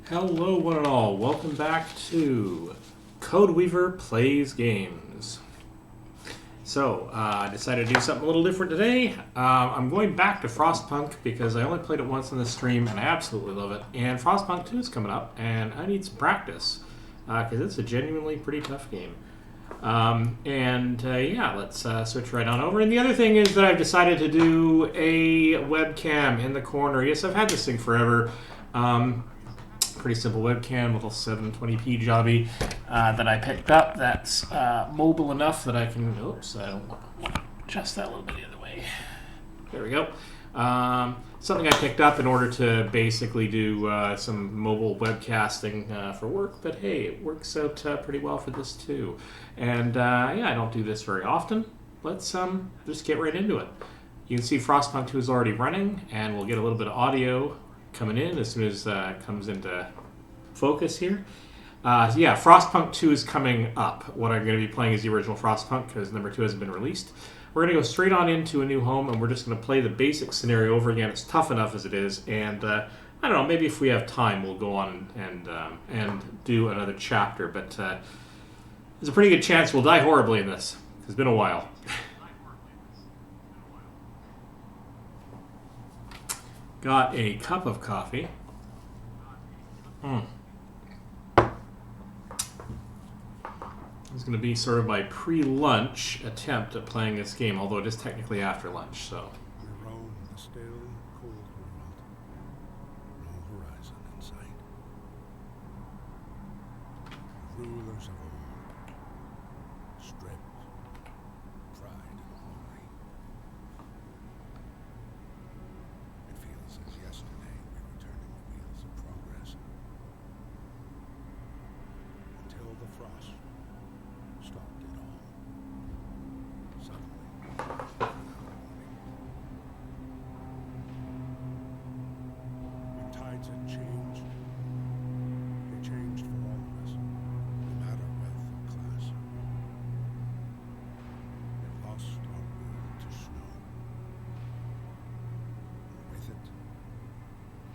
Hello, one and all. Welcome back to Codeweaver Plays Games. So, I decided to do something a little different today. I'm going back to Frostpunk because I only played it once in the stream and I absolutely love it. And Frostpunk 2 is coming up and I need some practice because it's a genuinely pretty tough game. Yeah, let's switch right on over. And the other thing is that I've decided to do a webcam in the corner. Yes, I've had this thing forever. Pretty simple webcam, little 720p jobby that I picked up. That's mobile enough that I can. Oops, I don't want to adjust that a little bit the other way. There we go. Something I picked up in order to basically do some mobile webcasting for work. But hey, it works out pretty well for this too. And yeah, I don't do this very often. Let's just get right into it. You can see Frostpunk 2 is already running, and we'll get a little bit of audio coming in as soon as it comes into focus here. Yeah, Frostpunk 2 is coming up. What I'm going to be playing is the original Frostpunk because number 2 hasn't been released. We're going to go straight on into a new home and we're just going to play the basic scenario over again. It's tough enough as it is, and I don't know, maybe if we have time we'll go on and do another chapter, but there's a pretty good chance we'll die horribly in this. It's been a while. Got a cup of coffee. It's going to be sort of my pre-lunch attempt at playing this game, although it is technically after lunch, so. We roam the still, cold world. No horizon in sight. Rulers of old, stripped, pride and glory. It feels as yesterday we were turning the wheels of progress. Until the frost stopped it all. Suddenly, without warning. When tides had changed, they changed for all of us, no matter wealth or class. It lost our world to snow. And with it,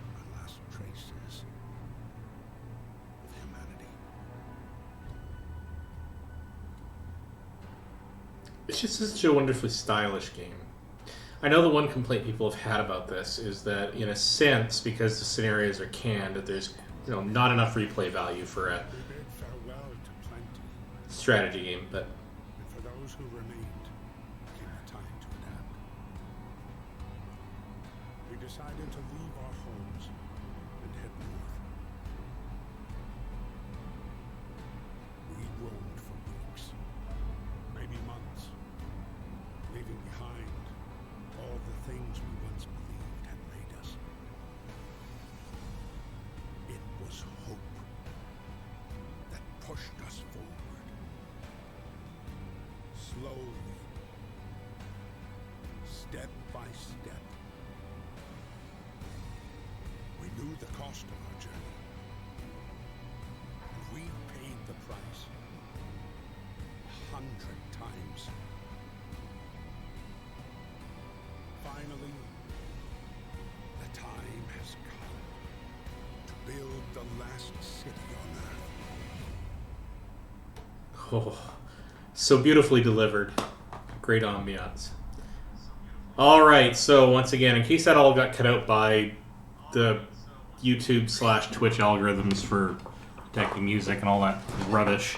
our last traces of humanity. It's just such a wonderfully stylish game. I know the one complaint people have had about this is that, in a sense, because the scenarios are canned, that there's not enough replay value for a We bid farewell to plenty, strategy game. But and for those who remained, came the time to adapt. We decided to leave our homes and head north. We roamed for weeks, maybe months, leaving behind all the things we once believed had made us. It was hope that pushed us forward. Slowly, step by step, we knew the cost of our journey, and we paid the price 100 times. Finally, the time has come to build the last city on Earth. oh, so beautifully delivered. Great ambiance. All right, so once again, in case that all got cut out by the YouTube/Twitch algorithms for detecting music and all that rubbish,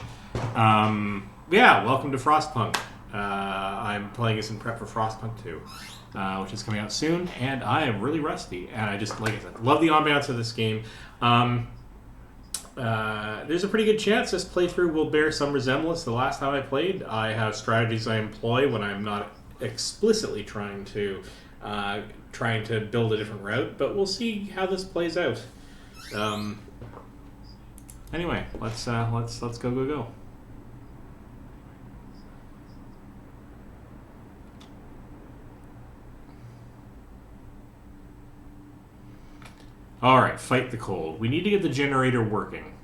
yeah, welcome to Frostpunk. I'm playing this in prep for Frostpunk 2, which is coming out soon, and I am really rusty. And I just, like I said, love the ambiance of this game. There's a pretty good chance this playthrough will bear some resemblance to the last time I played. I have strategies I employ when I'm not explicitly trying to build a different route, but we'll see how this plays out. Anyway, let's go. Alright, fight the cold. We need to get the generator working.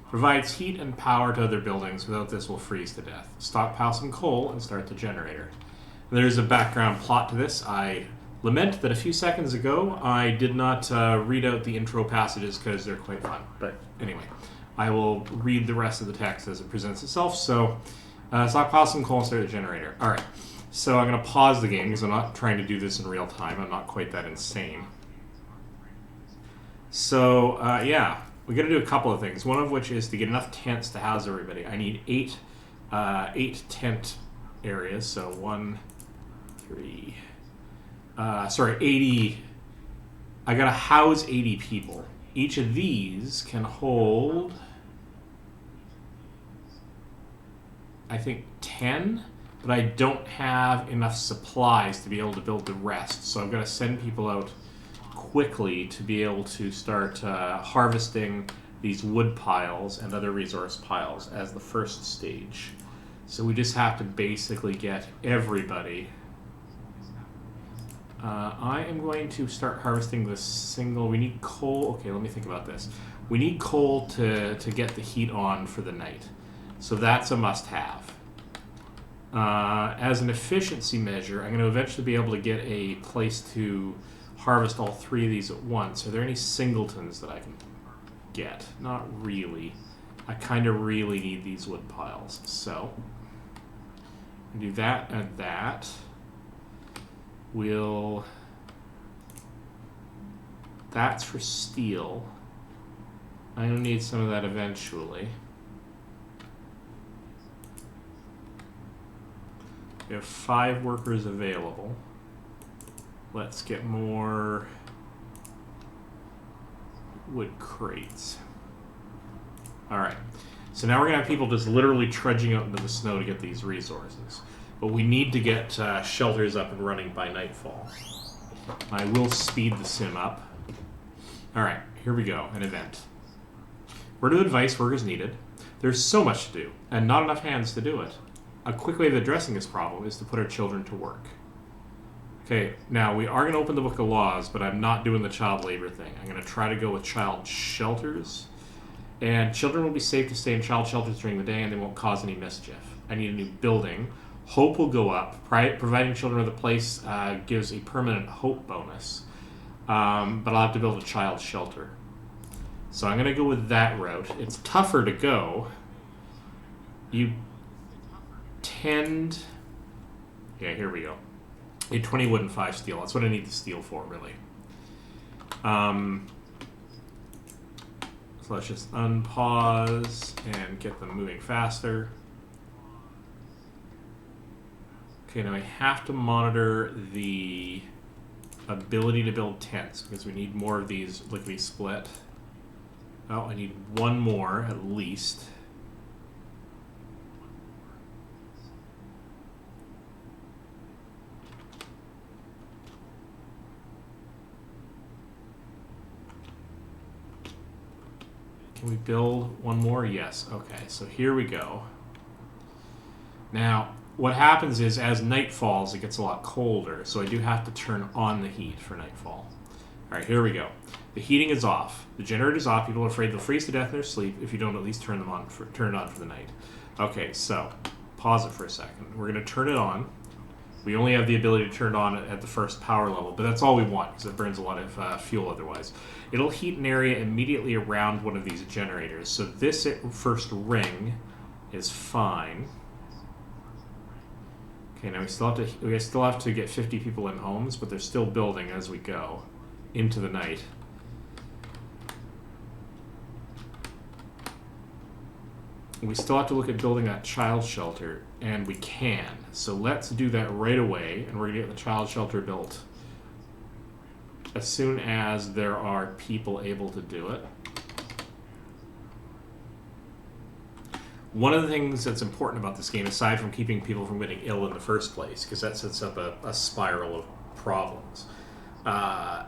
Provides heat and power to other buildings. Without this, we'll freeze to death. Stockpile some coal and start the generator. There's a background plot to this. I Lament that a few seconds ago I did not read out the intro passages because they're quite fun. But anyway, I will read the rest of the text as it presents itself. So, stockpile some coal and start the generator. Alright, so I'm going to pause the game because I'm not trying to do this in real time. I'm not quite that insane. So, yeah, we got to do a couple of things. One of which is to get enough tents to house everybody. I need eight tent areas. So 1, 3... 80. I gotta house 80 people. Each of these can hold, I think, 10, but I don't have enough supplies to be able to build the rest. So I've got to send people out quickly to be able to start harvesting these wood piles and other resource piles as the first stage. So we just have to basically get everybody. I am going to start harvesting this single. We need coal. Okay, let me think about this. We need coal to get the heat on for the night. So that's a must-have. As an efficiency measure, I'm going to eventually be able to get a place to harvest all 3 of these at once. Are there any singletons that I can get? Not really. I kind of really need these wood piles. So, I'll do that and that. That's for steel. I'm going to need some of that eventually. We have 5 workers available. Let's get more wood crates. Alright, so now we're going to have people just literally trudging out into the snow to get these resources. But we need to get shelters up and running by nightfall. I will speed the sim up. Alright, here we go, an event. Word of advice, work is needed. There's so much to do, and not enough hands to do it. A quick way of addressing this problem is to put our children to work. Okay, now we are going to open the book of laws, but I'm not doing the child labor thing. I'm going to try to go with child shelters. And children will be safe to stay in child shelters during the day, and they won't cause any mischief. I need a new building. Hope will go up. Providing children with a place gives a permanent hope bonus. But I'll have to build a child shelter. So I'm going to go with that route. It's tougher to go. You tend... Yeah, here we go. You need 20 wood and 5 steel. That's what I need the steel for, really. So let's just unpause and get them moving faster. Okay, now I have to monitor the ability to build tents because we need more of these lickety split. Oh, I need 1 more at least. Can we build 1 more? Yes. Okay, so here we go. Now, what happens is as night falls, it gets a lot colder, so I do have to turn on the heat for nightfall. All right, here we go. The heating is off. The generator's off. People are afraid they'll freeze to death in their sleep if you don't at least turn it on for the night. Okay, so pause it for a second. We're going to turn it on. We only have the ability to turn it on at the first power level, but that's all we want because it burns a lot of fuel otherwise. It'll heat an area immediately around one of these generators. So this first ring is fine. Okay, now we still have to get 50 people in homes, but they're still building as we go into the night. We still have to look at building that child shelter, and we can. So let's do that right away, and we're going to get the child shelter built as soon as there are people able to do it. One of the things that's important about this game, aside from keeping people from getting ill in the first place, because that sets up a spiral of problems,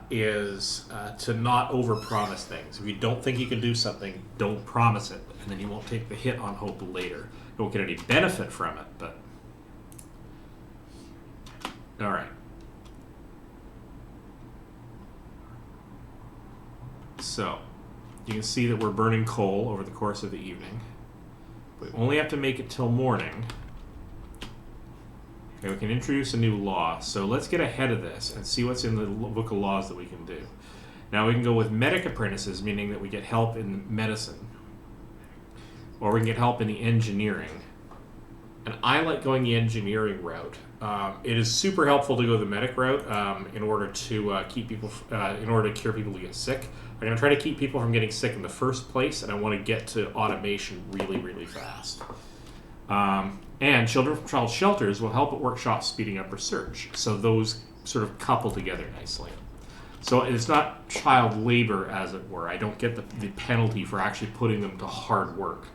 is to not overpromise things. If you don't think you can do something, don't promise it, and then you won't take the hit on hope later. You won't get any benefit from it, but... Alright. So, you can see that we're burning coal over the course of the evening. We only have to make it till morning. Okay, we can introduce a new law. So let's get ahead of this and see what's in the book of laws that we can do. Now we can go with medic apprentices, meaning that we get help in medicine. Or we can get help in the engineering. And I like going the engineering route. It is super helpful to go the medic route in order to keep people, in order to cure people who get sick. I'm going to try to keep people from getting sick in the first place, and I want to get to automation really, really fast. And children from child shelters will help at workshops speeding up research. So those sort of couple together nicely. So it's not child labor, as it were. I don't get the penalty for actually putting them to hard work.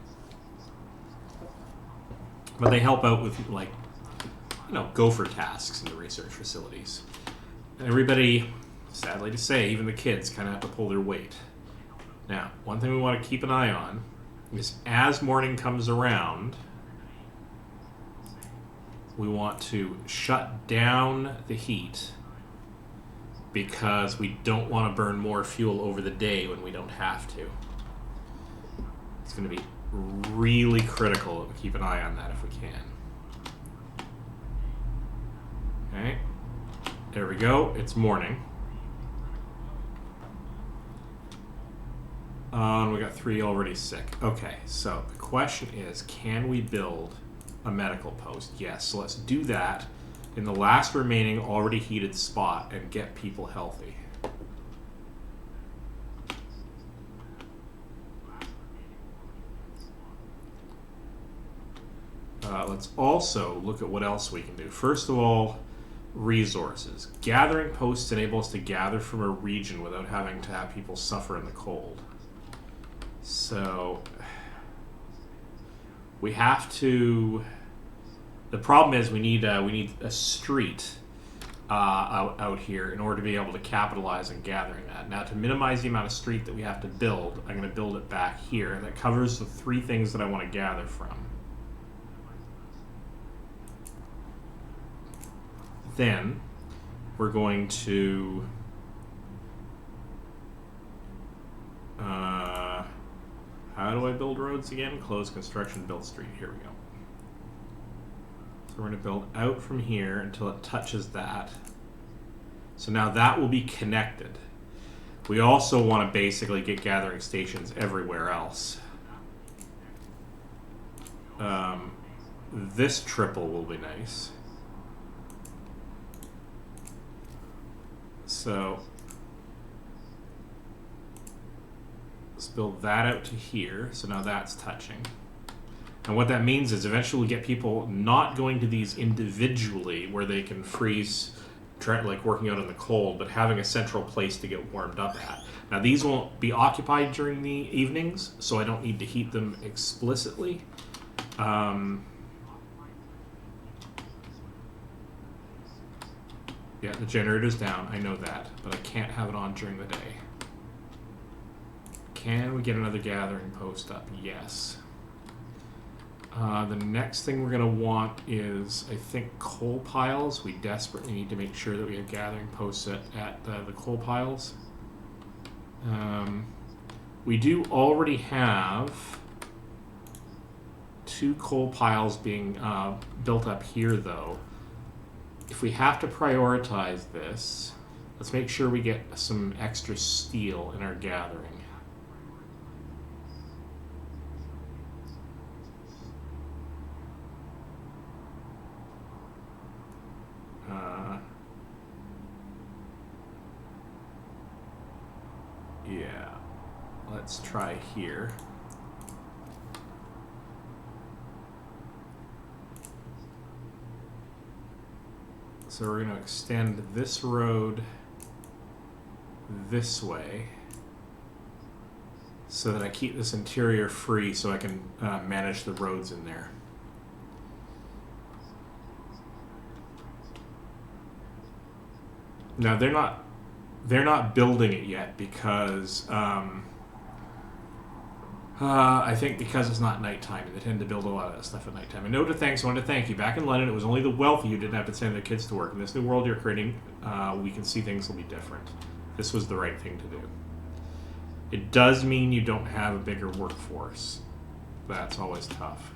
But they help out with, like, gopher tasks in the research facilities. And everybody, sadly to say, even the kids kind of have to pull their weight. Now, one thing we want to keep an eye on is as morning comes around, we want to shut down the heat because we don't want to burn more fuel over the day when we don't have to. It's going to be really critical that we keep an eye on that if we can. Okay, there we go. It's morning. We got 3 already sick. Okay, so the question is, can we build a medical post? Yes, so let's do that in the last remaining already heated spot and get people healthy. Let's also look at what else we can do. First of all, resources. Gathering posts enable us to gather from a region without having to have people suffer in the cold. So we have to. The problem is we need a street out here in order to be able to capitalize on gathering that. Now, to minimize the amount of street that we have to build, I'm going to build it back here. That covers the 3 things that I want to gather from. Then we're going to how do I build roads again? Close construction, build street. Here we go. So we're going to build out from here until it touches that. So now that will be connected. We also want to basically get gathering stations everywhere else. This triple will be nice. So let's build that out to here. So now that's touching. And what that means is eventually we'll get people not going to these individually where they can freeze, like working out in the cold, but having a central place to get warmed up at. Now these won't be occupied during the evenings, so I don't need to heat them explicitly. Yeah, the generator's down, I know that, but I can't have it on during the day. Can we get another gathering post up? Yes. The next thing we're going to want is, I think, coal piles. We desperately need to make sure that we have gathering posts at the coal piles. We do already have 2 coal piles being built up here, though. If we have to prioritize this, let's make sure we get some extra steel in our gathering. Yeah, let's try here. So we're going to extend this road this way so that I keep this interior free so I can manage the roads in there. Now they're not building it yet because I think because it's not nighttime, they tend to build a lot of that stuff at nighttime. A note of thanks, I want to thank you. Back in London, it was only the wealthy who didn't have to send their kids to work. In this new world you're creating, we can see things will be different. This was the right thing to do. It does mean you don't have a bigger workforce. That's always tough.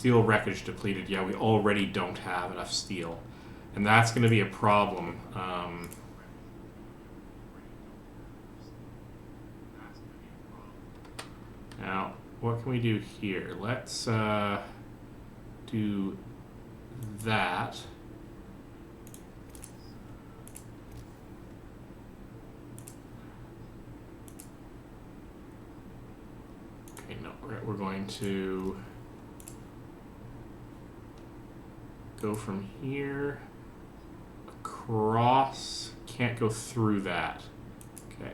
Steel wreckage depleted. Yeah, we already don't have enough steel. And that's going to be a problem. Now, what can we do here? Let's do that. Okay, no, we're going to go from here across. Can't go through that. Okay.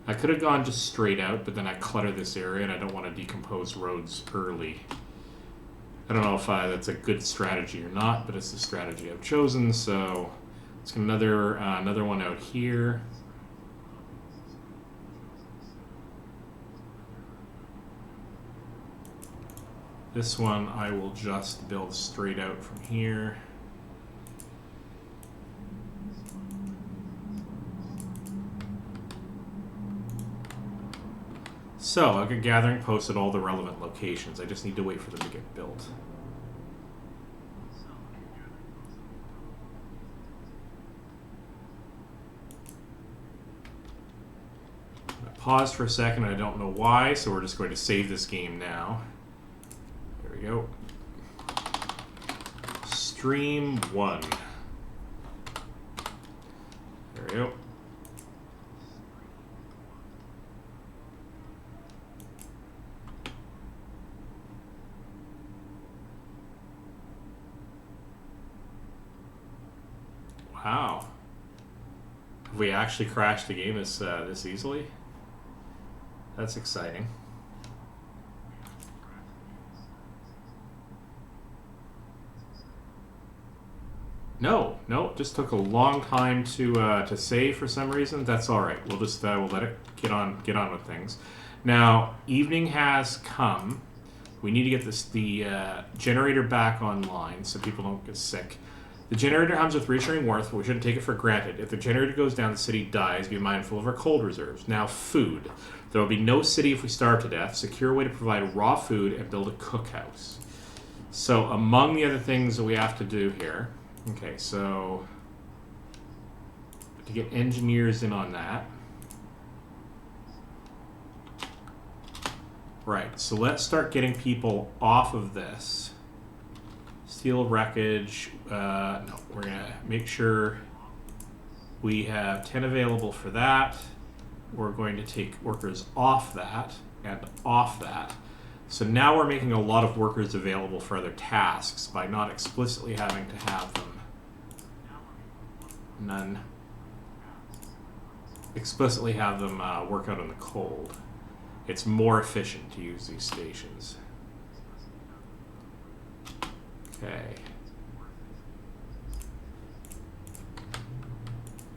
I could have gone just straight out, but then I clutter this area and I don't want to decompose roads early. I don't know if that's a good strategy or not, but it's the strategy I've chosen, so let's get another one out here. This one I will just build straight out from here. So, I've got gathering posts at all the relevant locations. I just need to wait for them to get built. I paused for a second, I don't know why, so we're just going to save this game now. There we go. Stream 1. There we go. Wow. Have we actually crashed the game this easily? That's exciting. No, it just took a long time to save for some reason. That's all right. We'll just we'll let it get on with things. Now, evening has come. We need to get the generator back online so people don't get sick. The generator comes with reassuring warmth, but we shouldn't take it for granted. If the generator goes down, the city dies. Be mindful of our cold reserves. Now, food. There will be no city if we starve to death. Secure a way to provide raw food and build a cookhouse. So, among the other things that we have to do here. Okay, so to get engineers in on that. Right, so let's start getting people off of this. Steel wreckage. No, we're going to make sure we have 10 available for that. We're going to take workers off that and off that. So now we're making a lot of workers available for other tasks by not explicitly having to have them. None. Explicitly have them work out in the cold. It's more efficient to use these stations. Okay.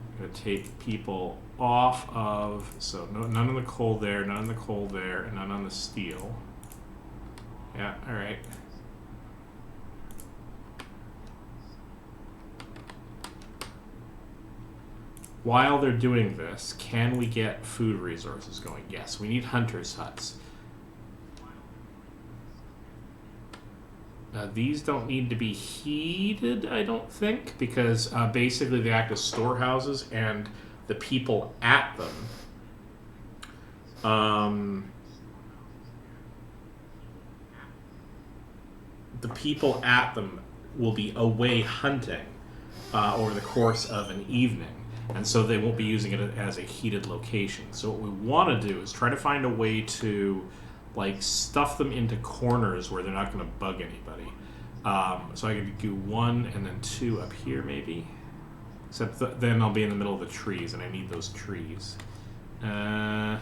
I'm going to take people off of... So none on the coal there, none on the coal there, and none on the steel. Yeah, alright. While they're doing this, can we get food resources going? Yes, we need hunters' huts. These don't need to be heated, I don't think, because basically they act as storehouses, and the people at them... the people at them will be away hunting over the course of an evening. And so they won't be using it as a heated location. So what we want to do is try to find a way to stuff them into corners where they're not going to bug anybody. So I could do 1 and then 2 up here maybe. Except then I'll be in the middle of the trees and I need those trees. Alright.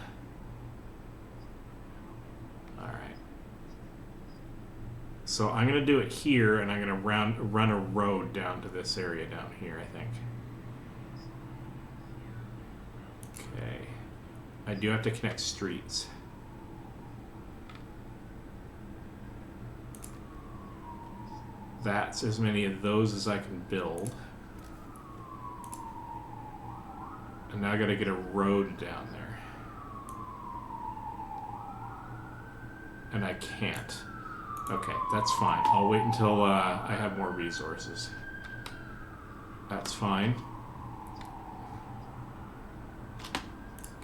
So I'm going to do it here and I'm going to run a road down to this area down here, I think. Okay. I do have to connect streets. That's as many of those as I can build. And now I gotta get a road down there. and I can't. Okay, that's fine. I'll wait until I have more resources. That's fine.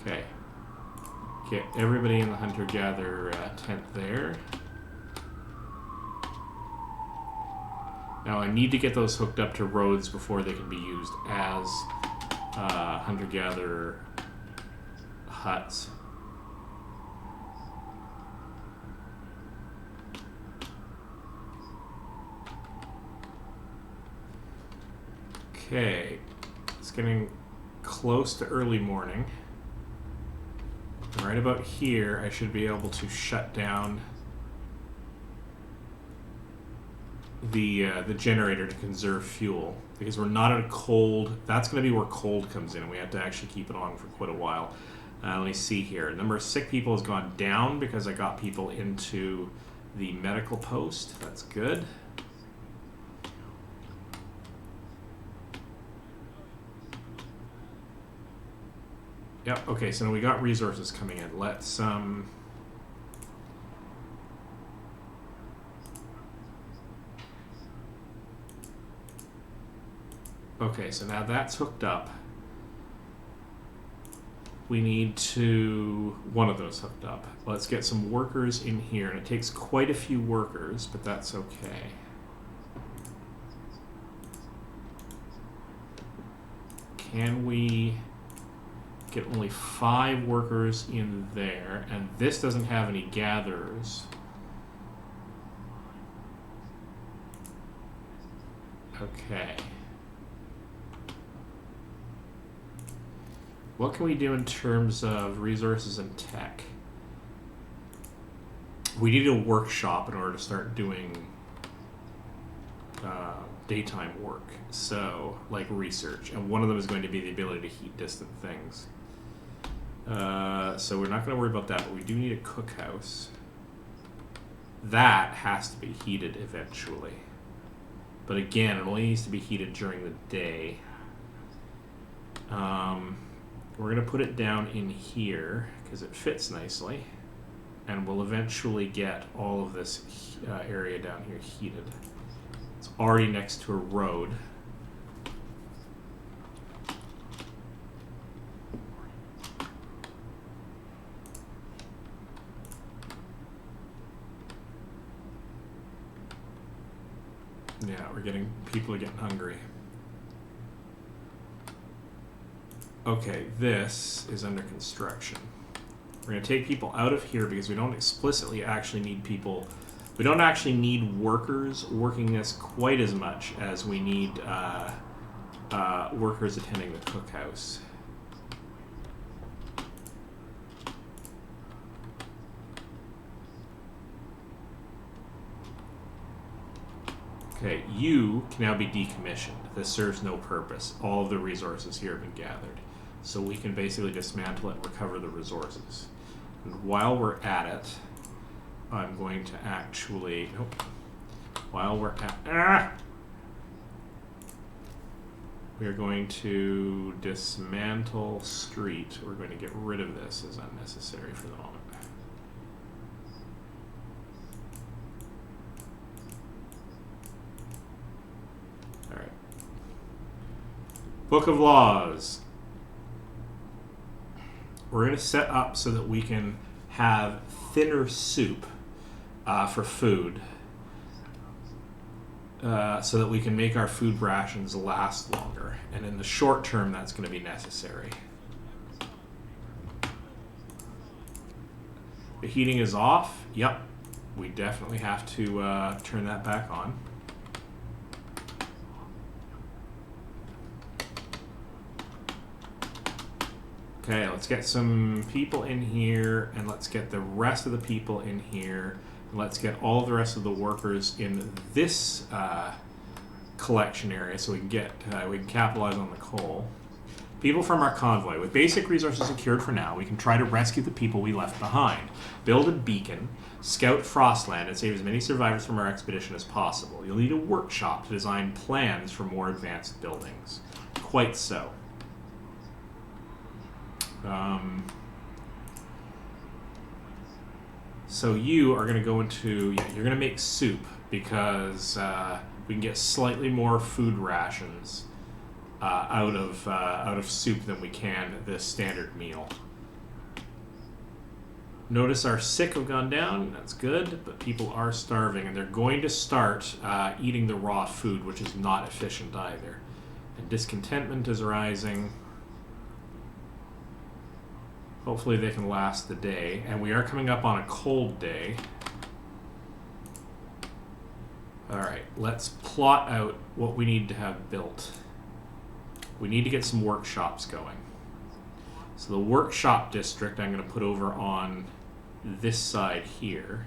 Okay. Get everybody in the hunter-gatherer tent there. Now I need to get those hooked up to roads before they can be used as hunter-gatherer huts. Okay, it's getting close to early morning. Right about here, I should be able to shut down the generator to conserve fuel, because we're not at a cold. That's going to be where cold comes in, and we have to actually keep it on for quite a while. Let me see here. The number of sick people has gone down because I got people into the medical post. That's good. Yep, okay, so now we got resources coming in. Let's, okay, so now that's hooked up. We need to... one of those hooked up. Let's get some workers in here, and it takes quite a few workers, but that's okay. Can we... get only 5 workers in there, and this doesn't have any gatherers. Okay. What can we do in terms of resources and tech? We need a workshop in order to start doing daytime work, so like research, and one of them is going to be the ability to heat distant things. So we're not going to worry about that, but we do need a cookhouse. That has to be heated eventually. But again, it only needs to be heated during the day. We're going to put it down in here because it fits nicely. And we'll eventually get all of this area down here heated. It's already next to a road. Yeah, people are getting hungry. Okay, this is under construction. We're going to take people out of here because we don't explicitly actually need people. We don't actually need workers working this quite as much as we need workers attending the cookhouse. Okay, you can now be decommissioned. This serves no purpose. All of the resources here have been gathered. So we can basically dismantle it and recover the resources. And while we're at it, I'm going to actually... nope. While we're at... we are going to dismantle street. We're going to get rid of this as unnecessary for the moment. Alright. Book of Laws. We're going to set up so that we can have thinner soup for food, so that we can make our food rations last longer. And in the short term, that's going to be necessary. The heating is off. Yep. We definitely have to turn that back on. Okay, let's get some people in here, and let's get the rest of the people in here. And let's get all the rest of the workers in this collection area, so we can capitalize on the coal. People from our convoy. With basic resources secured for now, we can try to rescue the people we left behind. Build a beacon, scout Frostland, and save as many survivors from our expedition as possible. You'll need a workshop to design plans for more advanced buildings. Quite so. So you are going to go into... Yeah, you're going to make soup because we can get slightly more food rations out of soup than we can this standard meal. Notice our sick have gone down. That's good, but people are starving, and they're going to start eating the raw food, which is not efficient either. And discontentment is rising. Hopefully they can last the day, and we are coming up on a cold day. Alright, let's plot out what we need to have built. We need to get some workshops going. So the workshop district I'm going to put over on this side here.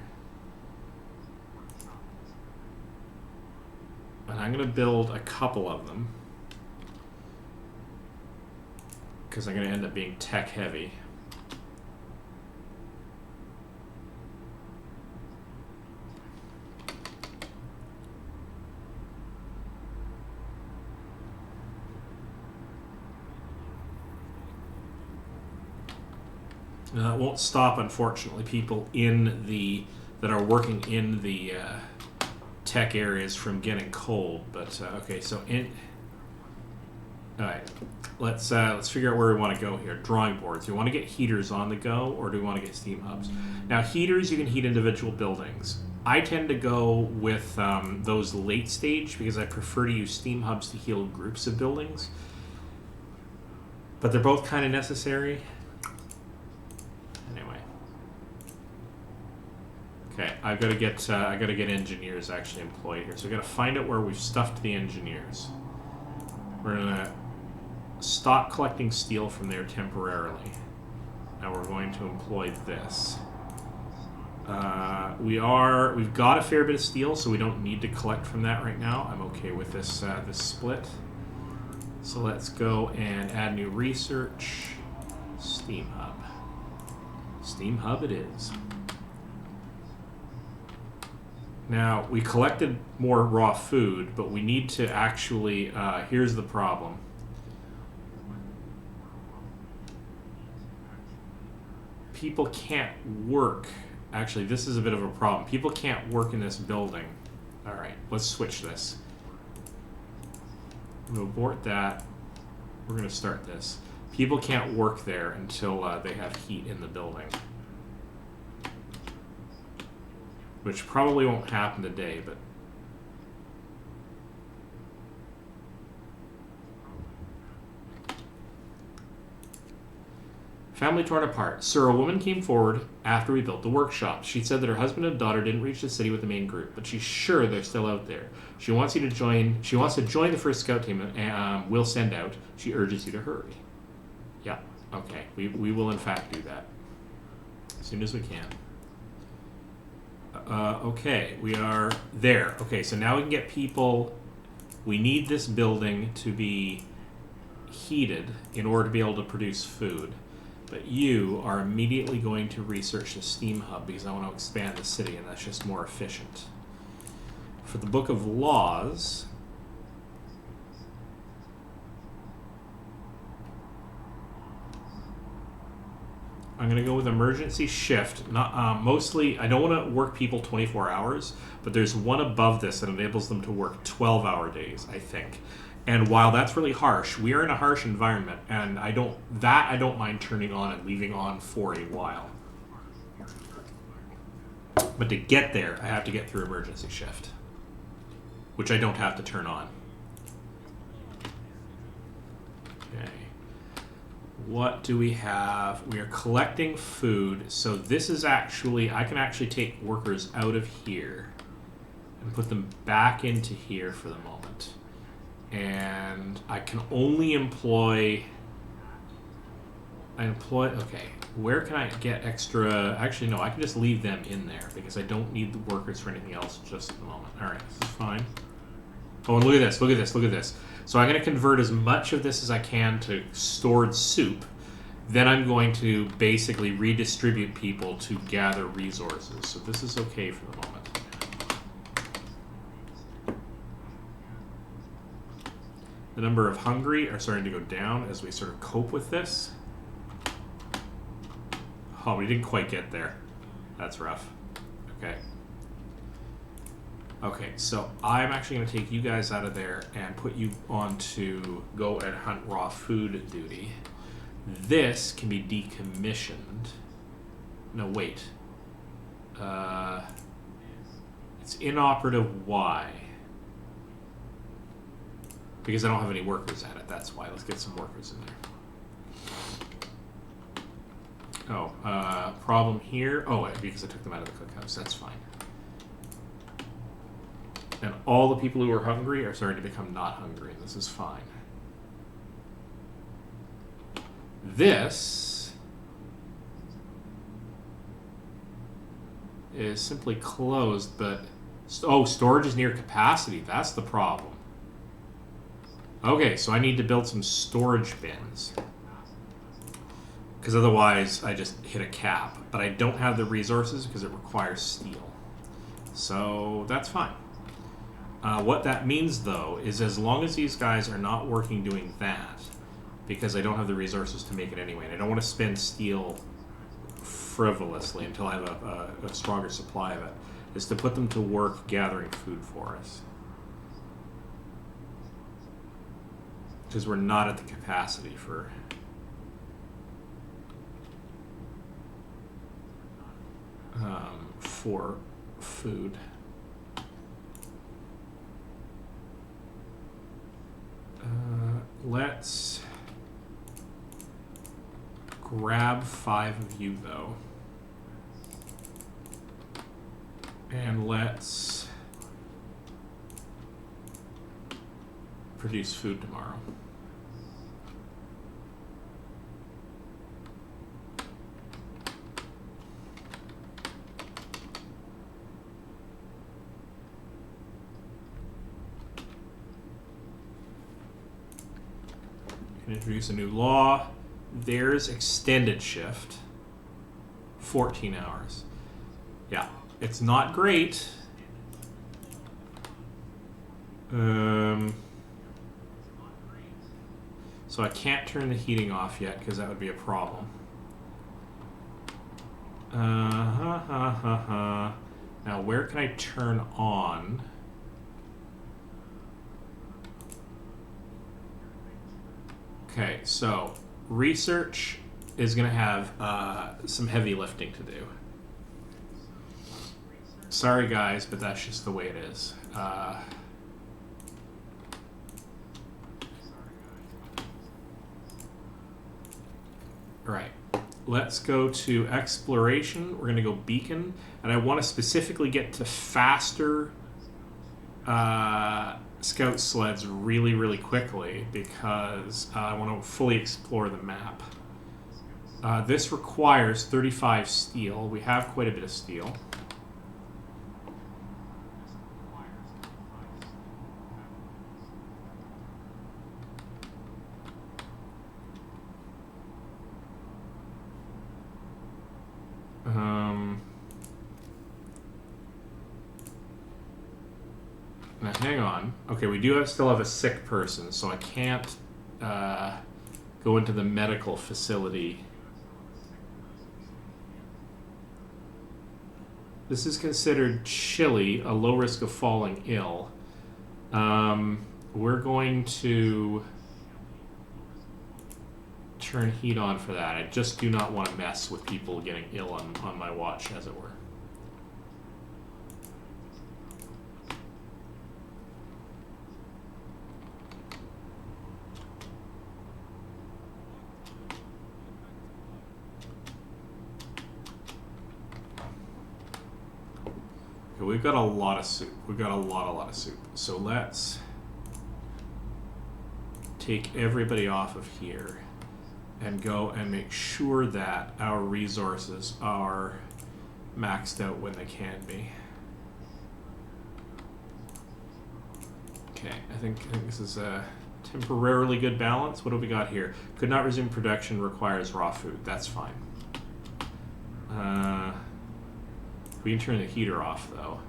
And I'm going to build a couple of them, because I'm going to end up being tech heavy. It won't stop, unfortunately, people that are working in the tech areas from getting cold. But okay, so all right, let's figure out where we want to go here. Drawing boards. Do we want to get heaters on the go, or do we want to get steam hubs? Now, heaters, you can heat individual buildings. I tend to go with those late stage because I prefer to use steam hubs to heal groups of buildings. But they're both kind of necessary. Okay, I gotta get engineers actually employed here. So I gotta find out where we've stuffed the engineers. We're gonna stop collecting steel from there temporarily. Now we're going to employ this. We've got a fair bit of steel, so we don't need to collect from that right now. I'm okay with this this split. So let's go and add new research. Steam hub. Steam hub it is. Now, we collected more raw food, but we need to actually... here's the problem. People can't work. Actually, this is a bit of a problem. People can't work in this building. Alright, let's switch this. We'll abort that. We're going to start this. People can't work there until they have heat in the building. Which probably won't happen today, but... Family torn apart. Sir, a woman came forward after we built the workshop. She said that her husband and daughter didn't reach the city with the main group, but she's sure they're still out there. She wants you to join... She wants to join the first scout team we'll send out. She urges you to hurry. Yeah, okay. We will in fact do that. As soon as we can. Okay, we are there. Okay, so now we can get people... We need this building to be heated in order to be able to produce food. But you are immediately going to research the steam hub because I want to expand the city, and that's just more efficient. For the Book of Laws... I'm going to go with emergency shift. Not mostly, I don't want to work people 24 hours, but there's one above this that enables them to work 12-hour days, I think. And while that's really harsh, we are in a harsh environment, and I don't mind turning on and leaving on for a while. But to get there, I have to get through emergency shift, which I don't have to turn on. Okay. What do we have? We are collecting food. So this is actually, I can actually take workers out of here and put them back into here for the moment. And I can only employ, okay, where can I get extra? Actually, no, I can just leave them in there because I don't need the workers for anything else just at the moment. All right, this is fine. Oh, and look at this, look at this, look at this. So I'm going to convert as much of this as I can to stored soup. Then I'm going to basically redistribute people to gather resources. So this is okay for the moment. The number of hungry are starting to go down as we sort of cope with this. Oh, we didn't quite get there. That's rough. Okay. Okay, so I'm actually going to take you guys out of there and put you on to go and hunt raw food duty. This can be decommissioned. No, wait. It's inoperative. Why? Because I don't have any workers at it. That's why. Let's get some workers in there. Oh, problem here. Oh, because I took them out of the cookhouse. That's fine. And all the people who are hungry are starting to become not hungry, and this is fine. This is simply closed, but... Oh, storage is near capacity. That's the problem. Okay, so I need to build some storage bins. Because otherwise, I just hit a cap. But I don't have the resources because it requires steel. So, that's fine. What that means, though, is as long as these guys are not working doing that, because I don't have the resources to make it anyway, and I don't want to spend steel frivolously until I have a stronger supply of it, is to put them to work gathering food for us. Because we're not at the capacity for food. Let's grab 5 of you, though. And let's produce food tomorrow. Introduce a new law. There's extended shift. 14 hours. Yeah, it's not great. So I can't turn the heating off yet because that would be a problem. Now, where can I turn on? Okay, so research is going to have some heavy lifting to do. Sorry, guys, but that's just the way it is. Right. Let's go to exploration. We're going to go beacon, and I want to specifically get to faster scout sleds really, really quickly because I want to fully explore the map. This requires 35 steel. We have quite a bit of steel. Now, hang on. Okay, we do still have a sick person, so I can't go into the medical facility. This is considered chilly, a low risk of falling ill. We're going to turn heat on for that. I just do not want to mess with people getting ill on my watch, as it were. Okay, we've got a lot of soup. We've got a lot of soup. So let's take everybody off of here and go and make sure that our resources are maxed out when they can be. Okay, I think this is a temporarily good balance. What do we got here? Could not resume production, requires raw food. That's fine. We can turn the heater off, though.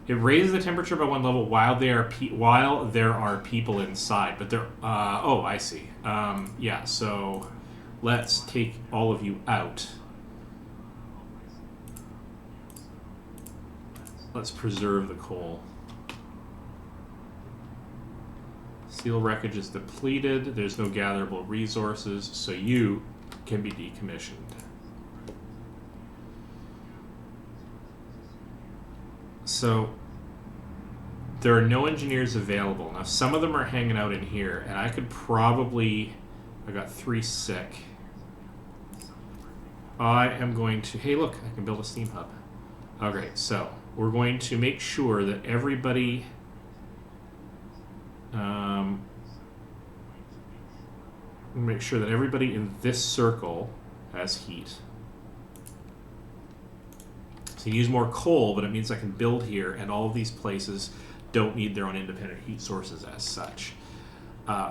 It raises the temperature by 1 level while there are people inside, but there. Oh, I see. Yeah. So let's take all of you out. Let's preserve the coal. Steel wreckage is depleted. There's no gatherable resources, so you can be decommissioned. So there are no engineers available. Now some of them are hanging out in here, and I could probably... I got 3 sick. I am going to... Hey, look, I can build a steam hub. Okay, so we're going to make sure that everybody... make sure that everybody in this circle has heat. So you use more coal, but it means I can build here, and all of these places don't need their own independent heat sources as such.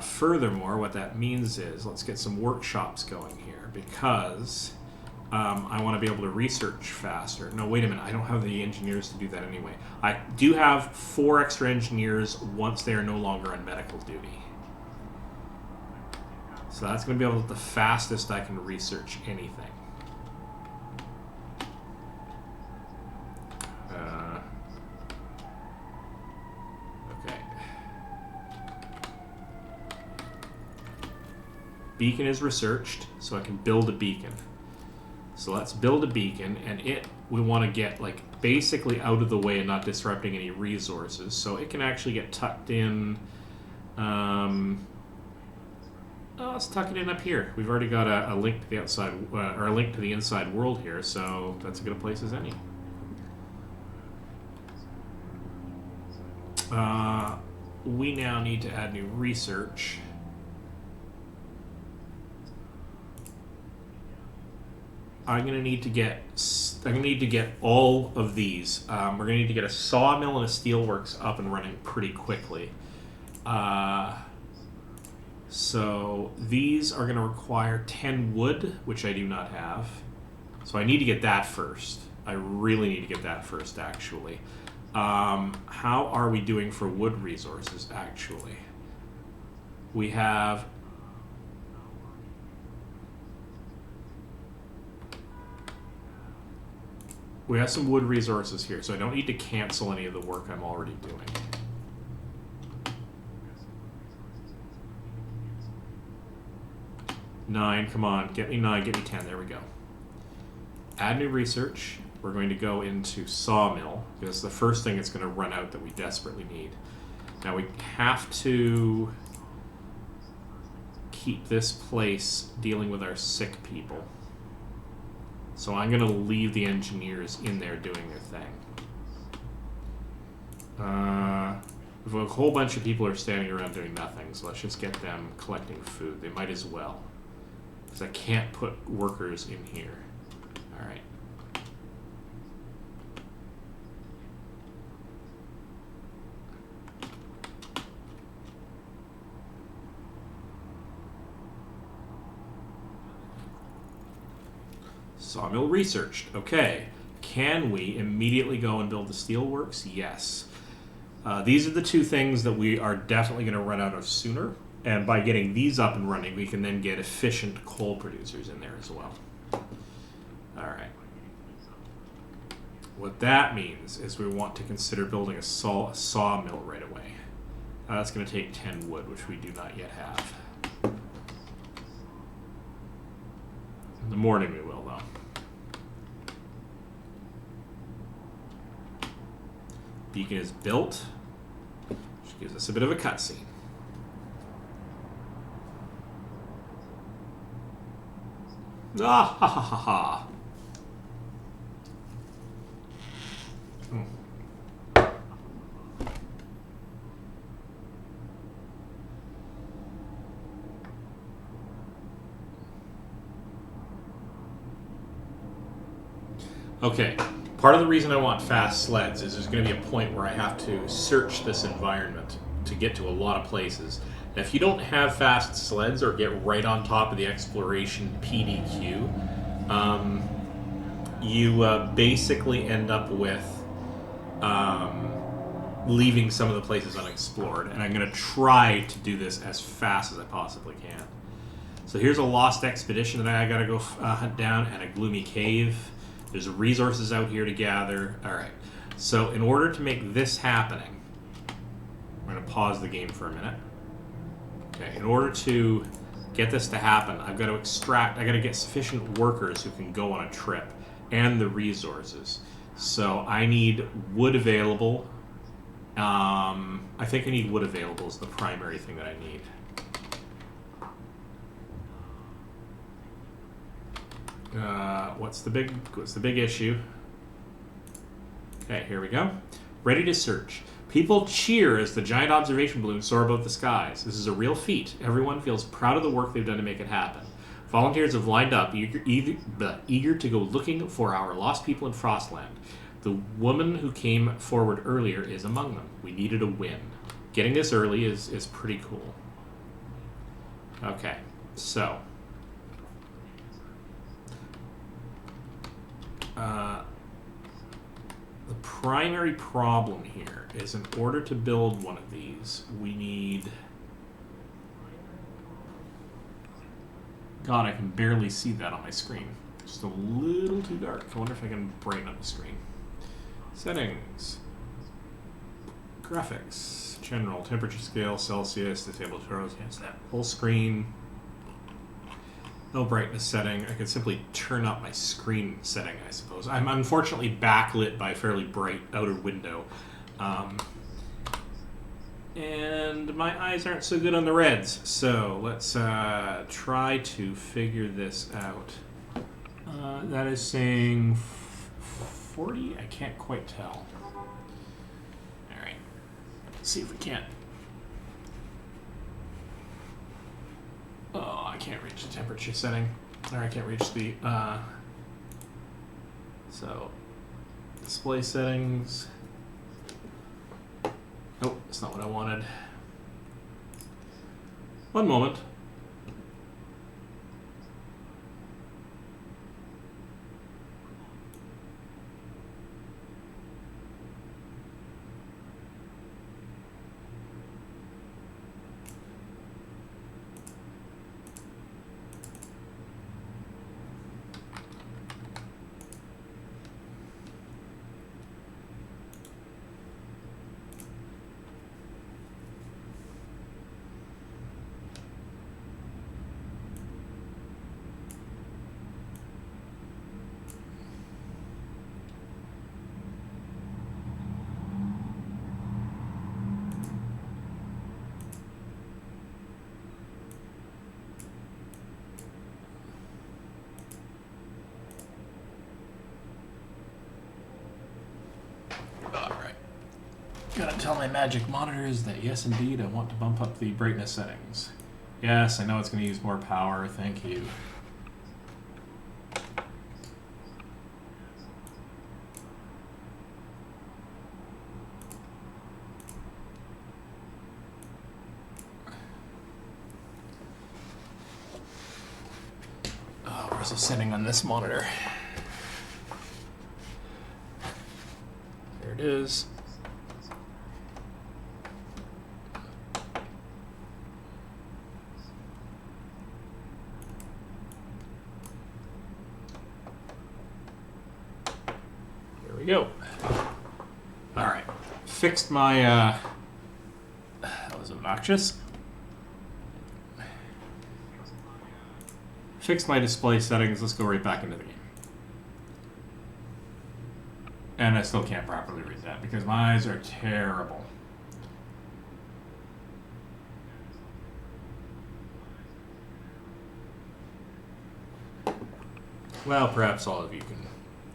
Furthermore, what that means is, let's get some workshops going here, because I want to be able to research faster. No, wait a minute, I don't have the engineers to do that anyway. I do have 4 extra engineers once they are no longer on medical duty. So that's going to be able to the fastest I can research anything. Okay. Beacon is researched, so I can build a beacon. So let's build a beacon, and we want to get like basically out of the way and not disrupting any resources, so it can actually get tucked in. Let's tuck it in up here. We've already got a link to the outside, or a link to the inside world here, so that's as good a place as any. We now need to add new research. I'm gonna need to get all of these. We're gonna need to get a sawmill and a steelworks up and running pretty quickly. So these are going to require 10 wood, which I do not have. So I need to get that first. I really need to get that first, actually. How are we doing for wood resources, actually? We have... some wood resources here, so I don't need to cancel any of the work I'm already doing. 9, come on, get me 9, get me 10, there we go. Add new research. We're going to go into Sawmill, because the first thing it's going to run out that we desperately need. Now we have to keep this place dealing with our sick people. So I'm going to leave the engineers in there doing their thing. If a whole bunch of people are standing around doing nothing, so let's just get them collecting food. They might as well. Because I can't put workers in here. Alright. Sawmill researched. Okay. Can we immediately go and build the steelworks? Yes. These are the 2 things that we are definitely going to run out of sooner. And by getting these up and running, we can then get efficient coal producers in there as well. Alright. What that means is we want to consider building a sawmill right away. That's going to take 10 wood, which we do not yet have. In the morning we will, though. Beacon is built, which gives us a bit of a cutscene. Ah ha ha ha ha. Okay, part of the reason I want fast sleds is there's going to be a point where I have to search this environment to get to a lot of places. And if you don't have fast sleds or get right on top of the exploration PDQ, you basically end up with leaving some of the places unexplored. And I'm going to try to do this as fast as I possibly can. So here's a lost expedition that I gotta go hunt down, and a gloomy cave. There's resources out here to gather. Alright, so in order to make this happening, I'm gonna pause the game for a minute. Okay, in order to get this to happen, I've got to I gotta get sufficient workers who can go on a trip, and the resources. So I need wood available. I think I need wood available is the primary thing that I need. What's the big issue? Okay, here we go. Ready to search. People cheer as the giant observation balloons soar above the skies. This is a real feat. Everyone feels proud of the work they've done to make it happen. Volunteers have lined up, eager to go looking for our lost people in Frostland. The woman who came forward earlier is among them. We needed a win. Getting this early is pretty cool. Okay, so... the primary problem here is in order to build one of these, we need... God, I can barely see that on my screen. Just a little too dark. I wonder if I can brighten up the screen. Settings. Graphics. General. Temperature scale. Celsius. Disable tutorials. Yes, that. Full screen. No brightness setting. I could simply turn up my screen setting, I suppose. I'm unfortunately backlit by a fairly bright outer window. And my eyes aren't so good on the reds. So let's try to figure this out. That is saying 40? I can't quite tell. Alright. Let's see if we can't. Oh, I can't reach the temperature setting. Or I can't reach the... So, display settings. Nope, that's not what I wanted. One moment. Gotta tell my magic monitors that yes, indeed, I want to bump up the brightness settings. Yes, I know it's going to use more power. Thank you. Oh, where's the setting on this monitor? There it is. We go. All right, fixed my. That was obnoxious. Fixed my display settings. Let's go right back into the game. And I still can't properly read that because my eyes are terrible. Well, perhaps all of you can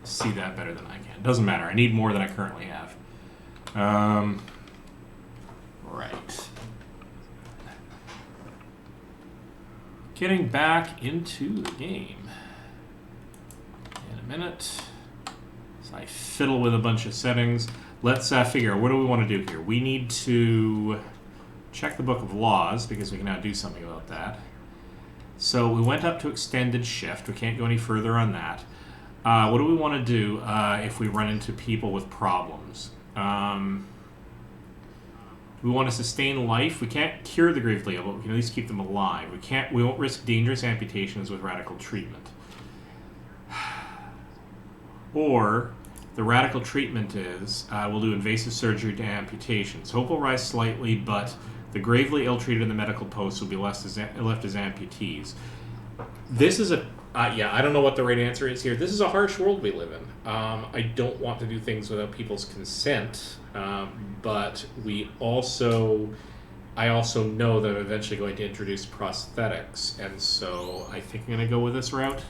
see that better than I can. Doesn't matter. I need more than I currently have. Right. Getting back into the game in a minute. So I fiddle with a bunch of settings. Let's figure out what do we want to do here. We need to check the Book of Laws because we can now do something about that. So we went up to extended shift. We can't go any further on that. What do we want to do if we run into people with problems? Do We want to sustain life. We can't cure the gravely ill, but we can at least keep them alive. We won't risk dangerous amputations with radical treatment. Or the radical treatment is we'll do invasive surgery to amputations. Hope will rise slightly, but the gravely ill-treated in the medical post will be left as amputees. This is a... yeah, I don't know what the right answer is here. This is a harsh world we live in. I don't want to do things without people's consent, but I also know that I'm eventually going to introduce prosthetics, and so I think I'm going to go with this route.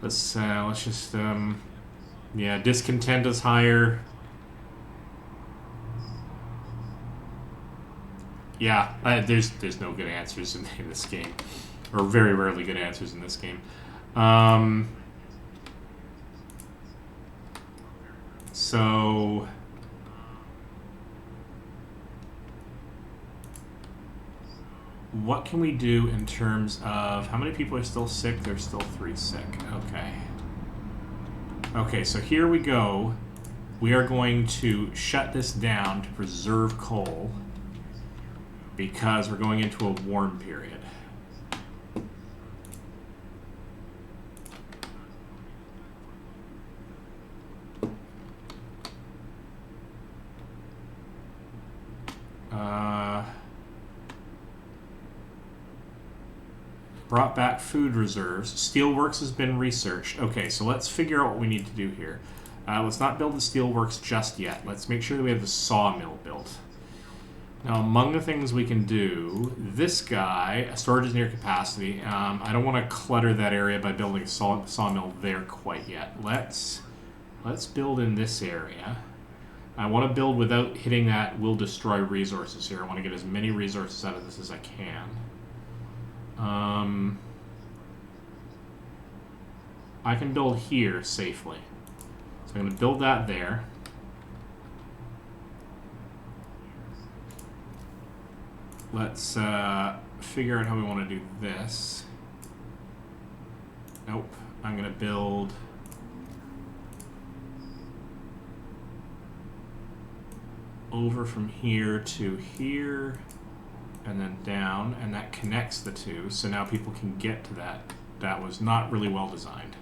Let's just... yeah, discontent is higher. Yeah, there's no good answers in this game. Or very rarely good answers in this game. So... what can we do in terms of... how many people are still sick? There's still 3 sick. Okay. Okay, so here we go. We are going to shut this down to preserve coal because we're going into a warm period. Brought back food reserves. Steelworks has been researched. Okay, so let's figure out what we need to do here. Let's not build the steelworks just yet. Let's make sure that we have the sawmill built. Now, among the things we can do, this guy, storage is near capacity. I don't want to clutter that area by building a sawmill there quite yet. Let's build in this area. I want to build without hitting that will destroy resources here. I want to get as many resources out of this as I can. I can build here safely. So I'm going to build that there. Let's figure out how we want to do this. Nope. I'm going to build... over from here to here. And then down, and that connects the two, so now people can get to that. That was not really well designed.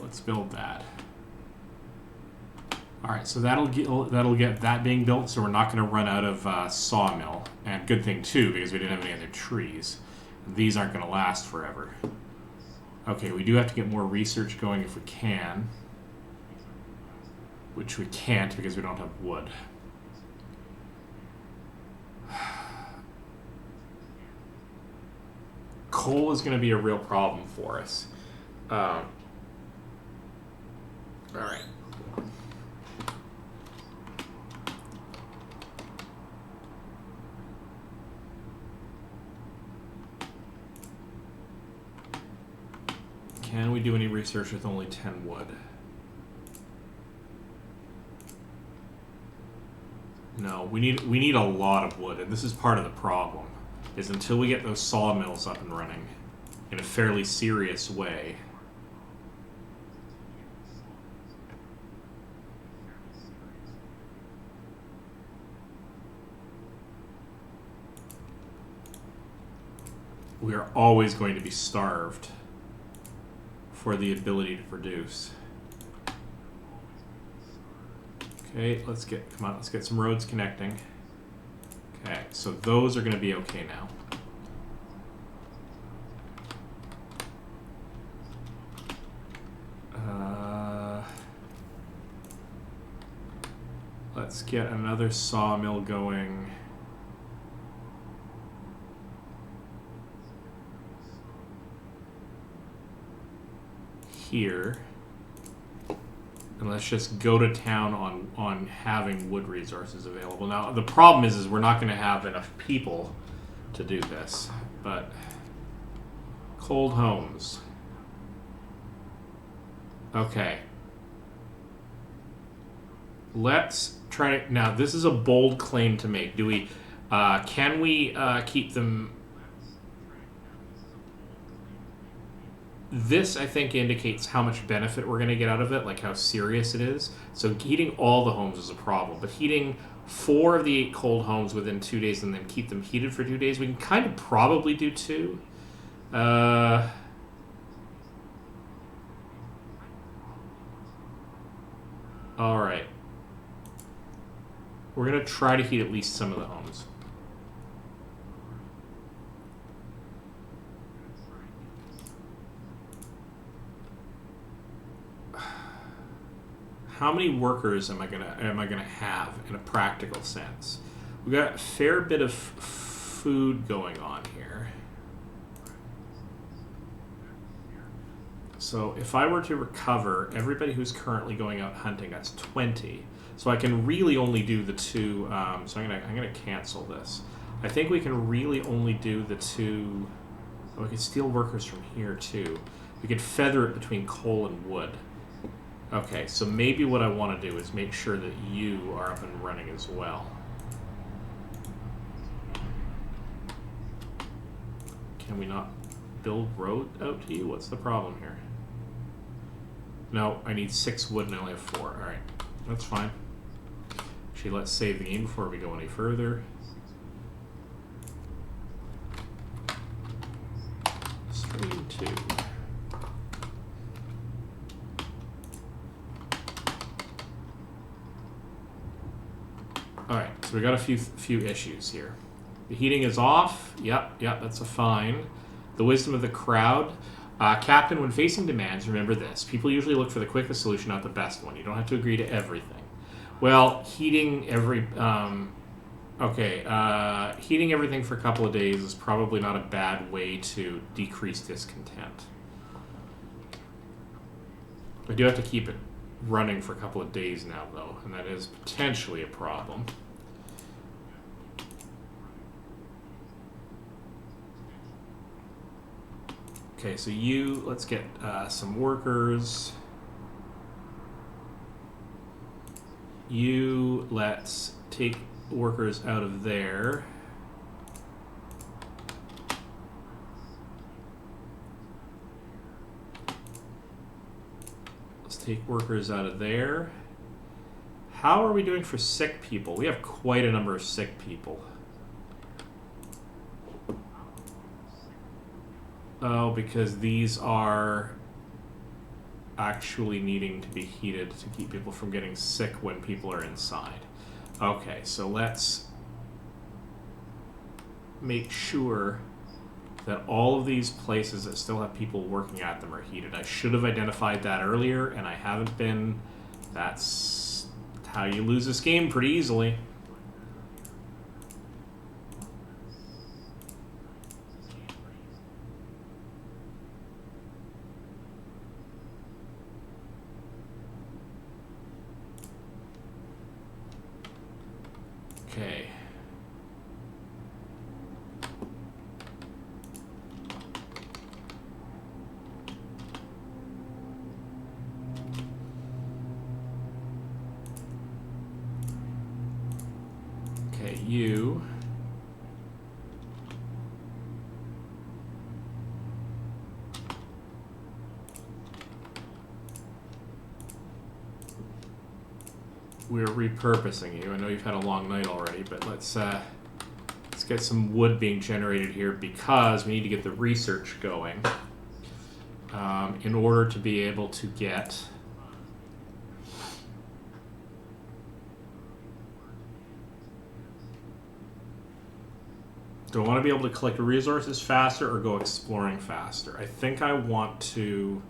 Let's build that. All right, so that'll get that being built. So we're not going to run out of sawmill, and good thing too because we didn't have any other trees. These aren't going to last forever. Okay, we do have to get more research going if we can, which we can't because we don't have wood. Coal is going to be a real problem for us. All right. Can we do any research with only 10 wood? No, we need a lot of wood, and this is part of the problem. Is until we get those sawmills up and running in a fairly serious way. We are always going to be starved for the ability to produce. Okay, let's get some roads connecting. Okay, so those are going to be okay now. Let's get another sawmill going. Here, and let's just go to town on having wood resources available. Now the problem is we're not going to have enough people to do this, but cold homes. Okay. Let's try to... Now, this is a bold claim to make. Do we... can we keep them... This, I think, indicates how much benefit we're going to get out of it, like how serious it is. So heating all the homes is a problem, but heating 4 of the 8 cold homes within 2 days and then keep them heated for 2 days, we can kind of probably do 2. All right. We're going to try to heat at least some of the homes. How many workers am I gonna have in a practical sense? We got a fair bit of food going on here. So if I were to recover everybody who's currently going out hunting, that's 20. So I can really only do the 2. So I'm gonna cancel this. I think we can really only do the 2. Oh, we can steal workers from here too. We could feather it between coal and wood. Okay, so maybe what I want to do is make sure that you are up and running as well. Can we not build road out to you? What's the problem here? No, I need 6 wood and I only have 4. Alright, that's fine. Actually, let's save the game before we go any further. Stream 2. Alright, so we got a few issues here. The heating is off. Yep, that's a fine. The wisdom of the crowd. Captain, when facing demands, remember this. People usually look for the quickest solution, not the best one. You don't have to agree to everything. Well, heating every... heating everything for a couple of days is probably not a bad way to decrease discontent. I do have to keep it running for a couple of days now, though, and that is potentially a problem. Okay, so let's get some workers. Let's take workers out of there. Take workers out of there. How are we doing for sick people? We have quite a number of sick people. Oh, because these are actually needing to be heated to keep people from getting sick when people are inside. Okay, so let's make sure that all of these places that still have people working at them are heated. I should have identified that earlier, and I haven't been. That's how you lose this game pretty easily. Okay. You we're repurposing you. I know you've had a long night already, but let's get some wood being generated here because we need to get the research going in order to be able to get do I want to be able to collect resources faster or go exploring faster? I think I want to.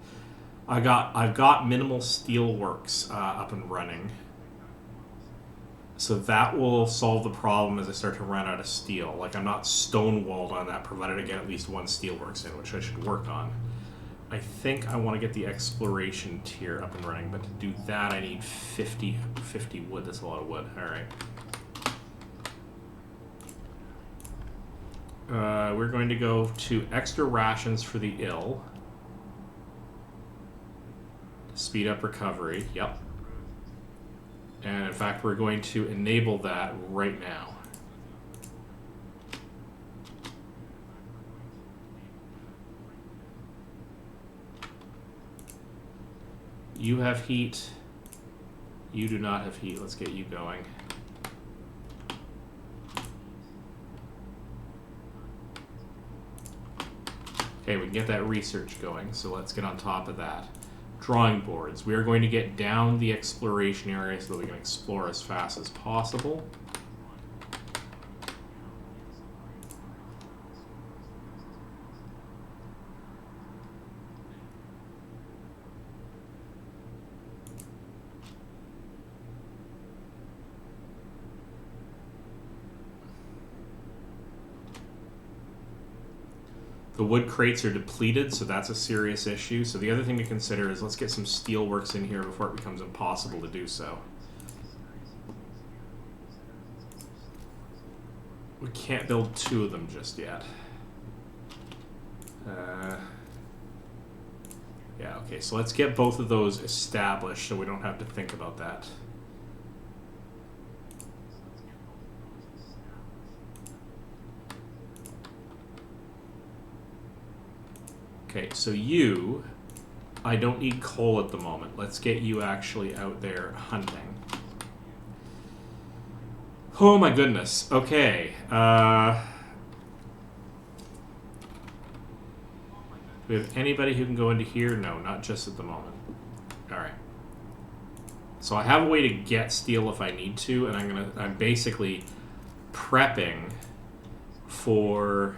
I've got minimal steelworks up and running, so that will solve the problem as I start to run out of steel. Like I'm not stonewalled on that, provided I get at least 1 steelworks in, which I should work on. I think I want to get the exploration tier up and running, but to do that I need 50 wood. That's a lot of wood. All right. We're going to go to extra rations for the ill. Speed up recovery. Yep. And in fact, we're going to enable that right now. You have heat. You do not have heat. Let's get you going. Okay, we can get that research going, so let's get on top of that. Drawing boards. We are going to get down the exploration area so that we can explore as fast as possible. The wood crates are depleted, so that's a serious issue. So the other thing to consider is let's get some steelworks in here before it becomes impossible to do so. We can't build 2 of them just yet. Yeah, okay, so let's get both of those established so we don't have to think about that. Okay, so you, I don't need coal at the moment. Let's get you actually out there hunting. Oh my goodness. Okay. Do we have anybody who can go into here? No, not just at the moment. Alright. So I have a way to get steel if I need to, and I'm basically prepping for...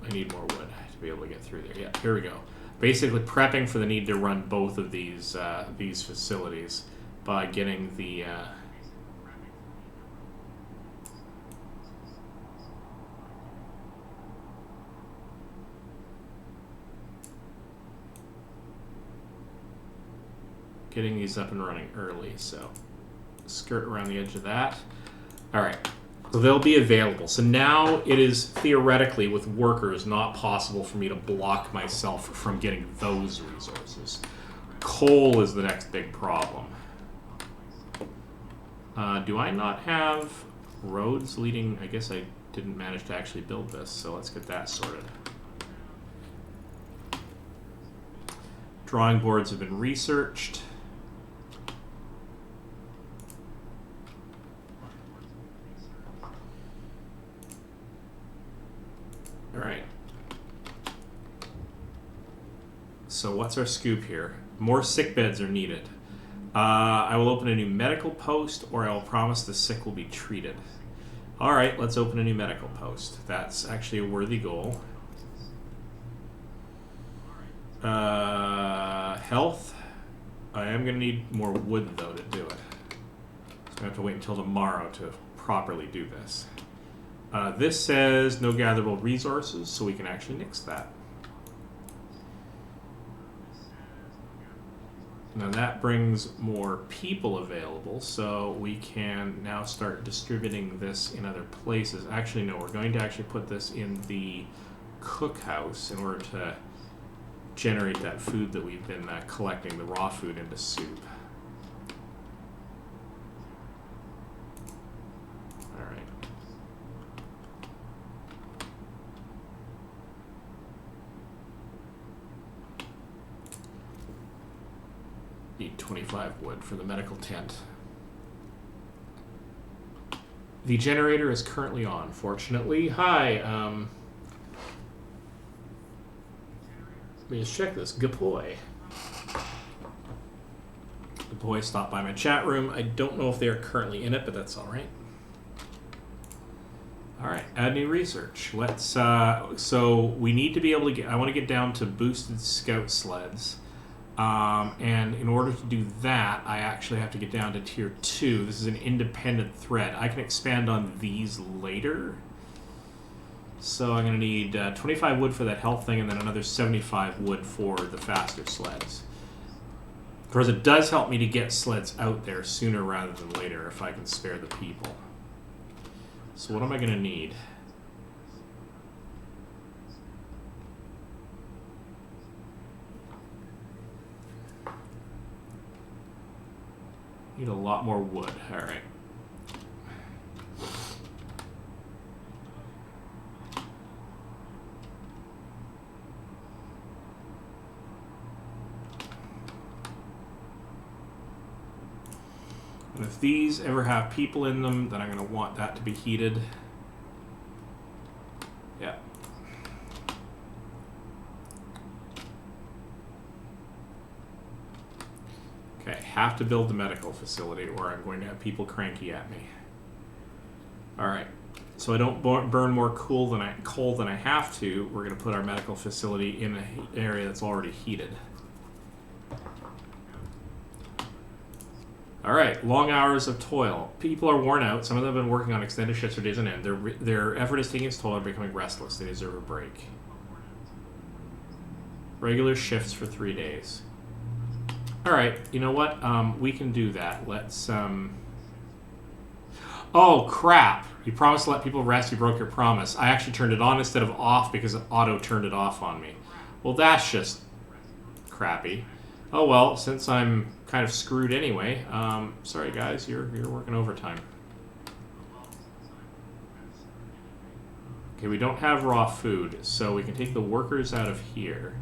I need more wood to be able to get through there. Yeah, here we go. Basically prepping for the need to run both of these facilities by getting the... getting these up and running early, so skirt around the edge of that. Alright. So they'll be available. So now it is theoretically, with workers, not possible for me to block myself from getting those resources. Coal is the next big problem. Do I not have roads leading? I guess I didn't manage to actually build this, so let's get that sorted. Drawing boards have been researched. Alright. So what's our scoop here? More sick beds are needed. I will open a new medical post, or I will promise the sick will be treated. Alright, let's open a new medical post. That's actually a worthy goal. Health. I am going to need more wood, though, to do it. So I have to wait until tomorrow to properly do this. This says no gatherable resources, so we can actually nix that. Now that brings more people available, so we can now start distributing this in other places. Actually, no, we're going to actually put this in the cookhouse in order to generate that food that we've been collecting, the raw food, into soup. Need 25 wood for the medical tent. The generator is currently on, fortunately. Hi, let me just check this. Gapoy. Gapoy stopped by my chat room. I don't know if they are currently in it, but that's alright. Alright, add new research. Let's, so we need to be able to get, I want to get down to boosted scout sleds. And in order to do that, I actually have to get down to tier 2. This is an independent thread. I can expand on these later. So I'm going to need 25 wood for that health thing, and then another 75 wood for the faster sleds. Of course, it does help me to get sleds out there sooner rather than later if I can spare the people. So what am I going to need? Need a lot more wood. All right. And if these ever have people in them, then I'm going to want that to be heated. Yeah. Okay, have to build the medical facility or I'm going to have people cranky at me. Alright, so I don't burn more coal than I have to. We're going to put our medical facility in an area that's already heated. Alright, long hours of toil. People are worn out. Some of them have been working on extended shifts for days on end. Their effort is taking its toll and becoming restless. They deserve a break. Regular shifts for 3 days. Alright, you know what? We can do that. Let's, Oh, crap. You promised to let people rest. You broke your promise. I actually turned it on instead of off because auto turned it off on me. Well, that's just crappy. Oh, well, since I'm kind of screwed anyway, sorry, guys, you're working overtime. Okay, we don't have raw food, so we can take the workers out of here.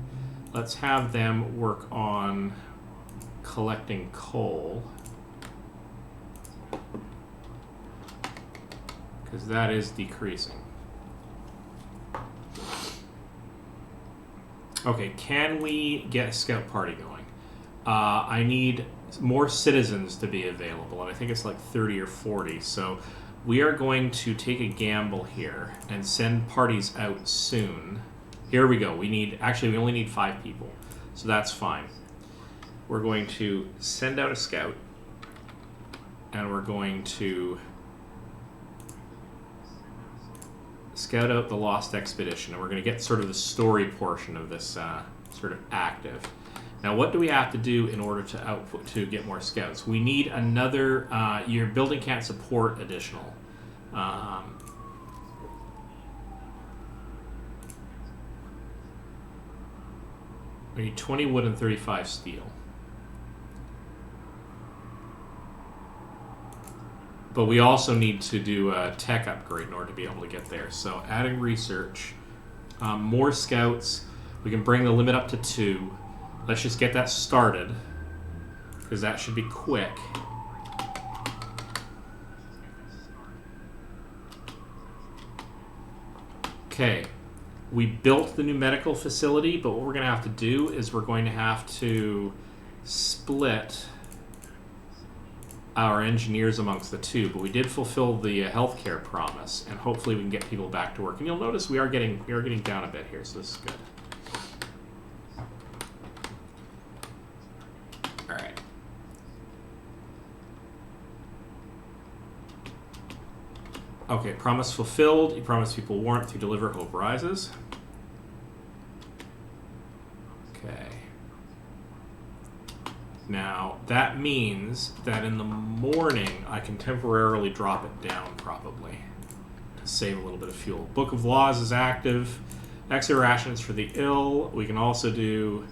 Let's have them work on collecting coal. Because that is decreasing. Okay, can we get a scout party going? I need more citizens to be available, and I think it's like 30 or 40, so we are going to take a gamble here and send parties out soon. Here we go. We only need 5 people, so that's fine. We're going to send out a scout, and we're going to scout out the Lost Expedition, and we're going to get sort of the story portion of this sort of active. Now, what do we have to do in order to get more scouts? We need another. Your building can't support additional. We need 20 wood and 35 steel. But we also need to do a tech upgrade in order to be able to get there. So adding research, more scouts. We can bring the limit up to 2. Let's just get that started, because that should be quick. Okay, we built the new medical facility, but what we're going to have to do is we're going to have to split our engineers amongst the 2, but we did fulfill the healthcare promise, and hopefully we can get people back to work. And you'll notice we are getting down a bit here, so this is good. All right. Okay, promise fulfilled. You promise people warmth. You deliver. Hope rises. Okay. Now, that means that in the morning, I can temporarily drop it down, probably, to save a little bit of fuel. Book of Laws is active. Extra rations for the ill. We can also do...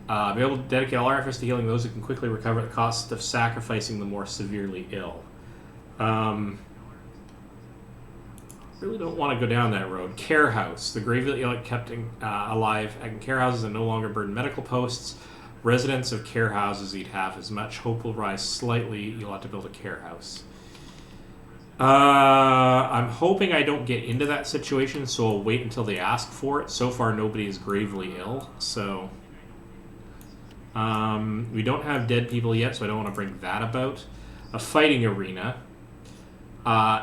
be able to dedicate all our efforts to healing those who can quickly recover at the cost of sacrificing the more severely ill. Really don't want to go down that road. Care House. The gravely ill kept alive and care houses and no longer burden medical posts. Residents of care houses eat half as much. Hope will rise slightly. You'll have to build a care house. I'm hoping I don't get into that situation, so I'll wait until they ask for it. So far, nobody is gravely ill, so... we don't have dead people yet, so I don't want to bring that about. A fighting arena.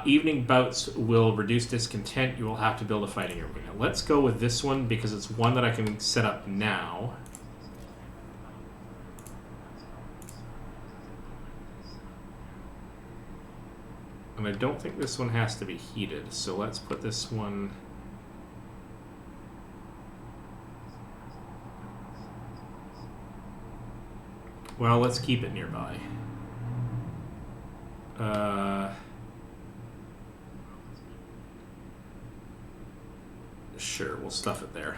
Evening bouts will reduce discontent. You will have to build a fighting arena. Let's go with this one because it's one that I can set up now. And I don't think this one has to be heated, so let's put this one Well, let's keep it nearby. Sure, we'll stuff it there.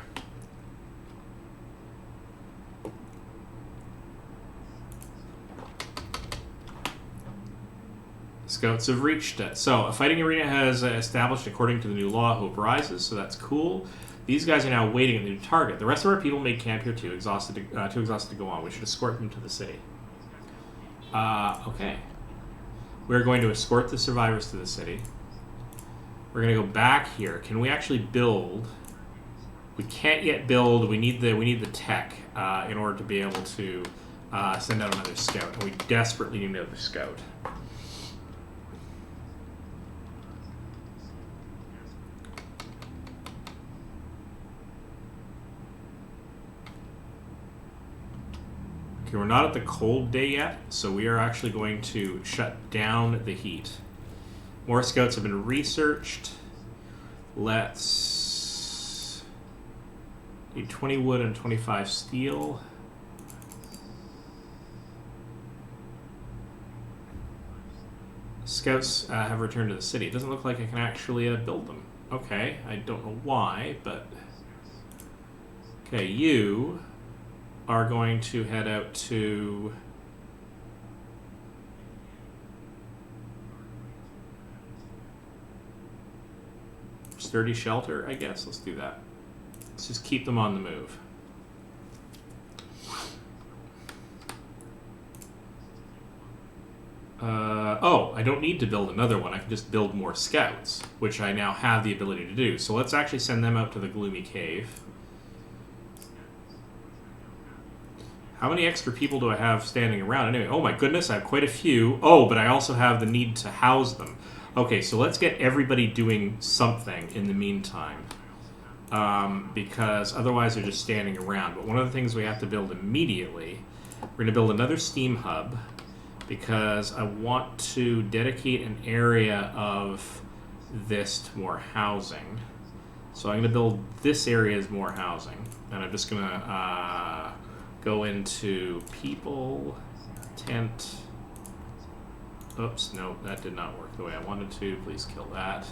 Scouts have reached it. So, a fighting arena has established according to the new law. Hope rises, so that's cool. These guys are now waiting at the new target. The rest of our people made camp here too exhausted to go on. We should escort them to the city. Okay. We're going to escort the survivors to the city. We're going to go back here. Can we actually build? We can't yet build. We need the tech in order to be able to send out another scout. And we desperately need another scout. Okay, we're not at the cold day yet, so we are actually going to shut down the heat. More scouts have been researched. Let's need 20 wood and 25 steel. Scouts have returned to the city. It doesn't look like I can actually build them. Okay, I don't know why, but... Okay, you are going to head out to... Sturdy shelter, I guess. Let's do that. Let's just keep them on the move. Oh, I don't need to build another one. I can just build more scouts, which I now have the ability to do. So let's actually send them out to the Gloomy Cave. How many extra people do I have standing around? Anyway, oh my goodness, I have quite a few. Oh, but I also have the need to house them. Okay, so let's get everybody doing something in the meantime. Because otherwise they're just standing around. But one of the things we have to build immediately, we're going to build another steam hub. Because I want to dedicate an area of this to more housing. So I'm going to build this area as more housing. And I'm just going to go into people, tent. Oops, no, that did not work the way I wanted to. Please kill that.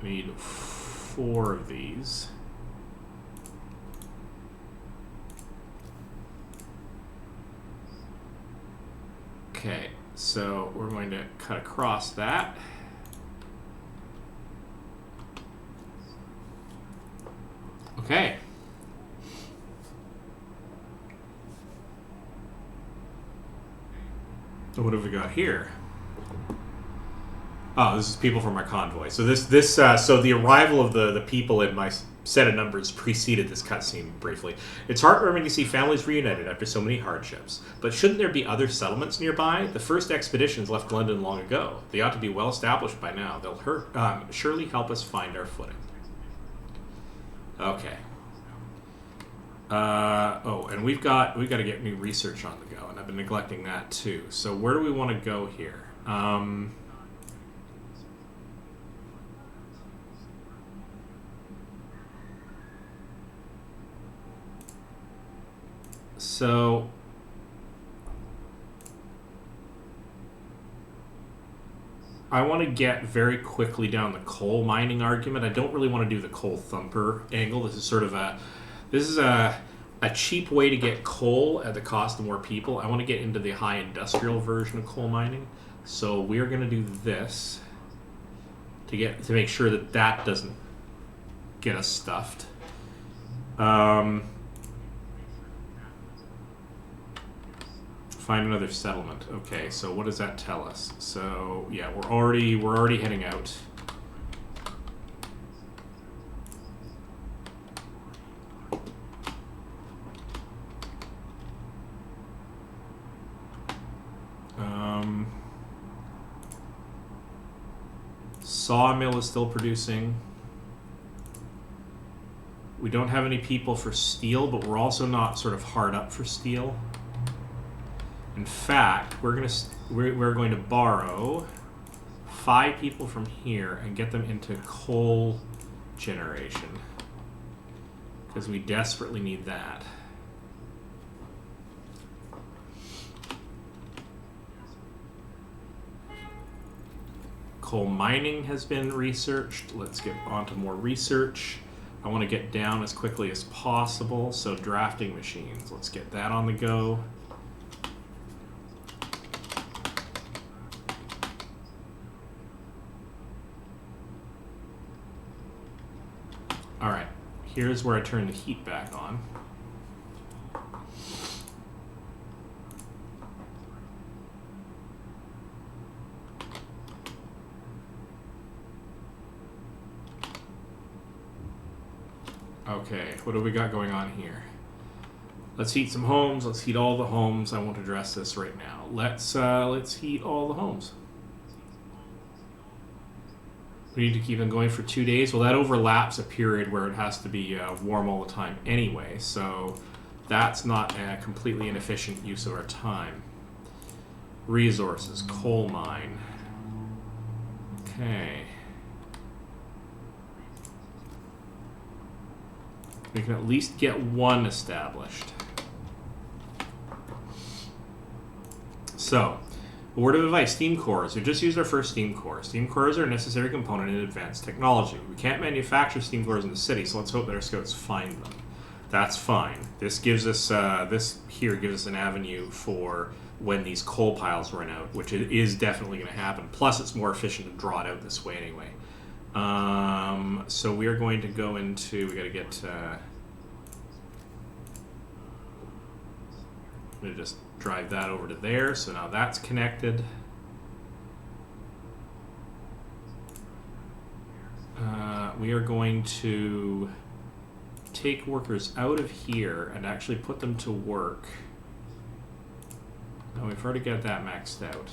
We need 4 of these. Okay, so we're going to cut across that. Okay. So what have we got here? Oh, this is people from our convoy. So so the arrival of the people in my set of numbers preceded this cutscene briefly. It's heartwarming to see families reunited after so many hardships. But shouldn't there be other settlements nearby? The first expeditions left London long ago. They ought to be well established by now. They'll surely help us find our footing. Okay. Oh, and we've got to get new research on the go, and I've been neglecting that too. So where do we want to go here? So I want to get very quickly down the coal mining argument. I don't really want to do the coal thumper angle. This is sort of a cheap way to get coal at the cost of more people. I want to get into the high industrial version of coal mining. So we're going to do this to make sure that doesn't get us stuffed. Find another settlement. Okay, so what does that tell us? So yeah, we're already heading out. Sawmill is still producing. We don't have any people for steel, but we're also not sort of hard up for steel. In fact, we're going to borrow 5 people from here and get them into coal generation. Because we desperately need that. Coal mining has been researched. Let's get on to more research. I want to get down as quickly as possible, so drafting machines. Let's get that on the go. Alright, here's where I turn the heat back on. Okay, what do we got going on here? Let's heat some homes. Let's heat all the homes. I won't address this right now. Let's heat all the homes. We need to keep them going for 2 days. Well, that overlaps a period where it has to be warm all the time anyway, so that's not a completely inefficient use of our time. Resources, coal mine. Okay. We can at least get one established. So, a word of advice, steam cores. We just used our first steam core. Steam cores are a necessary component in advanced technology. We can't manufacture steam cores in the city, so let's hope that our scouts find them. That's fine. This gives us, this here gives us an avenue for when these coal piles run out, which is definitely going to happen. Plus, it's more efficient to draw it out this way anyway. So we are going to go into, we got to get, I'm going to just drive that over to there, so now that's connected. We are going to take workers out of here and actually put them to work. Now we've already got that maxed out.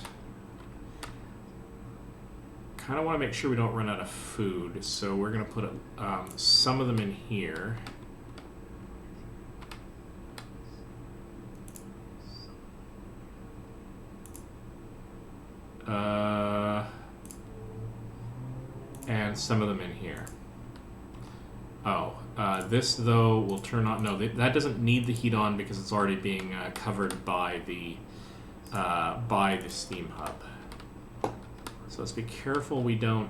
Kind of want to make sure we don't run out of food, so we're going to put some of them in here. And some of them in here. Oh, this though will turn on. No, that doesn't need the heat on because it's already being covered by the steam hub. So let's be careful we don't...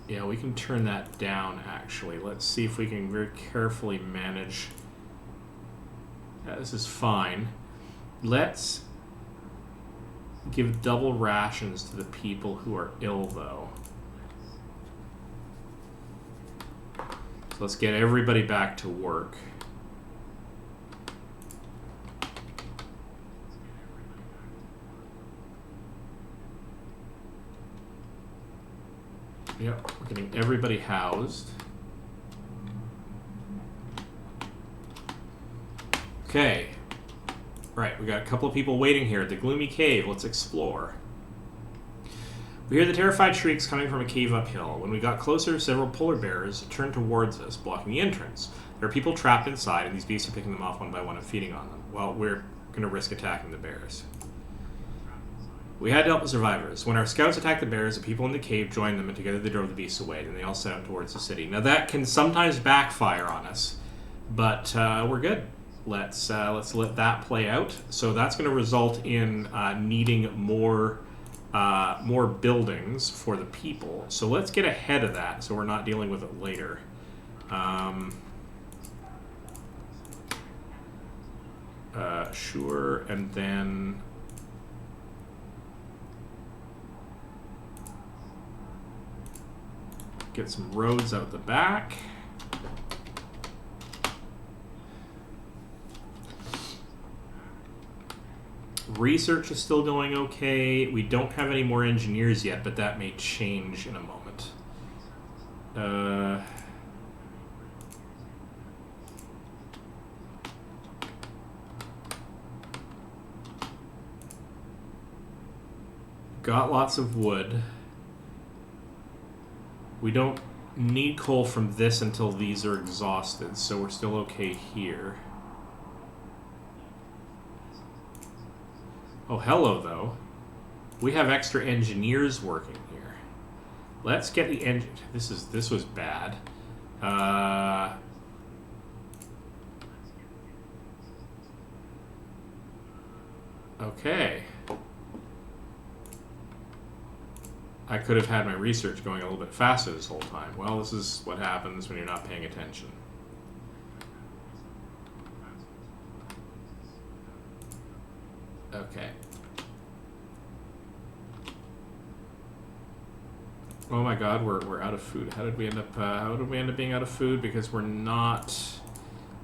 Yeah, we can turn that down, actually. Let's see if we can very carefully manage... Yeah, this is fine. Let's give double rations to the people who are ill, though. So let's get everybody back to work. Yep, we're getting everybody housed. Okay. Right, we got a couple of people waiting here at the gloomy cave. Let's explore. We hear the terrified shrieks coming from a cave uphill. When we got closer, several polar bears turned towards us, blocking the entrance. There are people trapped inside, and these beasts are picking them off one by one and feeding on them. Well, we're going to risk attacking the bears. We had to help the survivors. When our scouts attacked the bears, the people in the cave joined them, and together they drove the beasts away, and they all set out towards the city. Now that can sometimes backfire on us, but we're good. Let's let that play out. So that's going to result in needing more buildings for the people. So let's get ahead of that, so we're not dealing with it later. Sure, and then get some roads out the back. Research is still going okay. We don't have any more engineers yet, but that may change in a moment. Got lots of wood. We don't need coal from this until these are exhausted, so we're still okay here. Oh, hello, though. We have extra engineers working here. Let's get the engine. This was bad. Okay. I could have had my research going a little bit faster this whole time. Well, this is what happens when you're not paying attention. Okay. Oh my God, we're out of food. How did we end up being out of food? Because we're not.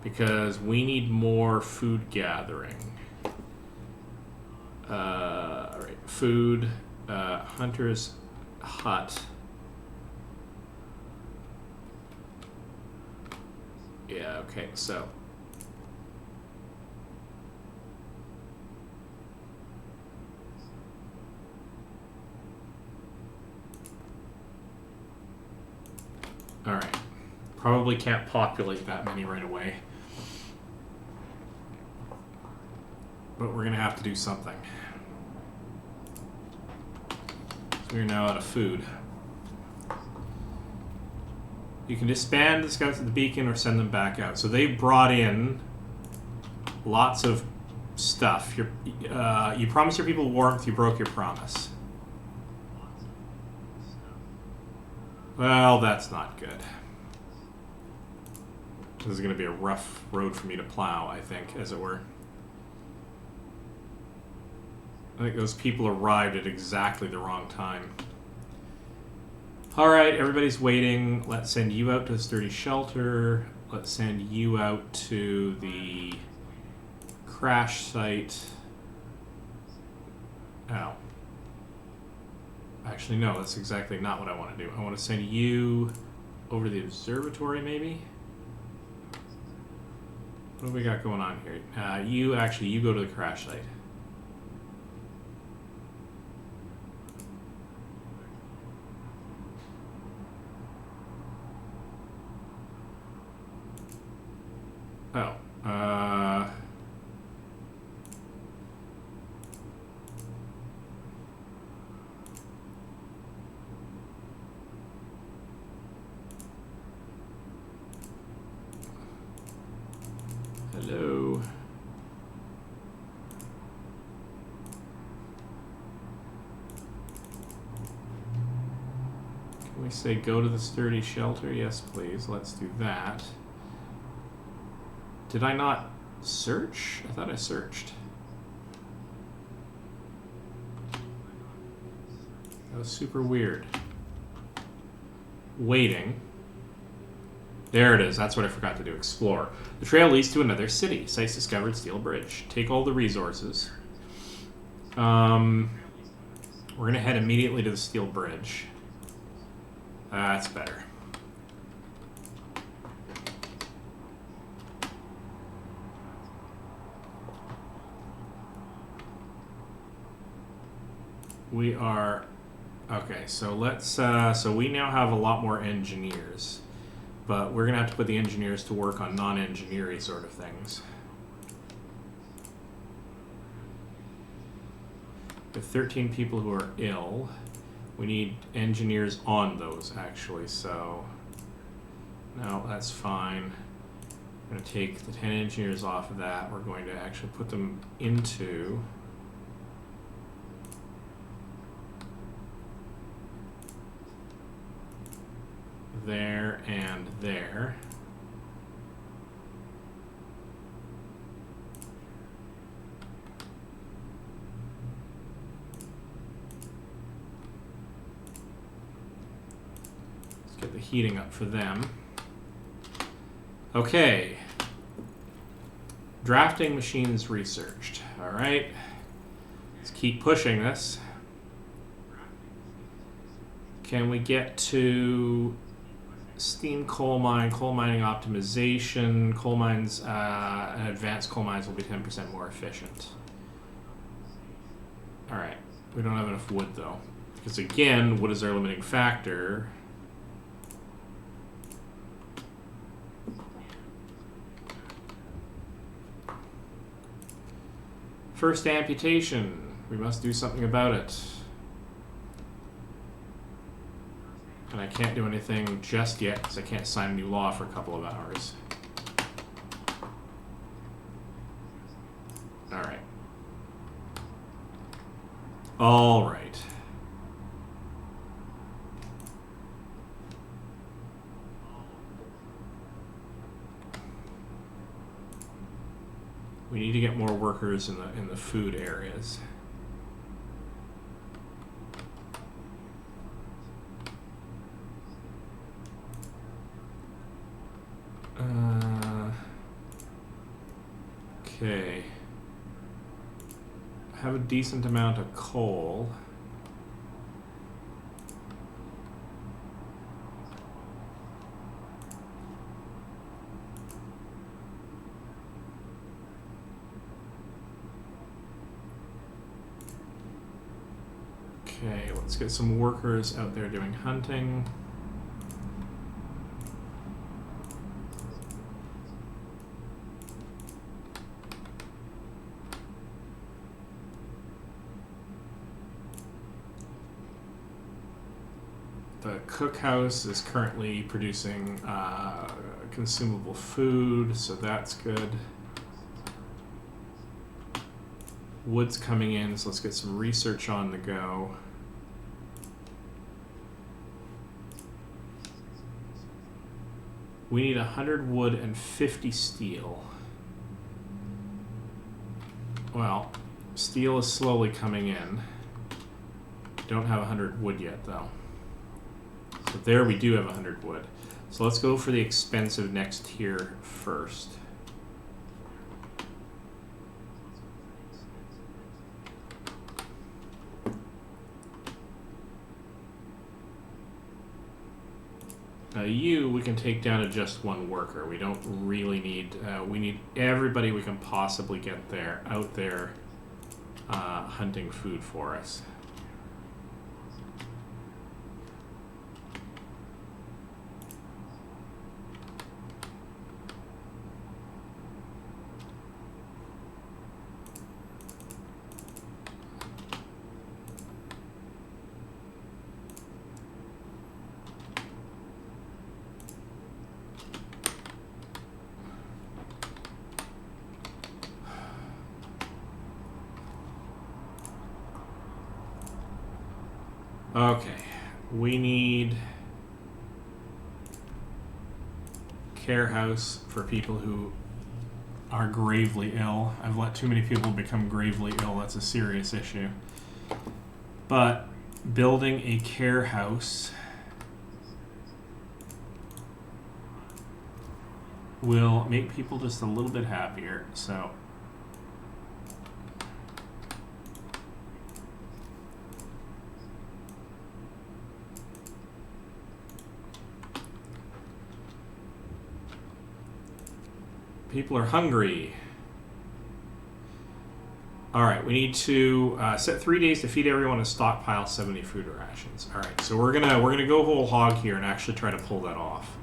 Because we need more food gathering. All right, food. Hunter's hut. Yeah. Okay. So. All right. Probably can't populate that many right away. But we're going to have to do something. So we're now out of food. You can disband the scouts at the beacon or send them back out. So they brought in lots of stuff. You promised your people warmth, you broke your promise. Well, that's not good. This is going to be a rough road for me to plow, I think, as it were. I think those people arrived at exactly the wrong time. Alright, everybody's waiting. Let's send you out to the sturdy shelter. Let's send you out to the crash site. Oh. Actually, no, that's exactly not what I want to do. I want to send you over to the observatory, maybe? What do we got going on here? You go to the crash site. Oh, hello. Can we say go to the sturdy shelter? Yes, please. Let's do that. Did I not search? I thought I searched. That was super weird. Waiting. There it is. That's what I forgot to do. Explore. The trail leads to another city. Sites discovered. Steel Bridge. Take all the resources. We're going to head immediately to the Steel Bridge. That's better. We are... Okay, so let's... so we now have a lot more engineers. But we're going to have to put the engineers to work on non-engineering sort of things. We have 13 people who are ill. We need engineers on those, actually, so... No, that's fine. I'm going to take the 10 engineers off of that. We're going to actually put them into... there and there. Let's get the heating up for them. Okay. Drafting machines researched. All right. Let's keep pushing this. Can we get to steam coal mining optimization? Coal mines, and advanced coal mines will be 10% more efficient. All right, we don't have enough wood though, because again, wood is our limiting factor. First amputation. We must do something about it. I can't do anything just yet because I can't sign a new law for a couple of hours. Alright. Alright. We need to get more workers in the food areas. Okay. Have a decent amount of coal. Okay, let's get some workers out there doing hunting. The cookhouse is currently producing consumable food, so that's good. Wood's coming in, so let's get some research on the go. We need 100 wood and 50 steel. Well, steel is slowly coming in. Don't have 100 wood yet, though. So there we do have 100 wood. So let's go for the expensive next tier first. You, we can take down to just one worker. We don't really need, we need everybody we can possibly get there, out there, hunting food for us. Okay, we need care house for people who are gravely ill. I've let too many people become gravely ill. That's a serious issue. But building a care house will make people just a little bit happier. So people are hungry. All right, we need to set 3 days to feed everyone and stockpile 70 food rations. All right, so we're gonna go whole hog here and actually try to pull that off.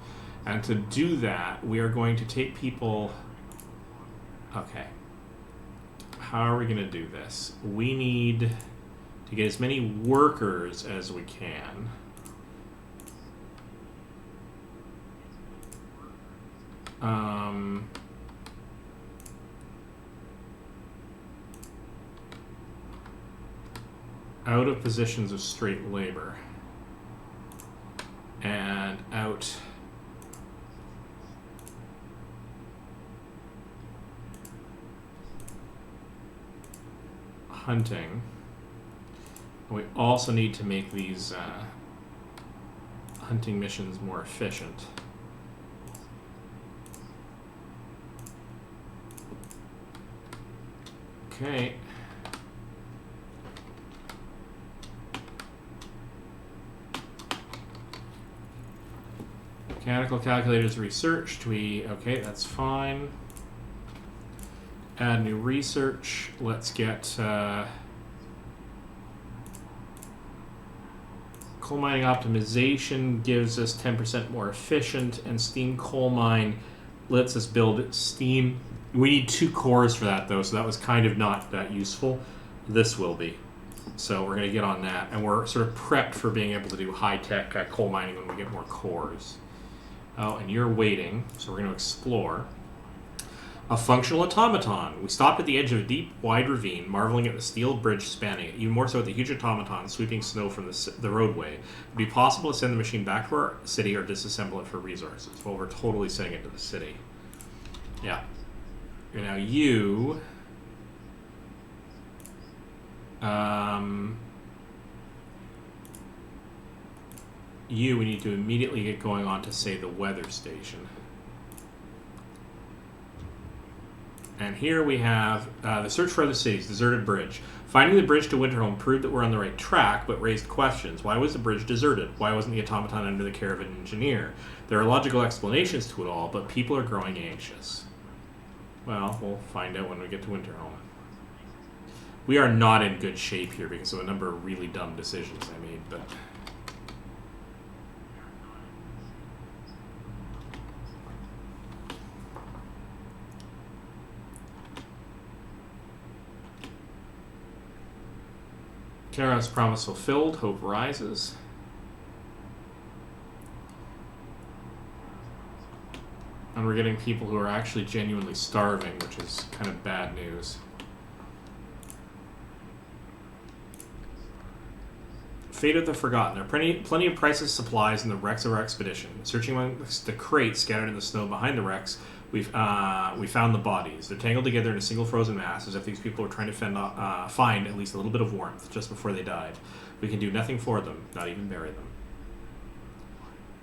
And to do that, we are going to take people. Okay, how are we gonna do this? We need to get as many workers as we can. Out of positions of straight labor and out hunting. We also need to make these hunting missions more efficient. Okay. Mechanical calculators researched. Okay, that's fine. Add new research. Let's get coal mining optimization gives us 10% more efficient, and steam coal mine lets us build steam. We need 2 cores for that though, so that was kind of not that useful. This will be. So we're going to get on that, and we're sort of prepped for being able to do high-tech coal mining when we get more cores. Oh, and you're waiting, so we're going to explore. A functional automaton. We stopped at the edge of a deep, wide ravine, marveling at the steel bridge spanning it, even more so at the huge automaton sweeping snow from the roadway. It would be possible to send the machine back to our city or disassemble it for resources. Well, we're totally sending it to the city. Yeah. And now you... we need to immediately get going on to, say, the weather station. And here we have the search for other cities, deserted bridge. Finding the bridge to Winterhome proved that we're on the right track, but raised questions. Why was the bridge deserted? Why wasn't the automaton under the care of an engineer? There are logical explanations to it all, but people are growing anxious. Well, we'll find out when we get to Winterhome. We are not in good shape here because of a number of really dumb decisions I made, but... Charon's promise fulfilled, hope rises. And we're getting people who are actually genuinely starving, which is kind of bad news. Fate of the Forgotten. There are plenty of priceless supplies in the wrecks of our expedition. Searching amongst the crates scattered in the snow behind the wrecks, we found the bodies. They're tangled together in a single frozen mass, as if these people were trying to find at least a little bit of warmth just before they died. We can do nothing for them, not even bury them.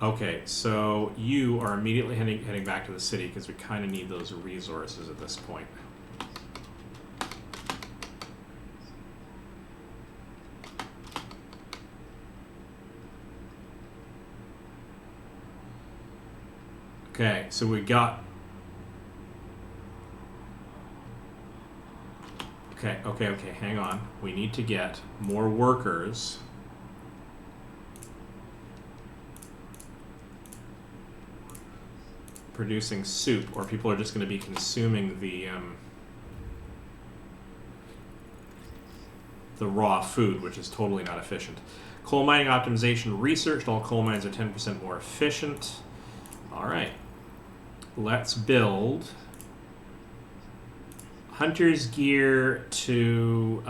Okay, so you are immediately heading back to the city because we kind of need those resources at this point. Okay, so we got... Okay, hang on. We need to get more workers. Producing soup, or people are just going to be consuming the raw food, which is totally not efficient. Coal mining optimization researched. All coal mines are 10% more efficient. All right. Let's build hunter's gear to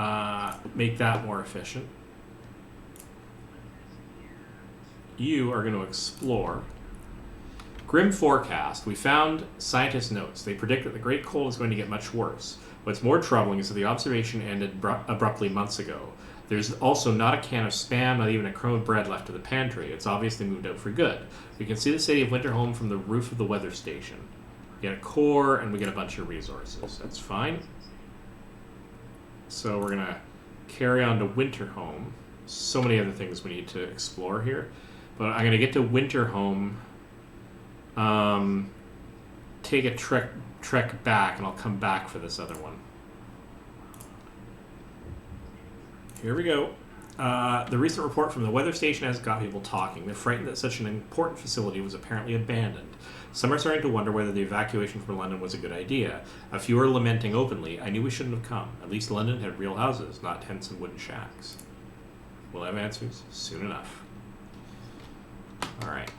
make that more efficient. You are going to explore. Grim forecast. We found scientist notes. They predict that the Great Cold is going to get much worse. What's more troubling is that the observation ended abruptly months ago. There's also not a can of Spam, not even a crumb of bread left in the pantry. It's obviously moved out for good. We can see the city of Winterhome from the roof of the weather station. We get a core, and we get a bunch of resources. That's fine. So we're going to carry on to Winterhome. So many other things we need to explore here. But I'm going to get to Winterhome, take a trek back, and I'll come back for this other one. Here we go. The recent report from the weather station has got people talking. They're frightened that such an important facility was apparently abandoned. Some are starting to wonder whether the evacuation from London was a good idea. A few are lamenting openly, I knew we shouldn't have come. At least London had real houses, not tents and wooden shacks. We'll have answers soon enough. Alright.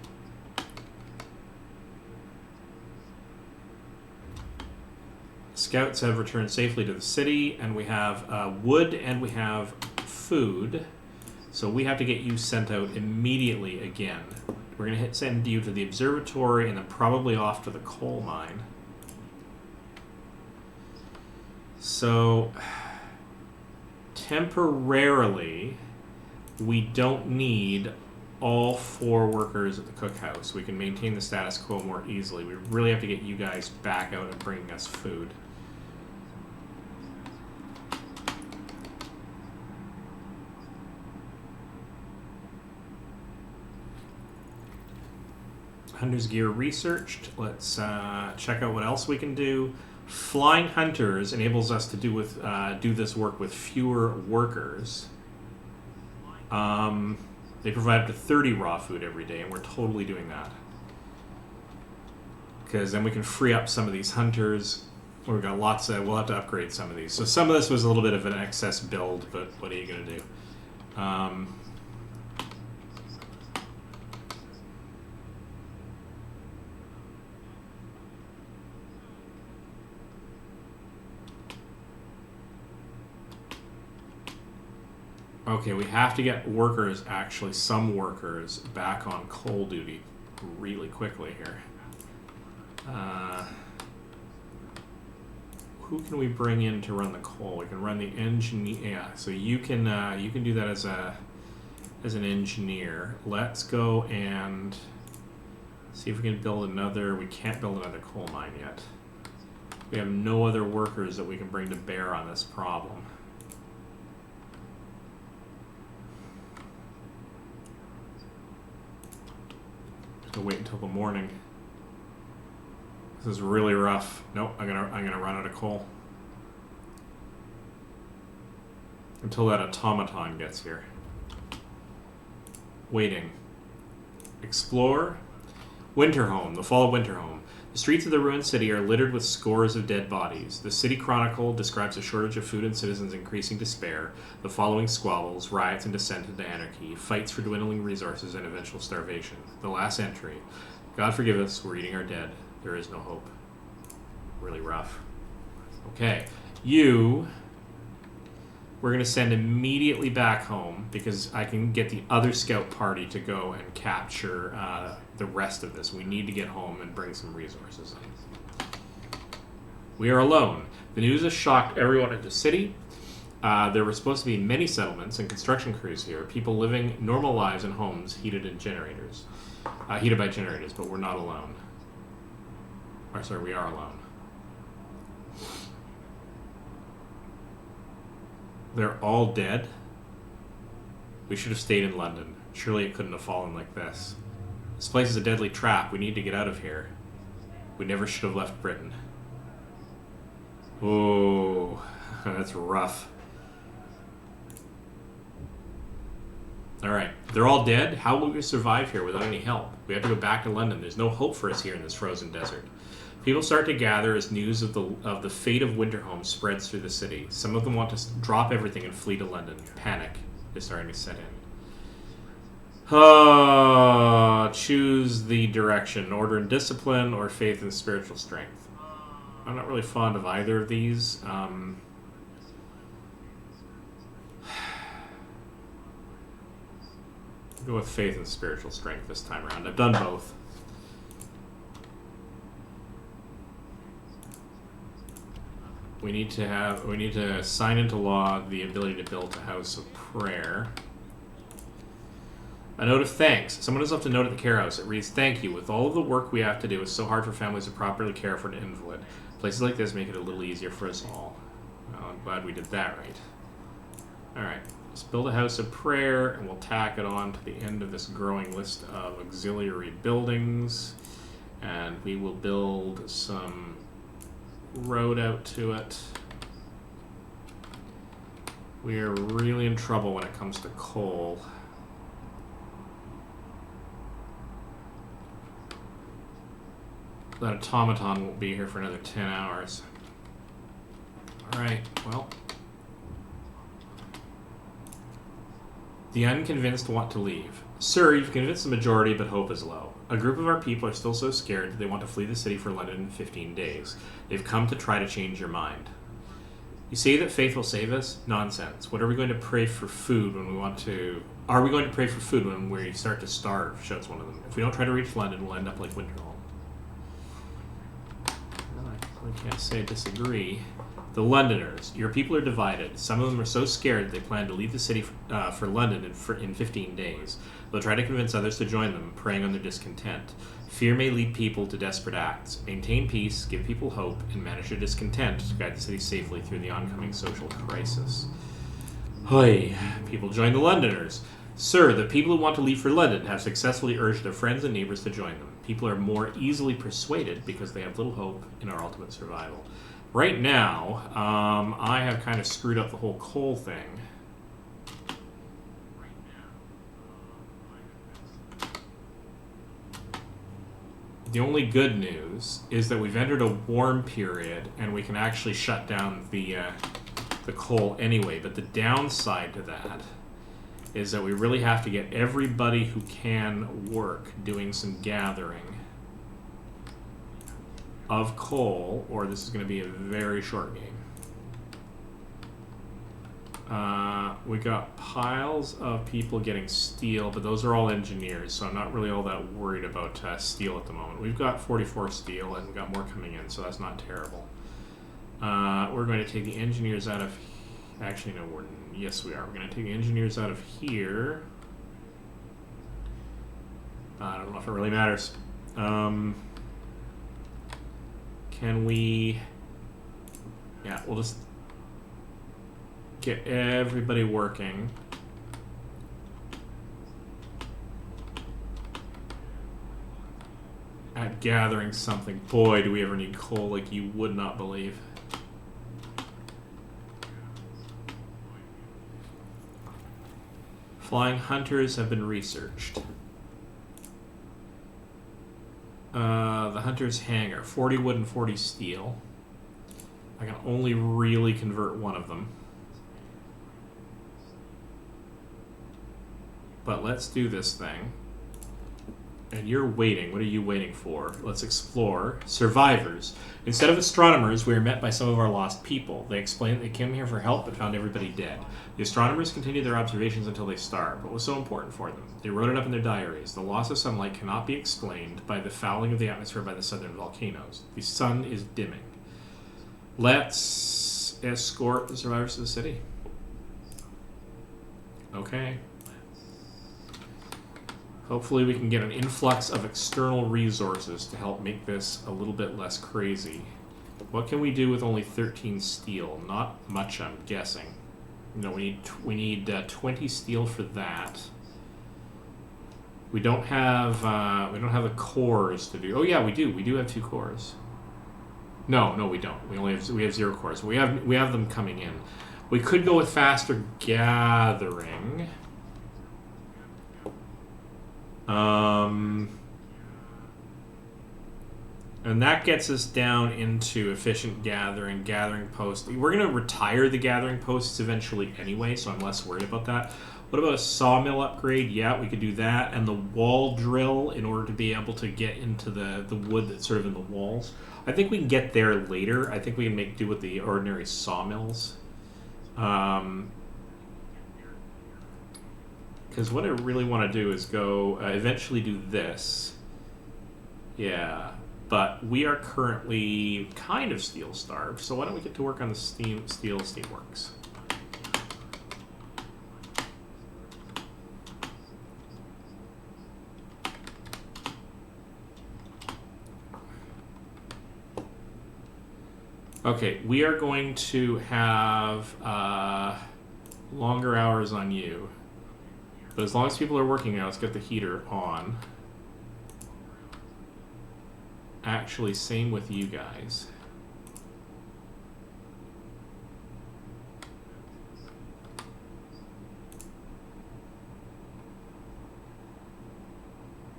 Scouts have returned safely to the city, and we have wood and we have food. So we have to get you sent out immediately again. We're going to send you to the observatory and then probably off to the coal mine. So, temporarily, we don't need all 4 workers at the cookhouse. We can maintain the status quo more easily. We really have to get you guys back out and bringing us food. Hunter's gear researched. Let's check out what else we can do. Flying hunters enables us to do this work with fewer workers. They provide up to 30 raw food every day, and we're totally doing that. Because then we can free up some of these hunters We've got lots of... We'll have to upgrade some of these. So some of this was a little bit of an excess build, but what are you going to do? Okay, we have to get workers, actually, some workers, back on coal duty really quickly here. Who can we bring in to run the coal? We can run the engineer. Yeah, so you can do that as an engineer. Let's go and see if we can build another. We can't build another coal mine yet. We have no other workers that we can bring to bear on this problem. Wait until the morning. This is really rough. Nope, I'm gonna run out of coal until that automaton gets here. Waiting. Explore. Winterhome. The fall of Winterhome. The streets of the ruined city are littered with scores of dead bodies. The City Chronicle describes a shortage of food and citizens' increasing despair, the following squabbles, riots and descent into anarchy, fights for dwindling resources, and eventual starvation. The last entry. God forgive us, we're eating our dead. There is no hope. Really rough. Okay. We're going to send immediately back home because I can get the other scout party to go and capture the rest of this. We need to get home and bring some resources in. We are alone. The news has shocked everyone in the city. There were supposed to be many settlements and construction crews here, people living normal lives in homes heated by generators, but we're not alone. Or sorry, we are alone. They're all dead? We should have stayed in London. Surely it couldn't have fallen like this. This place is a deadly trap. We need to get out of here. We never should have left Britain. Oh, that's rough. Alright, they're all dead? How will we survive here without any help? We have to go back to London. There's no hope for us here in this frozen desert. People start to gather as news of the fate of Winterhome spreads through the city. Some of them want to drop everything and flee to London. Panic is starting to set in. Choose the direction. Order and discipline or faith and spiritual strength. I'm not really fond of either of these. Go with faith and spiritual strength this time around. I've done both. We need to sign into law the ability to build a house of prayer. A note of thanks. Someone has left a note at the care house. It reads, "Thank you. With all of the work we have to do, it's so hard for families to properly care for an invalid. Places like this make it a little easier for us all." Well, I'm glad we did that right. Alright, let's build a house of prayer, and we'll tack it on to the end of this growing list of auxiliary buildings. And we will build some road out to it. We are really in trouble when it comes to coal. That automaton won't be here for another 10 hours. Alright, well. The unconvinced want to leave. Sir, you've convinced the majority, but hope is low. A group of our people are still so scared that they want to flee the city for London in 15 days. They've come to try to change your mind. You say that faith will save us? Nonsense. What are we going to pray for food when we want to... Are we going to pray for food when we start to starve? Shouts one of them. If we don't try to reach London, we'll end up like Winterhome. Well, I can't say I disagree. The Londoners. Your people are divided. Some of them are so scared they plan to leave the city for London in 15 days. They'll try to convince others to join them, preying on their discontent. Fear may lead people to desperate acts. Maintain peace, give people hope, and manage their discontent to guide the city safely through the oncoming social crisis. Hoy, people join the Londoners. Sir, the people who want to leave for London have successfully urged their friends and neighbors to join them. People are more easily persuaded because they have little hope in our ultimate survival. Right now, I have kind of screwed up the whole coal thing. The only good news is that we've entered a warm period and we can actually shut down the coal anyway. But the downside to that is that we really have to get everybody who can work doing some gathering of coal, or this is going to be a very short game. We got piles of people getting steel, but those are all engineers, so I'm not really all that worried about steel at the moment. We've got 44 steel, and we've got more coming in, so that's not terrible. We're going to take the engineers out of... Actually, no, yes, we are. We're going to take the engineers out of here. I don't know if it really matters. Can we... Yeah, we'll just get everybody working. At gathering something. Boy, do we ever need coal like you would not believe. Flying hunters have been researched. The hunter's hangar. 40 wood and 40 steel. I can only really convert one of them. But let's do this thing. And you're waiting. What are you waiting for? Let's explore. Survivors. Instead of astronomers, we are met by some of our lost people. They explained they came here for help but found everybody dead. The astronomers continued their observations until they starved. What was so important for them? They wrote it up in their diaries. The loss of sunlight cannot be explained by the fouling of the atmosphere by the southern volcanoes. The sun is dimming. Let's escort the survivors to the city. Okay. Hopefully we can get an influx of external resources to help make this a little bit less crazy. What can we do with only 13 steel? Not much, I'm guessing. No, we need 20 steel for that. We don't have the cores to do. Oh yeah, we do. We do have 2 cores. No, we don't. We have 0 cores. We have them coming in. We could go with faster gathering. And that gets us down into efficient gathering posts. We're going to retire the gathering posts eventually anyway, so I'm less worried about that. What about a sawmill upgrade? Yeah, we could do that. And the wall drill in order to be able to get into the wood that's sort of in the walls. I think we can get there later. I think we can make do with the ordinary sawmills. Because what I really want to do is go eventually do this. Yeah, but we are currently kind of steel starved, so why don't we get to work on the steel steamworks? Okay, we are going to have longer hours on you. But as long as people are working now, let's get the heater on. Actually, same with you guys.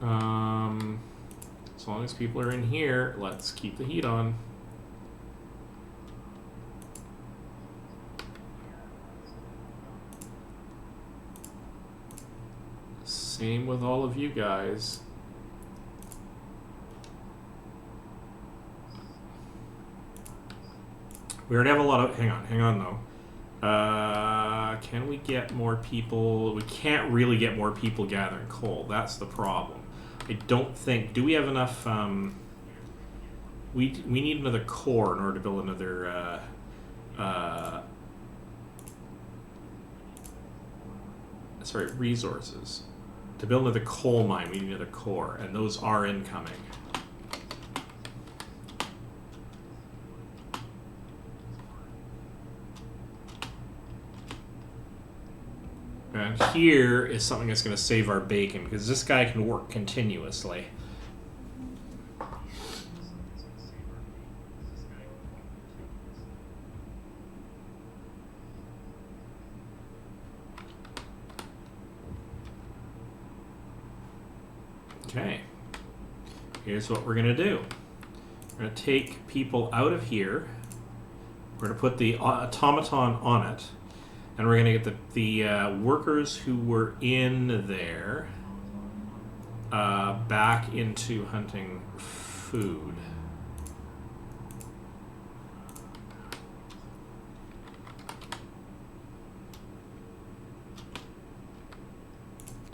As long as people are in here, let's keep the heat on. Same with all of you guys. We already have a lot of... Hang on though. Can we get more people? We can't really get more people gathering coal. That's the problem. I don't think... Do we have enough... We need another core in order to build another... sorry, resources. To build another coal mine, we need another core, and those are incoming. And here is something that's going to save our bacon, because this guy can work continuously. Okay. here's what we're going to do. We're going to take people out of here. We're going to put the automaton on it. And we're going to get the workers who were in there back into hunting food.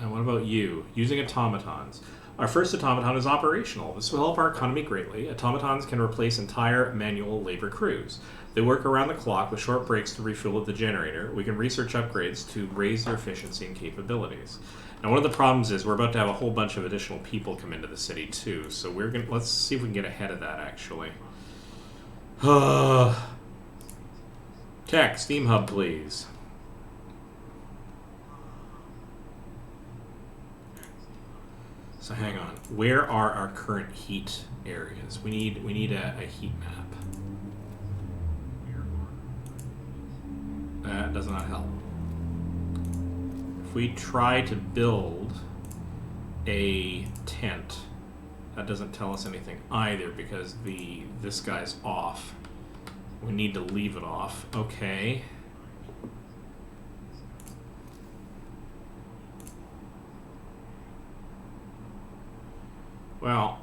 And what about you? Using automatons. Our first automaton is operational. This will help our economy greatly. Automatons can replace entire manual labor crews. They work around the clock with short breaks to refuel the generator. We can research upgrades to raise their efficiency and capabilities. Now, one of the problems is we're about to have a whole bunch of additional people come into the city too. So let's see if we can get ahead of that. Actually, Tech Steam Hub, please. So hang on. Where are our current heat areas? We need a heat map. That does not help. If we try to build a tent, that doesn't tell us anything either because this guy's off. We need to leave it off. Okay. Well,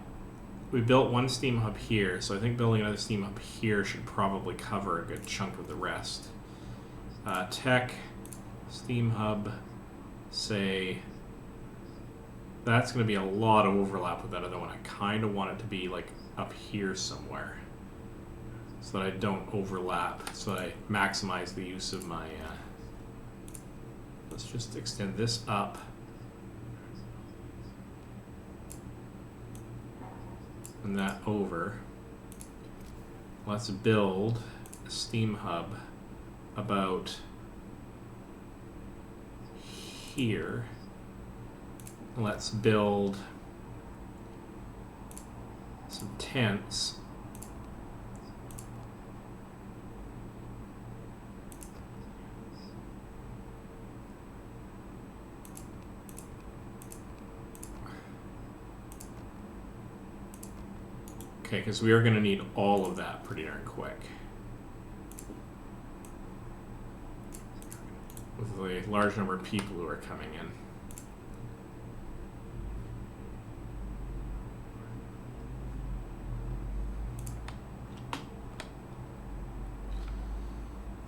we built one steam hub here, so I think building another steam hub here should probably cover a good chunk of the rest. Tech, steam hub, say, that's going to be a lot of overlap with that other one. I kind of want it to be like up here somewhere so that I don't overlap, so that I maximize the use of my, let's just extend this up. And that over. Let's build a steam hub about here. Let's build some tents. Okay, because we are going to need all of that pretty darn quick. With the large number of people who are coming in.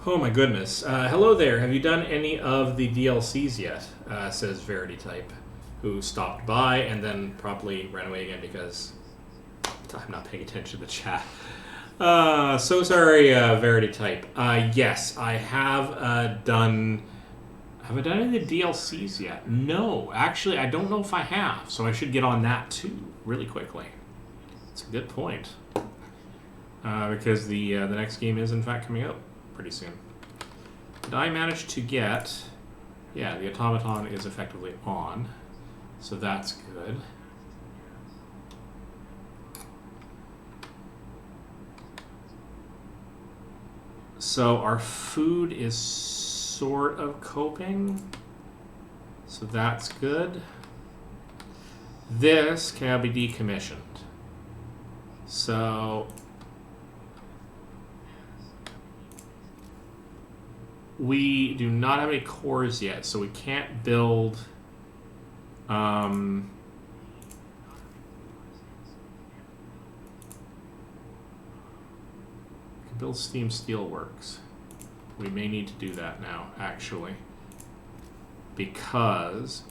Oh my goodness. Hello there. Have you done any of the DLCs yet? Says Verity Type, who stopped by and then promptly ran away again because I'm not paying attention to the chat. So sorry, Verity Type. Yes, I have done... Have I done any of the DLCs yet? No, actually, I don't know if I have, so I should get on that too, really quickly. It's a good point. Because the next game is, in fact, coming out pretty soon. Did I manage to get... Yeah, the automaton is effectively on, so that's good. So our food is sort of coping, so that's good. This can now be decommissioned. So we do not have any cores yet, so we can't build build steam steelworks. We may need to do that now, actually, because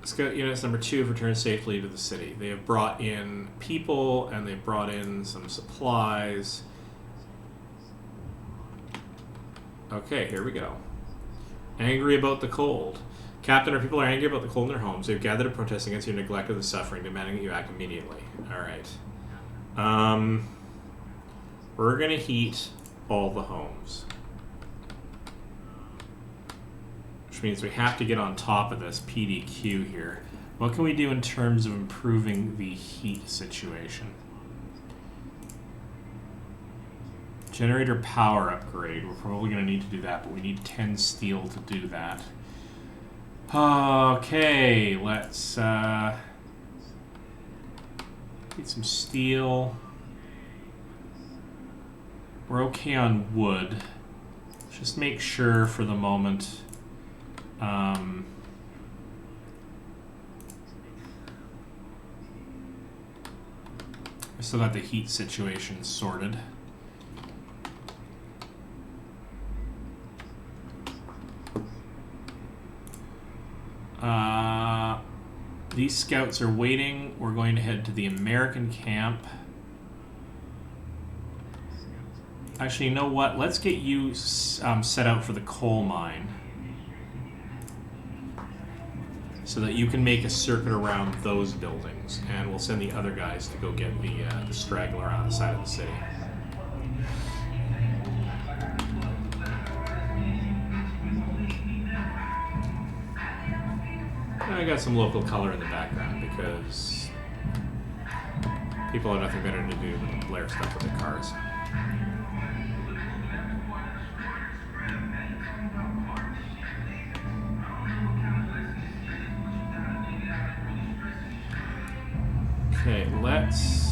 Scout Units number 2 have returned safely to the city. They have brought in people and they've brought in some supplies. Okay, here we go. Angry about the cold. Captain, our people are angry about the cold in their homes. They've gathered to protest against your neglect of the suffering, demanding that you act immediately. Alright. We're going to heat all the homes. which means we have to get on top of this PDQ here. What can we do in terms of improving the heat situation? Generator power upgrade. We're probably going to need to do that, but we need 10 steel to do that. Okay, let's get some steel. We're okay on wood. Just make sure for the moment. I still got the heat situation sorted. These scouts are waiting. We're going to head to the American camp. Actually, you know what? Let's get you set out for the coal mine, so that you can make a circuit around those buildings, and we'll send the other guys to go get the straggler on the side of the city. I got some local color in the background because people have nothing better to do than blare stuff with their cars. Okay, let's...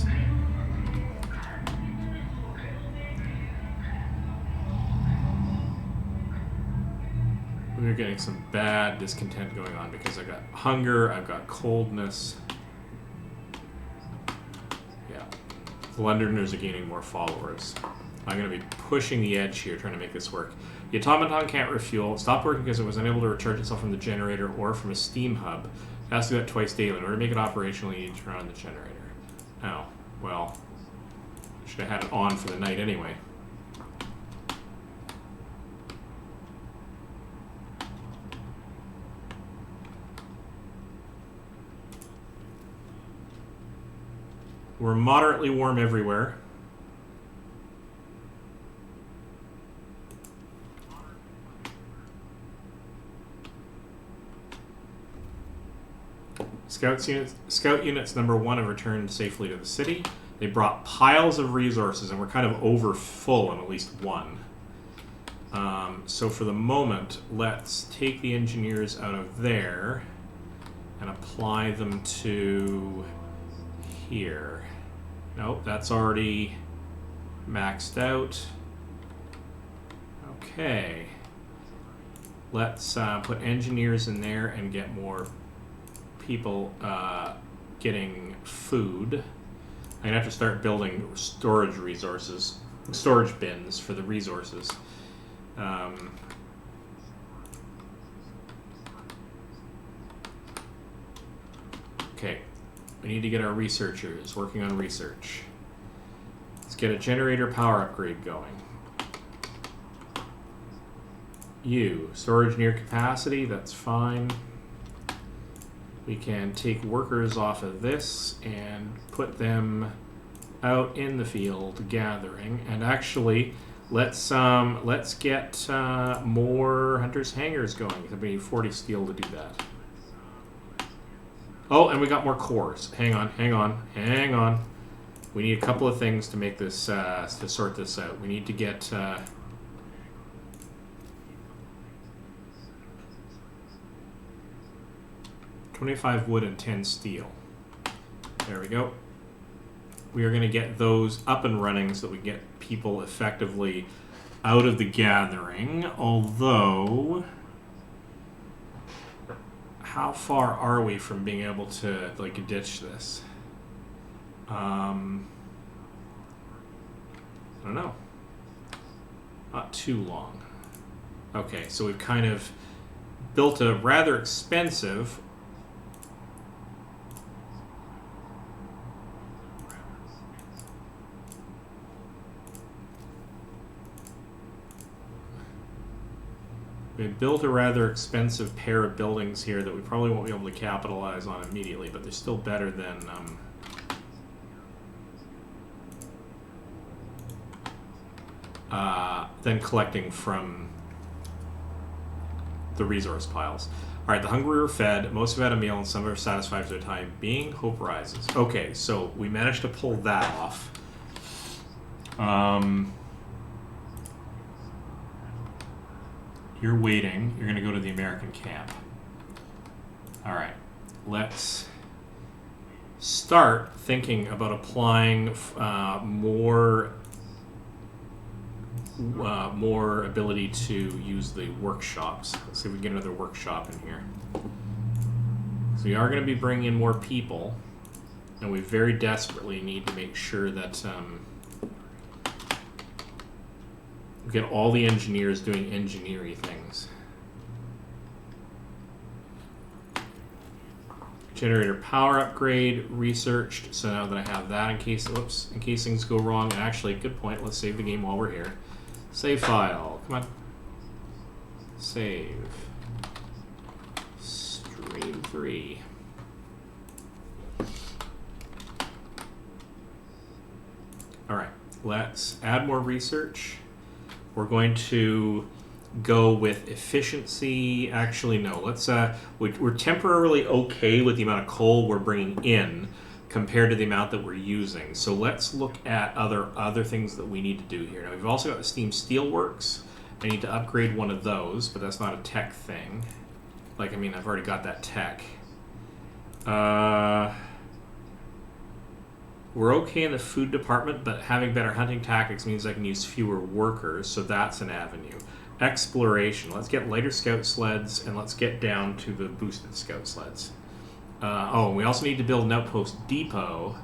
We're getting some bad discontent going on because I've got hunger, I've got coldness. Yeah. The Londoners are gaining more followers. I'm going to be pushing the edge here, trying to make this work. The automaton can't refuel. It stopped working because it was unable to recharge itself from the generator or from a steam hub. It has to do that twice daily. In order to make it operational, you need to turn on the generator. Oh, well, should have had it on for the night anyway. We're moderately warm everywhere. Scout units number 1 have returned safely to the city. They brought piles of resources, and we're kind of over full in at least one. So for the moment, let's take the engineers out of there and apply them to here. Nope, that's already maxed out. Okay. Let's put engineers in there and get more people getting food. I'm gonna have to start building storage bins for the resources. Okay, we need to get our researchers working on research. Let's get a generator power upgrade going. Storage near capacity, that's fine. We can take workers off of this and put them out in the field gathering. And actually, let's get more hunters' hangars going. We need 40 steel to do that. Oh, and we got more cores. Hang on. We need a couple of things to make this to sort this out. We need to get. 25 wood and 10 steel. There we go. We are going to get those up and running so that we get people effectively out of the gathering. Although, how far are we from being able to like ditch this? I don't know. Not too long. Okay, so we've kind of built a rather expensive pair of buildings here that we probably won't be able to capitalize on immediately, but they're still better than collecting from the resource piles. All right, the hungry are fed. Most have had a meal, and some are satisfied for their time being. Hope rises. Okay, so we managed to pull that off. You're waiting. You're going to go to the American camp. All right, let's start thinking about applying more ability to use the workshops. Let's see if we can get another workshop in here. So we are going to be bringing in more people, and we very desperately need to make sure that we get all the engineers doing engineering things. Generator power upgrade researched. So now that I have that, in case things go wrong. And actually, good point. Let's save the game while we're here. Save file. Come on. Save. Stream 3. All right. Let's add more research. We're going to go with efficiency. Actually, no. Let's. We're temporarily okay with the amount of coal we're bringing in compared to the amount that we're using. So let's look at other things that we need to do here. Now we've also got the steam steelworks. I need to upgrade one of those, but that's not a tech thing. Like, I mean, I've already got that tech. We're okay in the food department, but having better hunting tactics means I can use fewer workers, so that's an avenue. Exploration. Let's get lighter scout sleds, and let's get down to the boosted scout sleds. And we also need to build an outpost depot,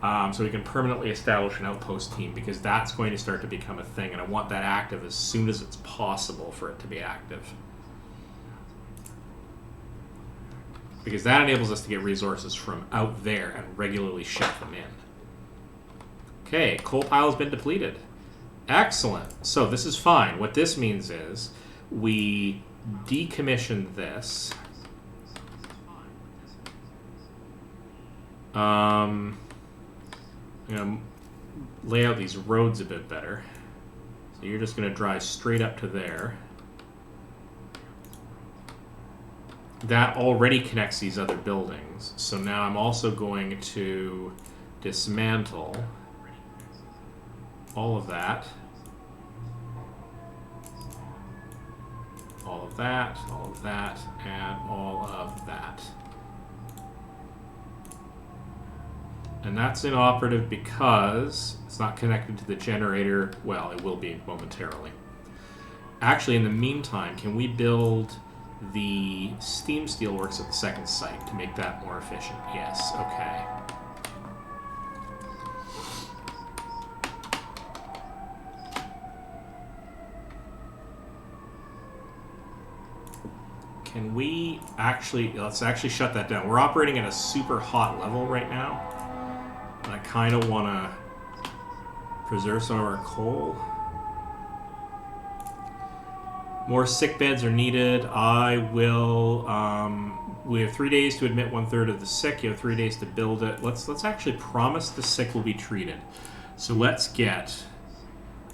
so we can permanently establish an outpost team, because that's going to start to become a thing, and I want that active as soon as it's possible for it to be active. Because that enables us to get resources from out there and regularly ship them in. Okay, coal pile has been depleted. Excellent. So this is fine. What this means is we decommission this. I'm going to lay out these roads a bit better. So you're just going to drive straight up to there. That already connects these other buildings. So now I'm also going to dismantle all of that. All of that, all of that, and all of that. And that's inoperative because it's not connected to the generator. Well, it will be momentarily. Actually, in the meantime, can we build the steam steelworks at the second site to make that more efficient? Yes, okay. Can we actually, let's actually shut that down. We're operating at a super hot level right now. And I kind of want to preserve some of our coal. More sick beds are needed. I will, we have 3 days to admit 1/3 of the sick. You have 3 days to build it. Let's actually promise the sick will be treated. So let's get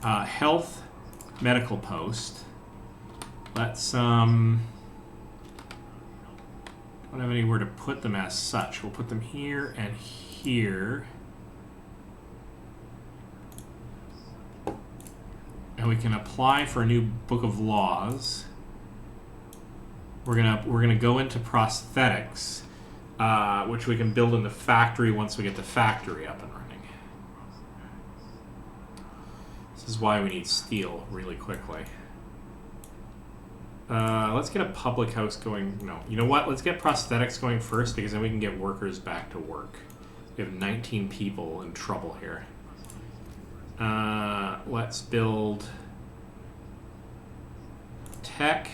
health medical post. Let's, don't have anywhere to put them as such. We'll put them here and here. And we can apply for a new book of laws. We're gonna go into prosthetics, which we can build in the factory once we get the factory up and running. This is why we need steel really quickly. Let's get a public house going. No, you know what? Let's get prosthetics going first, because then we can get workers back to work. We have 19 people in trouble here. Let's build tech.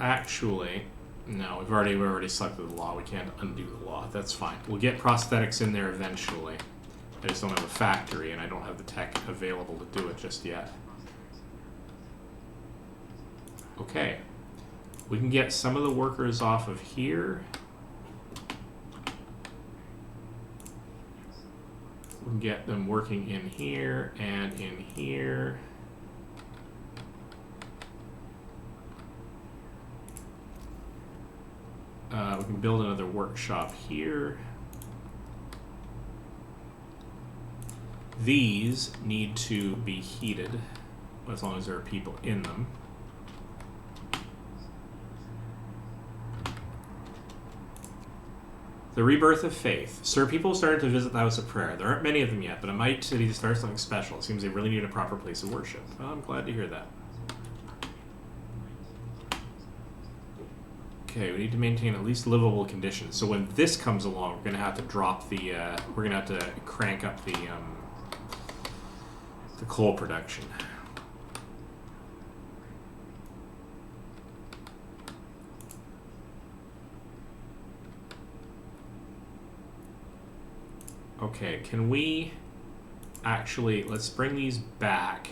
Actually, no, we've already selected the law. We can't undo the law. That's fine. We'll get prosthetics in there eventually. I just don't have a factory, and I don't have the tech available to do it just yet. Okay. We can get some of the workers off of here. We'll get them working in here and in here. We can build another workshop here. These need to be heated, as long as there are people in them. The Rebirth of Faith. Sir, people started to visit the House of Prayer. There aren't many of them yet, but it might city to start something special. It seems they really need a proper place of worship. Well, I'm glad to hear that. Okay, we need to maintain at least livable conditions. So when this comes along, we're going to have to drop the, we're going to have to crank up the coal production. Okay, can we actually, let's bring these back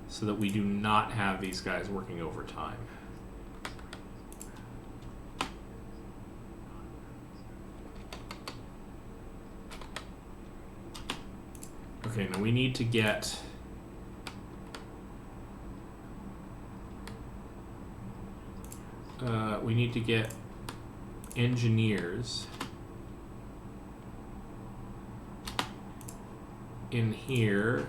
so that we do not have these guys working overtime. Okay, now we need to get engineers in here.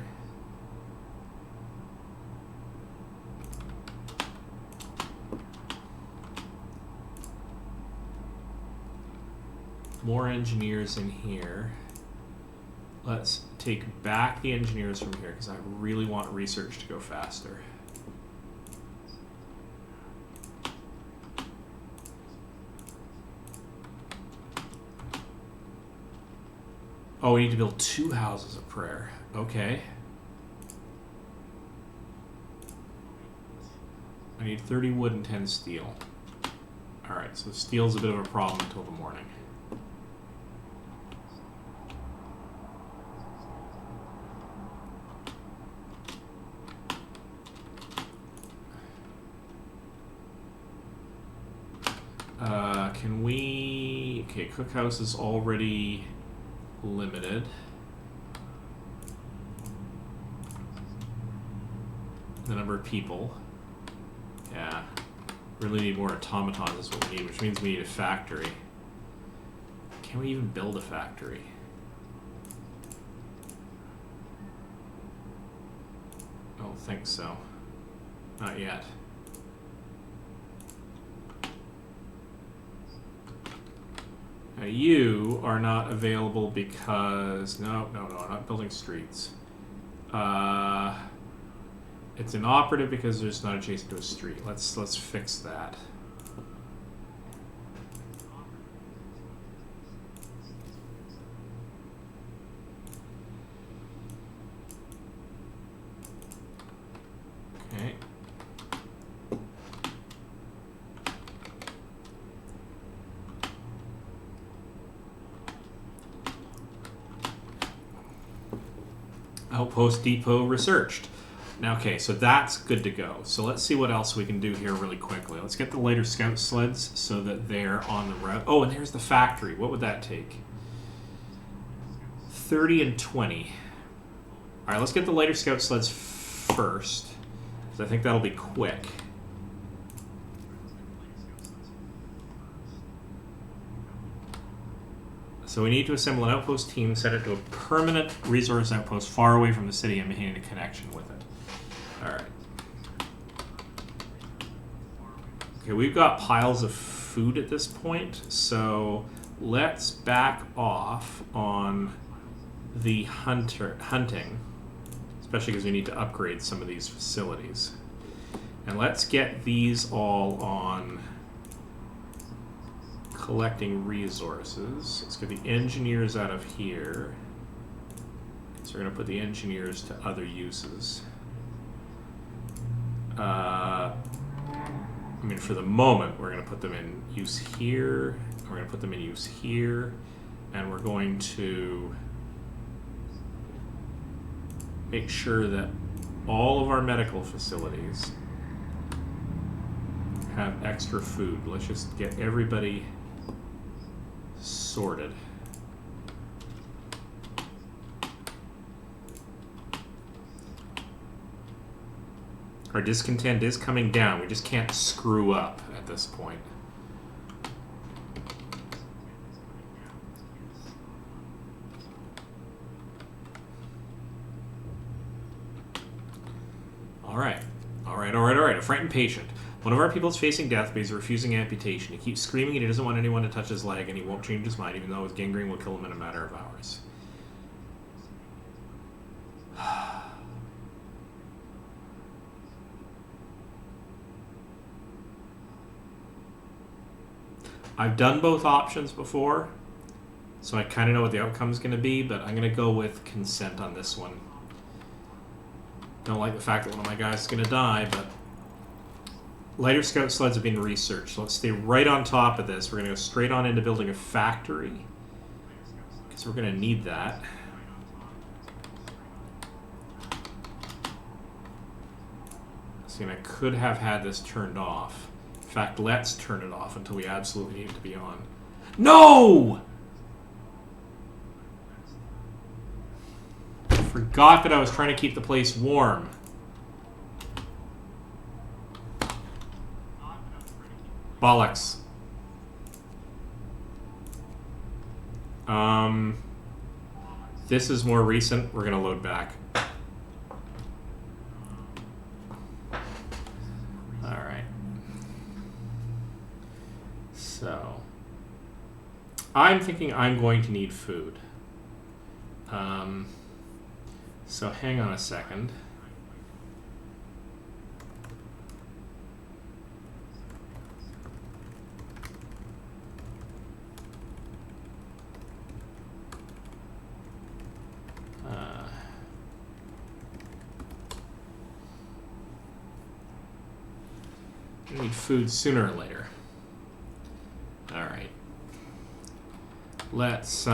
More engineers in here. Let's take back the engineers from here because I really want research to go faster. Oh, we need to build 2 houses of prayer. Okay. I need 30 wood and 10 steel. Alright, so steel's a bit of a problem until the morning. Can we... Okay, cookhouse is already limited. The number of people. Yeah. Really need more automatons is what we need, which means we need a factory. Can we even build a factory? I don't think so. Not yet. Now you are not available because... No, I'm not building streets. It's inoperative because there's not adjacent to a street. Let's fix that. Okay. Outpost depot researched. Now, okay, so that's good to go. So let's see what else we can do here really quickly. Let's get the later scout sleds so that they're on the route. Oh, and there's the factory. What would that take? 30 and 20. All right, let's get the later scout sleds first, because I think that'll be quick. So we need to assemble an outpost team, set it to a permanent resource outpost far away from the city and maintain a connection with it. Alright. Okay, we've got piles of food at this point, so let's back off on the hunting, especially because we need to upgrade some of these facilities. And let's get these all on collecting resources. Let's get the engineers out of here. So we're going to put the engineers to other uses. I mean, for the moment, we're going to put them in use here. We're going to put them in use here. And we're going to make sure that all of our medical facilities have extra food. Let's just get everybody sorted. Our discontent is coming down. We just can't screw up at this point. Alright. Alright. A frightened patient. One of our people is facing death, but he's refusing amputation. He keeps screaming and he doesn't want anyone to touch his leg, and he won't change his mind, even though his gangrene will kill him in a matter of hours. I've done both options before, so I kind of know what the outcome is going to be, but I'm going to go with consent on this one. Don't like the fact that one of my guys is going to die, but lighter scout sleds have been researched, so let's stay right on top of this. We're going to go straight on into building a factory, because we're going to need that. See, and I could have had this turned off. In fact, let's turn it off until we absolutely need it to be on. No! Forgot that I was trying to keep the place warm. Bollocks. This is more recent. We're gonna load back. Alright. So I'm thinking I'm going to need food. So hang on a second. I need food sooner or later. All right. Let's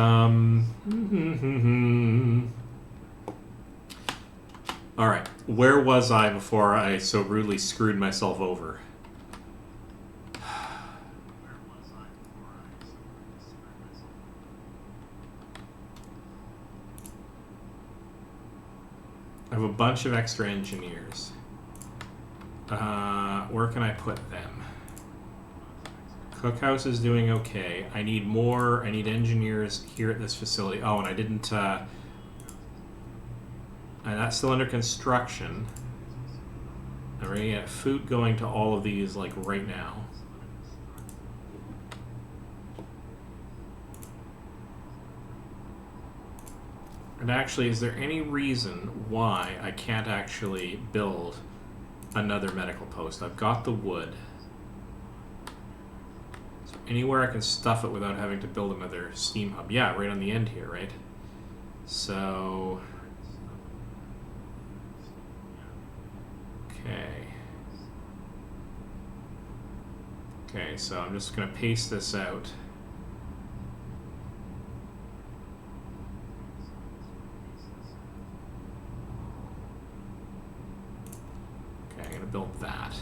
All right. Where was I before I so rudely screwed myself over? I have a bunch of extra engineers. Where can I put them? Cookhouse is doing okay. I need more. I need engineers here at this facility. Oh, and I didn't... and that's still under construction. I'm going to get food going to all of these, like, right now. And actually, is there any reason why I can't actually build another medical post? I've got the wood. Is there anywhere I can stuff it without having to build another steam hub? Yeah, right on the end here, right? So... Okay, so I'm just going to paste this out. Okay, I'm going to build that.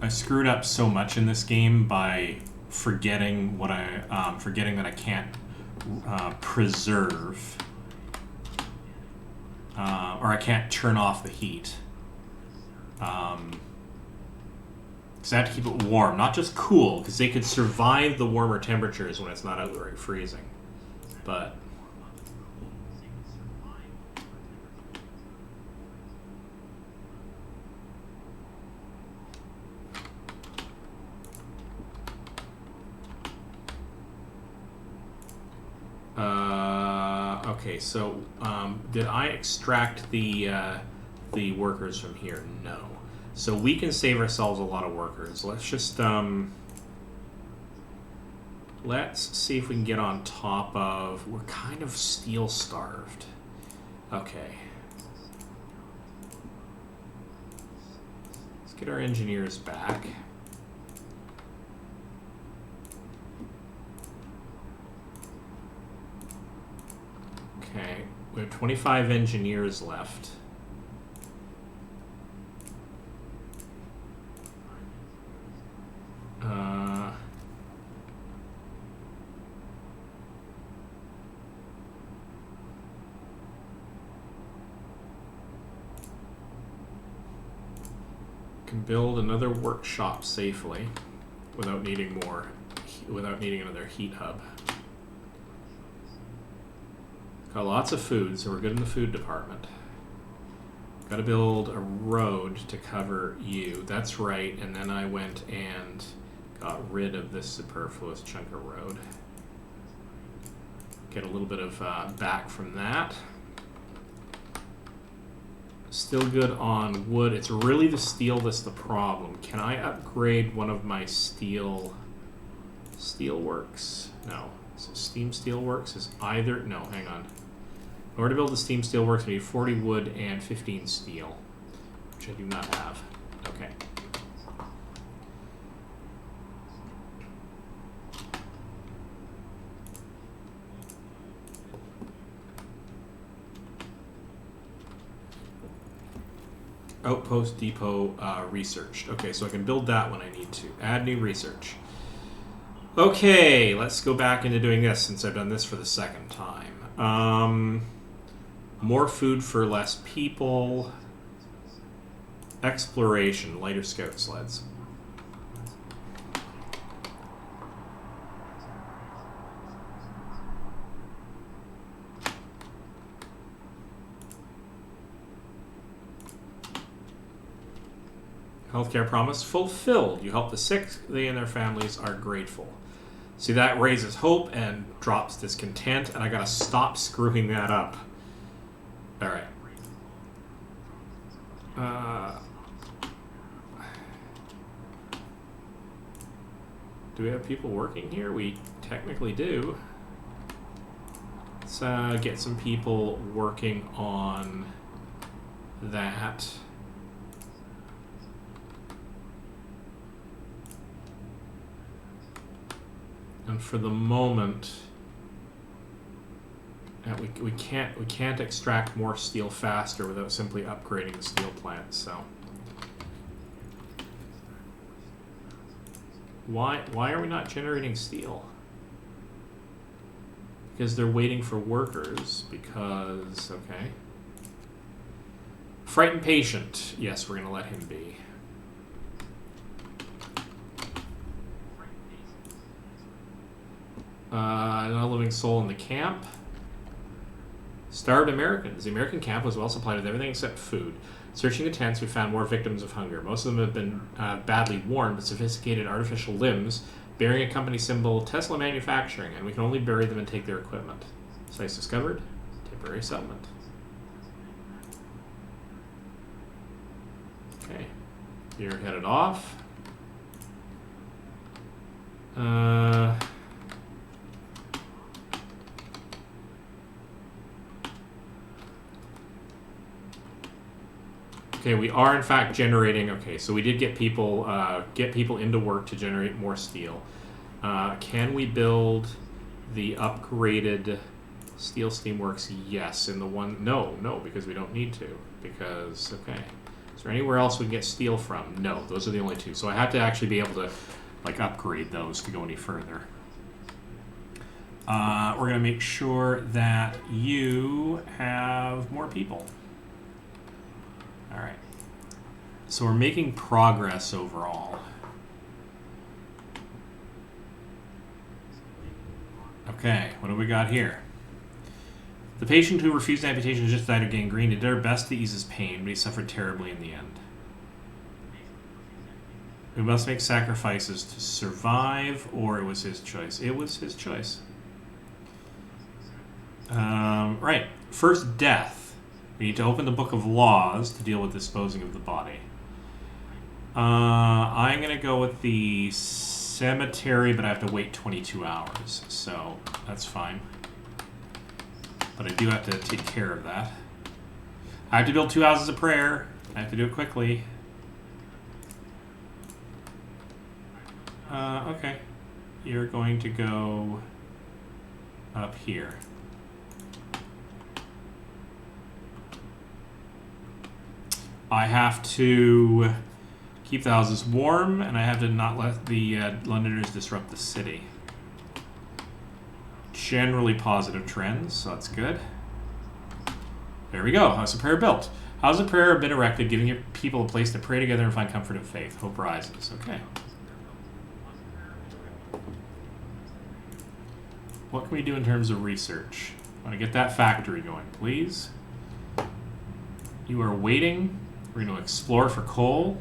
I screwed up so much in this game by forgetting what forgetting that I can't preserve. Or I can't turn off the heat. Because I have to keep it warm, not just cool, because they could survive the warmer temperatures when it's not outright freezing. But... okay, so did I extract the workers from here? No. So we can save ourselves a lot of workers. Let's just let's see if we can get on top of. We're kind of steel starved. Okay. Let's get our engineers back. Okay, we have 25 engineers left. can build another workshop safely without needing another heat hub. Got lots of food, so we're good in the food department. Got to build a road to cover you. That's right, and then I went and got rid of this superfluous chunk of road. Get a little bit of back from that. Still good on wood. It's really the steel that's the problem. Can I upgrade one of my steelworks? No. So steam steelworks is either... No, hang on. In order to build the steam steelworks, we need 40 wood and 15 steel, which I do not have. Okay. Outpost depot researched. Okay, so I can build that when I need to. Add new research. Okay, let's go back into doing this since I've done this for the second time. More food for less people. Exploration, lighter scout sleds. Healthcare promise fulfilled. You help the sick, they and their families are grateful. See, that raises hope and drops discontent, and I gotta stop screwing that up. Alright. Do we have people working here? We technically do. Let's get some people working on that. And for the moment, we can't extract more steel faster without simply upgrading the steel plant. So why are we not generating steel? Because they're waiting for workers. Because okay, frightened patient. Yes, we're gonna let him be. Not a living soul in the camp. Starved Americans. The American camp was well supplied with everything except food. Searching the tents, we found more victims of hunger. Most of them have been badly worn, but sophisticated artificial limbs bearing a company symbol, Tesla Manufacturing, and we can only bury them and take their equipment. Sites discovered. Temporary settlement. Okay. You're headed off. Okay, we are in fact generating. Okay, so we did get people into work to generate more steel. Can we build the upgraded steel steamworks? Yes. In the one, no, because we don't need to. Because okay, is there anywhere else we can get steel from? No, those are the only two. So I have to actually be able to like upgrade those to go any further. We're gonna make sure that you have more people. All right, so we're making progress overall. Okay, what do we got here? The patient who refused amputation just died of gangrene. He did our best to ease his pain, but he suffered terribly in the end. We must make sacrifices to survive, or it was his choice. It was his choice. Right, first death. We need to open the Book of Laws to deal with disposing of the body. I'm going to go with the cemetery, but I have to wait 22 hours, so that's fine. But I do have to take care of that. I have to build 2 houses of prayer. I have to do it quickly. Okay. You're going to go up here. I have to keep the houses warm, and I have to not let the Londoners disrupt the city. Generally positive trends, so that's good. There we go. House of Prayer built. How's a prayer been erected, giving your people a place to pray together and find comfort and faith? Hope rises. Okay. What can we do in terms of research? I want to get that factory going, please. You are waiting. We're going to explore for coal.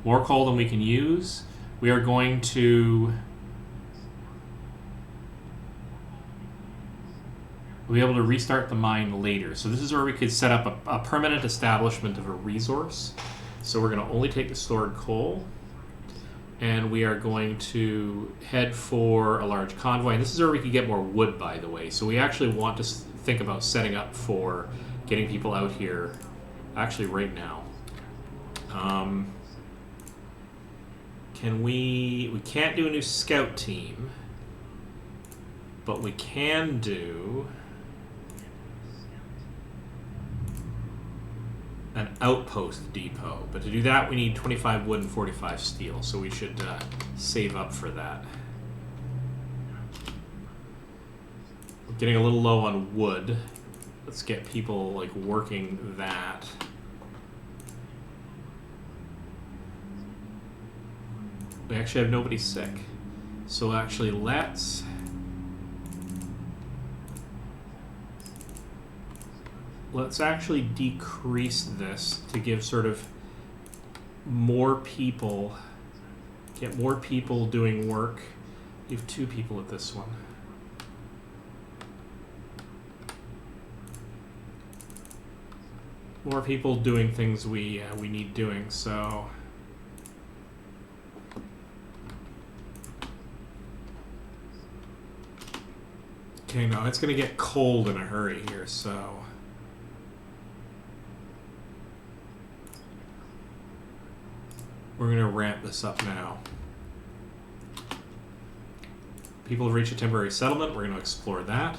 More coal than we can use. We are going to... we'll be able to restart the mine later. So this is where we could set up a permanent establishment of a resource. So we're going to only take the stored coal. And we are going to head for a large convoy. And this is where we can get more wood, by the way. So we actually want to think about setting up for getting people out here actually right now. We can't do a new scout team, but we can do an outpost depot. But to do that, we need 25 wood and 45 steel, so we should save up for that. We're getting a little low on wood. Let's get people like working that. We actually have nobody sick. So actually let's actually decrease this to give sort of more people, get more people doing work. You have 2 people at this one. More people doing things we need doing, so... Okay, no, it's going to get cold in a hurry here, so... we're going to ramp this up now. People have reached a temporary settlement. We're going to explore that.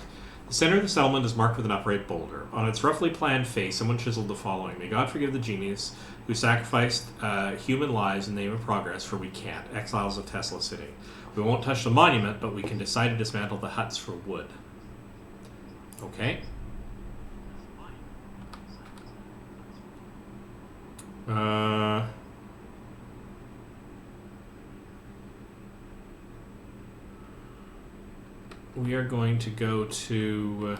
The center of the settlement is marked with an upright boulder. On its roughly planned face, someone chiseled the following: "May God forgive the genius who sacrificed human lives in the name of progress, for we can't. Exiles of Tesla City. We won't touch the monument, but we can decide to dismantle the huts for wood." Okay. We are going to go to...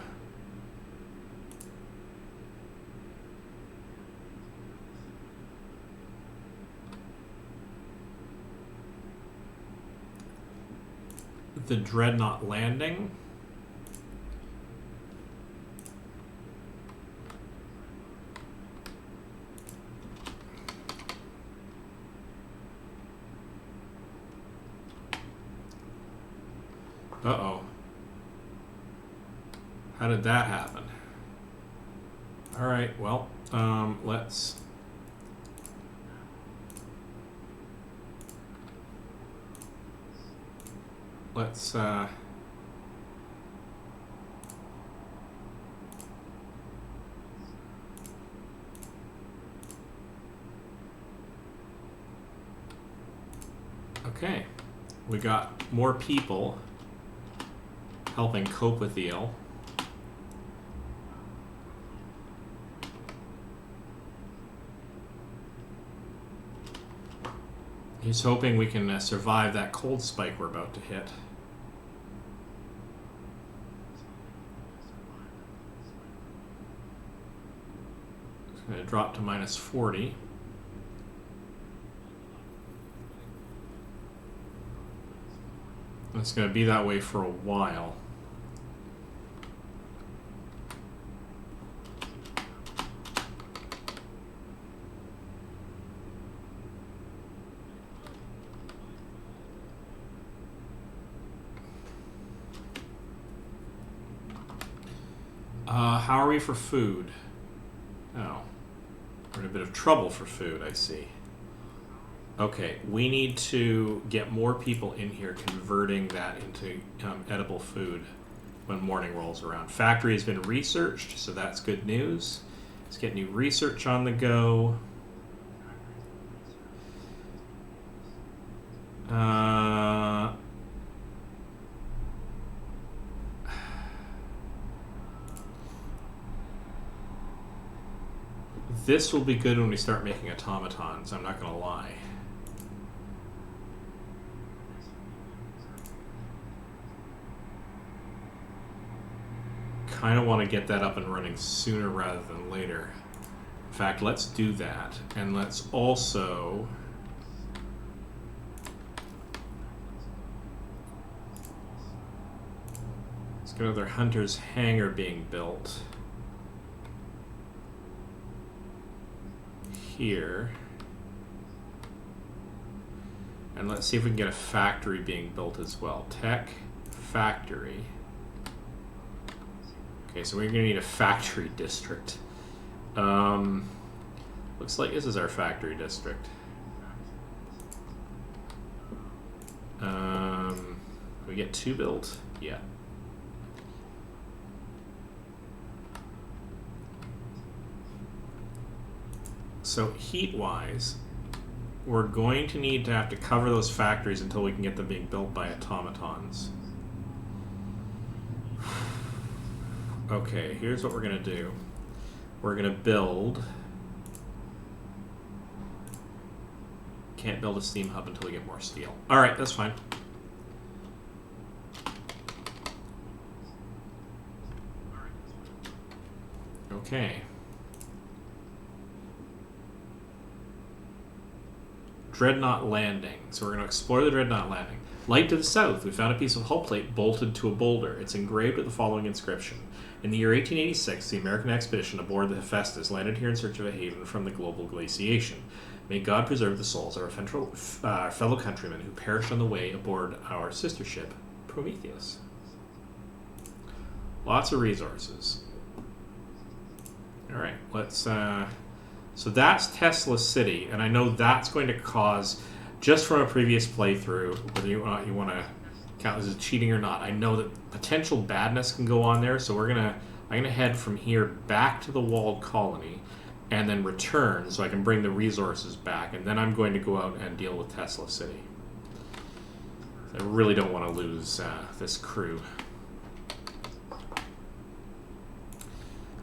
the Dreadnought Landing. Uh-oh. How did that happen? Alright, well, let's... okay. We got more people helping cope with the ill. He's hoping we can survive that cold spike we're about to hit. It's going to drop to minus 40. It's going to be that way for a while. How are we for food? Oh. We're in a bit of trouble for food, I see. Okay, we need to get more people in here converting that into edible food when morning rolls around. Factory has been researched, so that's good news. Let's get new research on the go. This will be good when we start making automatons, I'm not going to lie. Kind of want to get that up and running sooner rather than later. In fact, let's do that. And let's also... let's get another hunter's hangar being built. Here. And let's see if we can get a factory being built as well. Tech, factory. Okay, so we're going to need a factory district. Looks like this is our factory district. We get 2 built? Yeah. So heat-wise, we're going to need to have to cover those factories until we can get them being built by automatons. Okay, here's what we're going to do. We're going to build... can't build a steam hub until we get more steel. Alright, that's fine. Okay. Dreadnought Landing. So we're going to explore the Dreadnought Landing. Light to the south, we found a piece of hull plate bolted to a boulder. It's engraved with the following inscription. In the year 1886, the American expedition aboard the Hephaestus landed here in search of a haven from the global glaciation. May God preserve the souls of our fellow countrymen who perished on the way aboard our sister ship, Prometheus. Lots of resources. Alright, let's... so that's Tesla City, and I know that's going to cause, just from a previous playthrough, whether you want to count this as cheating or not, I know that potential badness can go on there, so I'm gonna head from here back to the walled colony, and then return so I can bring the resources back, and then I'm going to go out and deal with Tesla City. I really don't want to lose this crew.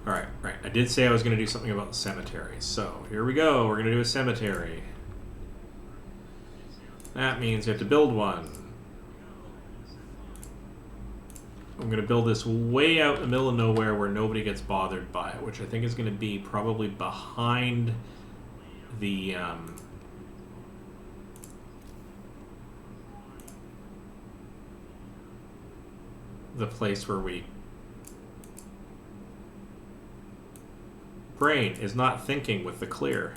Alright, right. I did say I was going to do something about the cemetery. So, here we go. We're going to do a cemetery. That means you have to build one. I'm going to build this way out in the middle of nowhere where nobody gets bothered by it, which I think is going to be probably behind the... the place where we... brain is not thinking with the clear.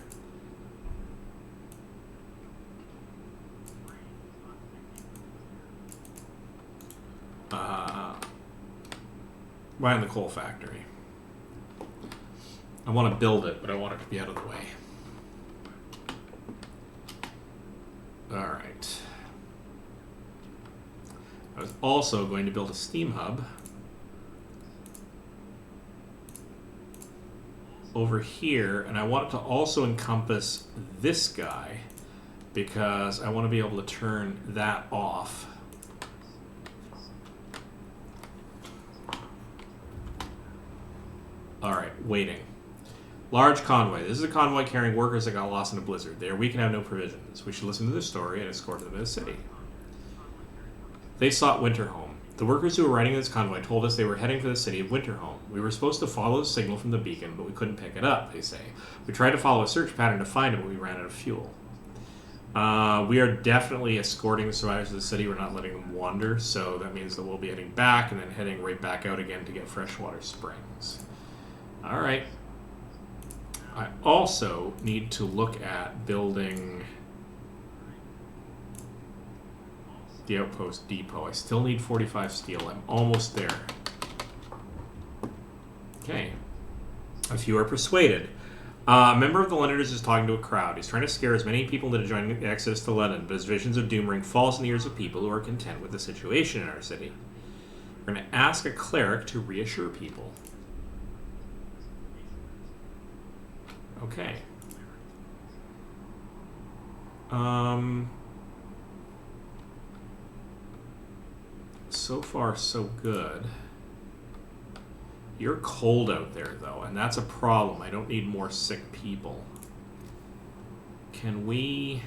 Behind the coal factory. I want to build it, but I want it to be out of the way. Alright. I was also going to build a steam hub over here, and I want it to also encompass this guy because I want to be able to turn that off. Alright, waiting. Large convoy. This is a convoy carrying workers that got lost in a blizzard. They are weak and have no provisions. We should listen to their story and escort them to the city. They sought Winterhome. The workers who were riding this convoy told us they were heading for the city of Winterhome. We were supposed to follow the signal from the beacon, but we couldn't pick it up, they say. We tried to follow a search pattern to find it, but we ran out of fuel. We are definitely escorting the survivors of the city. We're not letting them wander, so that means that we'll be heading back and then heading right back out again to get freshwater springs. Alright. I also need to look at building the outpost depot. I still need 45 steel. I'm almost there. Okay. A few are persuaded. A member of the Londoners is talking to a crowd. He's trying to scare as many people into joining the exodus to London, but his visions of doom ring false in the ears of people who are content with the situation in our city. We're going to ask a cleric to reassure people. Okay. So far, so good. You're cold out there, though, and that's a problem. I don't need more sick people. Can we...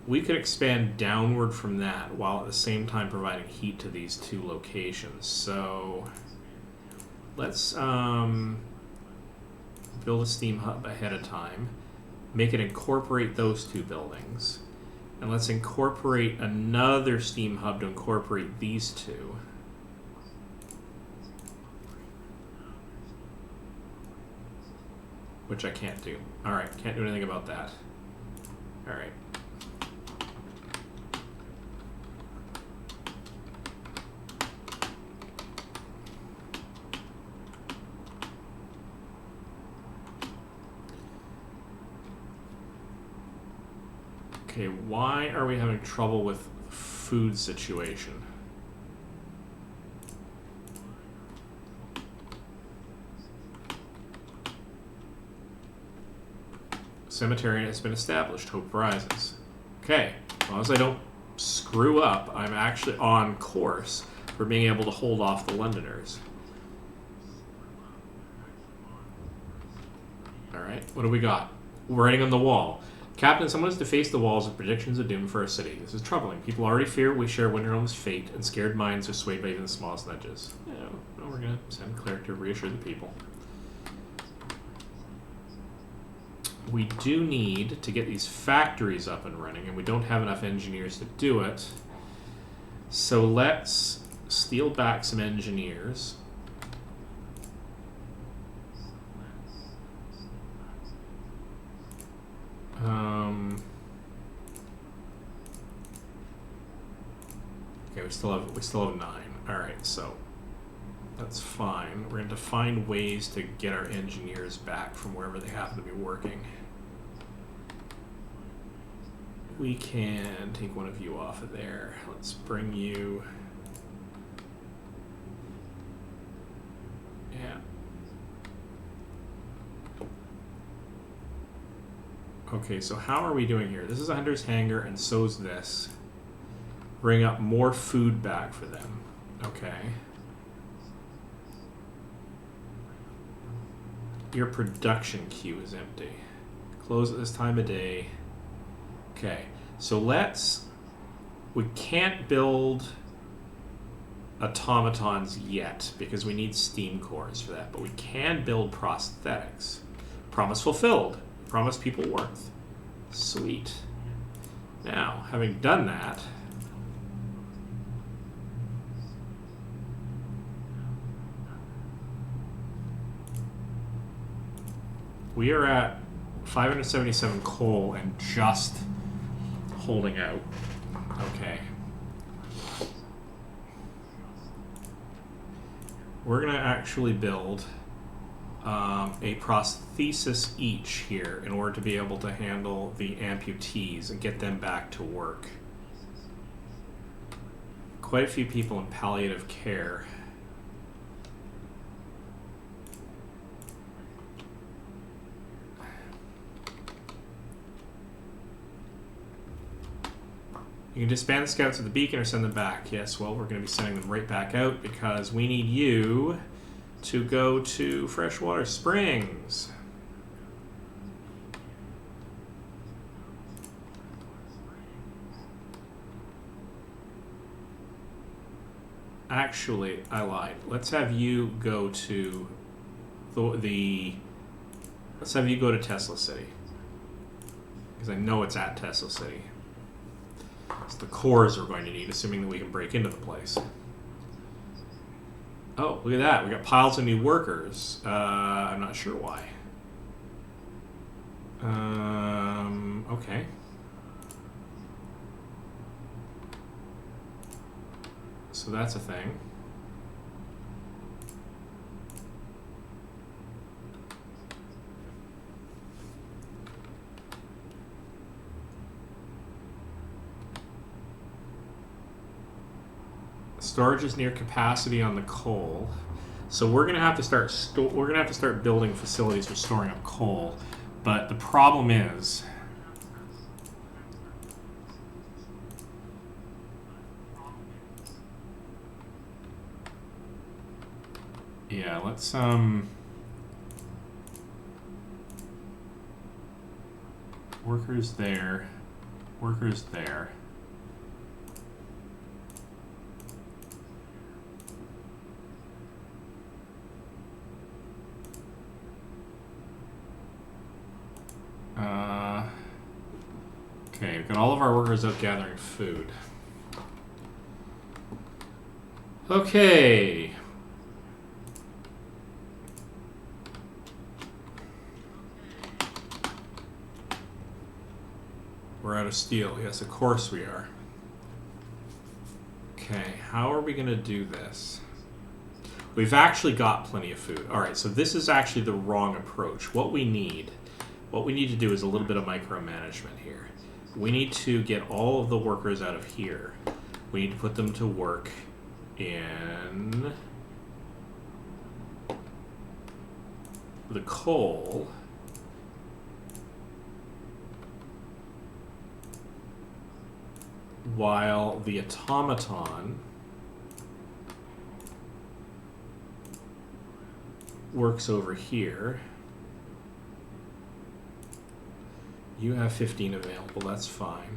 We could expand downward from that while at the same time providing heat to these two locations. So let's build a steam hub ahead of time, make it incorporate those two buildings, and let's incorporate another steam hub to incorporate these two. Which I can't do. Alright, can't do anything about that. Alright. Okay, why are we having trouble with the food situation? Cemetery has been established. Hope rises. Okay, as long as I don't screw up, I'm actually on course for being able to hold off the Londoners. Alright, what do we got? Writing on the wall. Captain, someone has defaced the walls with predictions of doom for our city. This is troubling. People already fear we share Winterhome's fate, and scared minds are swayed by even the smallest nudges. Yeah, well, we're going to send a cleric to reassure the people. We do need to get these factories up and running, and we don't have enough engineers to do it. So let's steal back some engineers. Okay, we still have 9. All right, so that's fine. We're going to find ways to get our engineers back from wherever they happen to be working. We can take one of you off of there. Let's bring you. Yeah. Okay, so how are we doing here? This is a hunter's hangar, and so's this. Bring up more food back for them. Okay. Your production queue is empty. Close at this time of day. Okay, so we can't build automatons yet because we need steam cores for that, but we can build prosthetics. Promise fulfilled. Promise people worth. Sweet. Now, having done that, we are at 577 coal and just holding out. Okay. We're going to actually build a prosthesis each here in order to be able to handle the amputees and get them back to work. Quite a few people in palliative care. You can disband the scouts at the beacon or send them back. Yes, well, we're going to be sending them right back out because we need you to go to Freshwater Springs. Actually, I lied. Let's have you go to let's have you go to Tesla City. Because I know it's at Tesla City. It's the cores we're going to need, assuming that we can break into the place. Oh, look at that. We got piles of new workers. I'm not sure why. Okay. So that's a thing. Storage is near capacity on the coal, so we're gonna have to start building facilities for storing up coal. But the problem is, Yeah, let's workers there, workers there. Okay, we've got all of our workers out gathering food. Okay. We're out of steel. Yes, of course we are. Okay, how are we going to do this? We've actually got plenty of food. All right, so this is actually the wrong approach. What we need to do is a little bit of micromanagement here. We need to get all of the workers out of here. We need to put them to work in the coal. While the automaton works over here. You have 15 available, that's fine.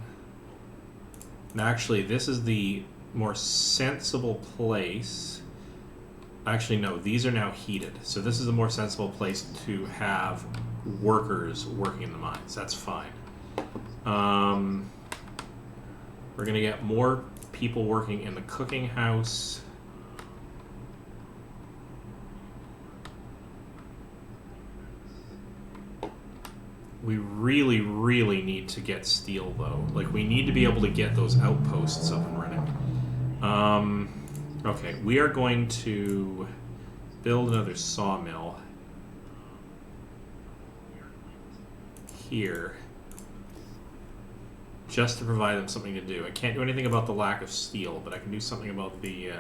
And actually, this is the more sensible place. Actually, no, these are now heated. So this is a more sensible place to have workers working in the mines. That's fine. We're going to get more people working in the cooking house. We really, really need to get steel, though. Like, we need to be able to get those outposts up and running. Okay, we are going to build another sawmill here just to provide them something to do. I can't do anything about the lack of steel, but I can do something about the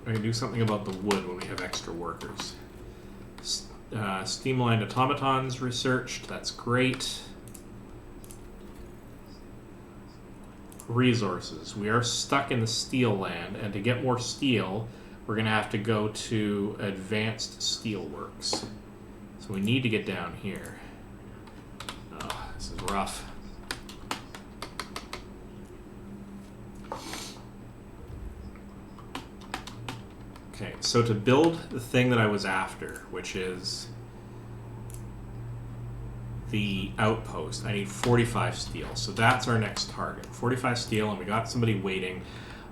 wood when we have extra workers. Steamlined automatons researched. That's great. Resources. We are stuck in the steel land, and to get more steel, we're going to have to go to advanced steelworks. So we need to get down here. Oh, this is rough. Okay, so to build the thing that I was after, which is the outpost, I need 45 steel. So that's our next target. 45 steel, and we got somebody waiting.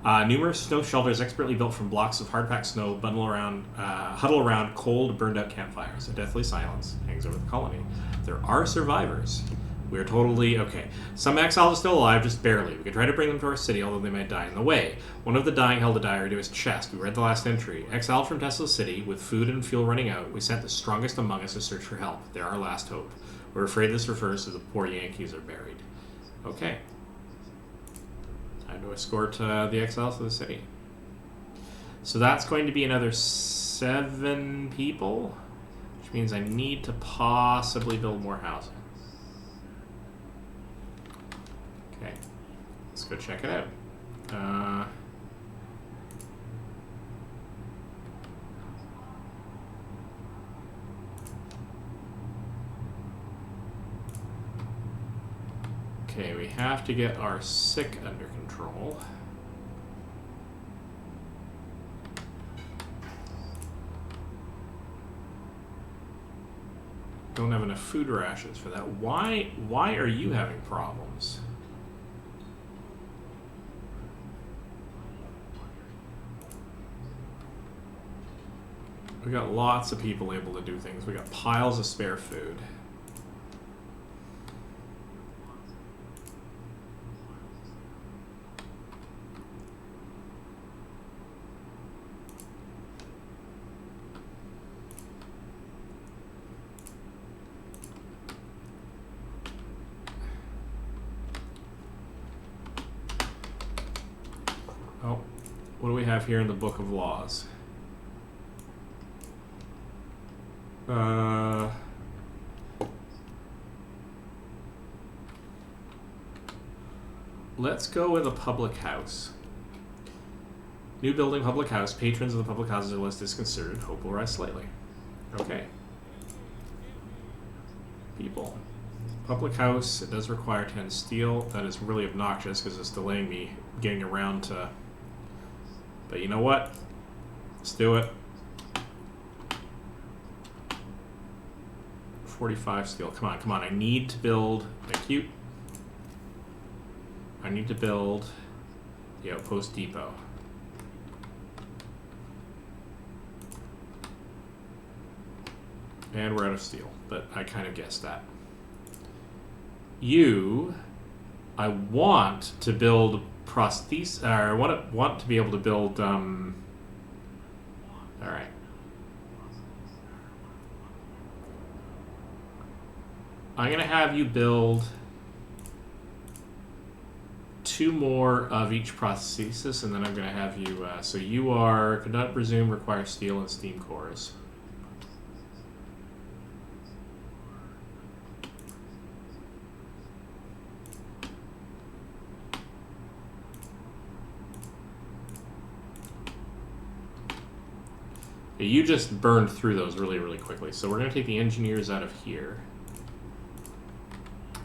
Numerous snow shelters expertly built from blocks of hard-packed snow huddle around cold, burned-out campfires. A deathly silence hangs over the colony. There are survivors. We are totally okay. Some exiles are still alive, just barely. We could try to bring them to our city, although they might die in the way. One of the dying held a diary to his chest. We read the last entry. Exiled from Tesla City, with food and fuel running out, we sent the strongest among us to search for help. They're our last hope. We're afraid this refers to the poor Yankees are buried. Okay. Time to escort the exiles to the city. So that's going to be another 7 people, which means I need to possibly build more housing. Okay, let's go check it out. Okay, we have to get our sick under control. Don't have enough food rations for that. Why are you having problems? We got lots of people able to do things. We got piles of spare food. Oh, what do we have here in the Book of Laws? Let's go with a public house. New building, public house. Patrons of the public houses are less disconcerted. Hope will rise slightly. Okay. People. Public house, it does require 10 steel. That is really obnoxious because it's delaying me getting around to... But you know what? Let's do it. 45 steel. Come on, come on. I need to build... Thank you. I need to build the outpost depot. And we're out of steel, but I kind of guessed that. I want to build prosthesis, or I want to be able to build, all right. I'm going to have you build 2 more of each prosthesis, and then I'm going to have you, so you are, could not presume require steel and steam cores. You just burned through those really, really quickly. So we're going to take the engineers out of here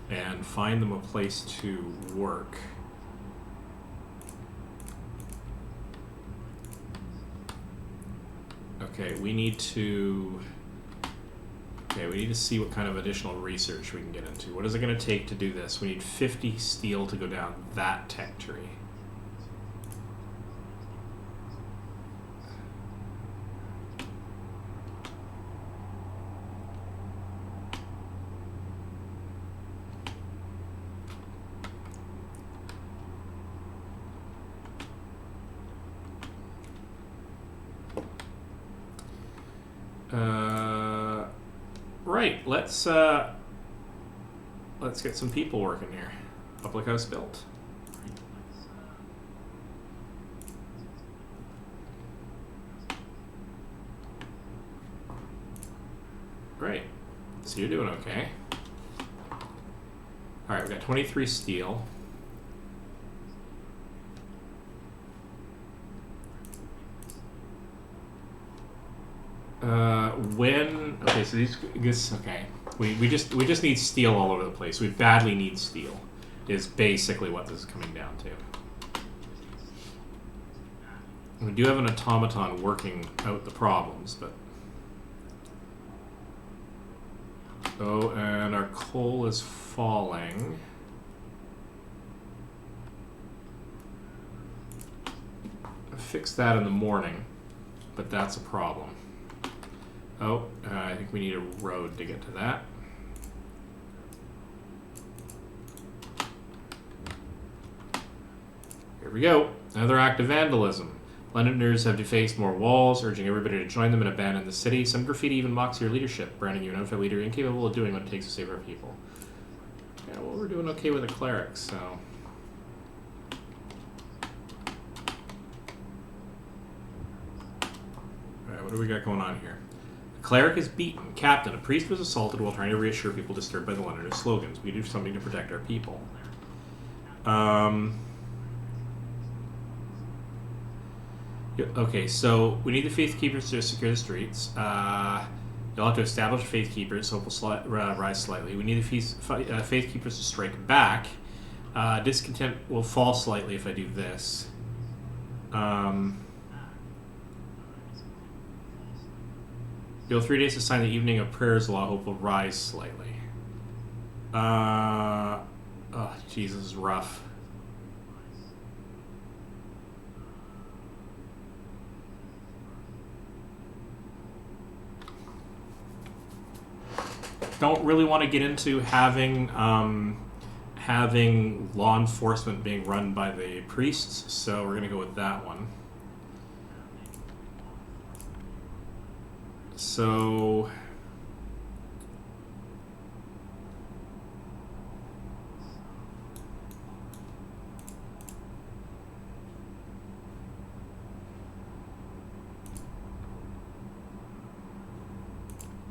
and find them a place to work. Okay, we need to see what kind of additional research we can get into. What is it going to take to do this? We need 50 steel to go down that tech tree. Right, let's get some people working here. Public house built. Great. So you're doing okay. Alright, we got 23 steel. Okay, so okay. We just need steel all over the place. We badly need steel, is basically what this is coming down to. We do have an automaton working out the problems, but... Oh, and our coal is falling. I'll fix that in the morning, but that's a problem. Oh, I think we need a road to get to that. Here we go. Another act of vandalism. Londoners have defaced more walls, urging everybody to join them and abandon the city. Some graffiti even mocks your leadership, branding you an unfit leader incapable of doing what it takes to save our people. Yeah, well, we're doing okay with the clerics, so... Alright, what do we got going on here? Cleric is beaten. Captain, a priest was assaulted while trying to reassure people disturbed by the Londoners' slogans. We do something to protect our people. Okay, so we need the Faith Keepers to secure the streets. You'll have to establish Faith Keepers, hope will rise slightly. We need the Faith Keepers to strike back. Discontent will fall slightly if I do this. You'll 3 days to sign the Evening of Prayers law. Hope will rise slightly. Oh, Jesus, this is rough. Don't really want to get into having law enforcement being run by the priests, so we're going to go with that one. So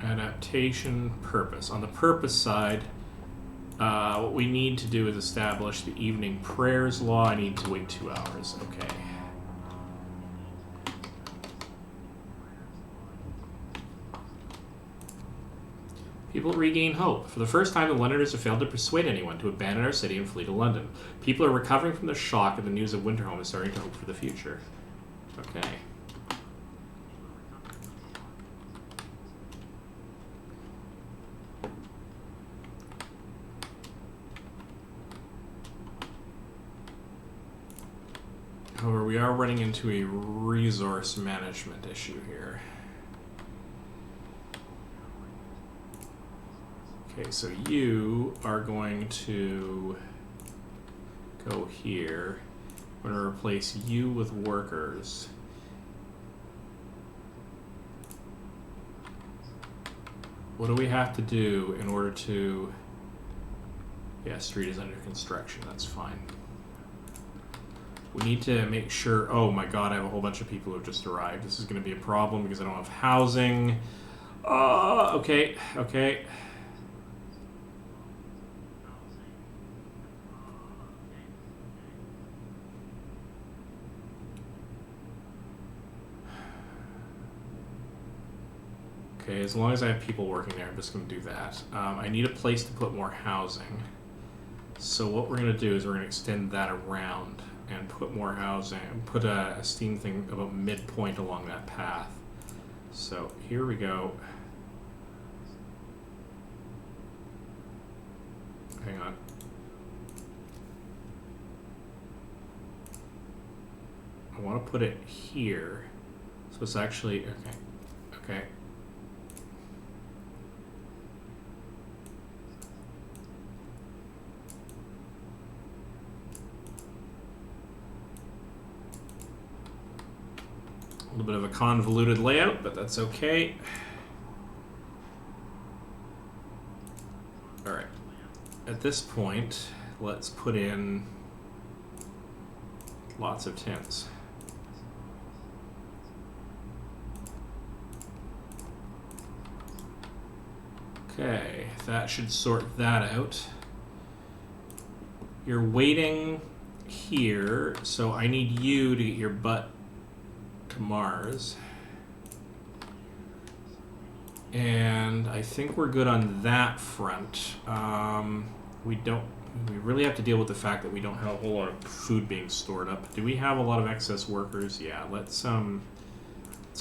adaptation purpose. On the purpose side, what we need to do is establish the evening prayers law. I need to wait 2 hours. Okay. People regain hope. For the first time, the Londoners have failed to persuade anyone to abandon our city and flee to London. People are recovering from the shock of the news of Winterhome and starting to hope for the future. Okay. However, we are running into a resource management issue here. Okay, so you are going to go here. I'm going to replace you with workers. What do we have to do in order to... Yeah, street is under construction. That's fine. We need to make sure... Oh my god, I have a whole bunch of people who have just arrived. This is going to be a problem because I don't have housing. Okay. Okay. Okay, as long as I have people working there, I'm just going to do that. I need a place to put more housing. So what we're going to do is we're going to extend that around and put more housing, put a steam thing about midpoint along that path. So here we go. Hang on. I want to put it here. So it's actually, okay. A little bit of a convoluted layout, but that's okay. All right. At this point, let's put in lots of tents. Okay, that should sort that out. You're waiting here, so I need you to get your butt to Mars. And I think we're good on that front. We really have to deal with the fact that we don't have a whole lot of food being stored up. Do we have a lot of excess workers? Yeah, let's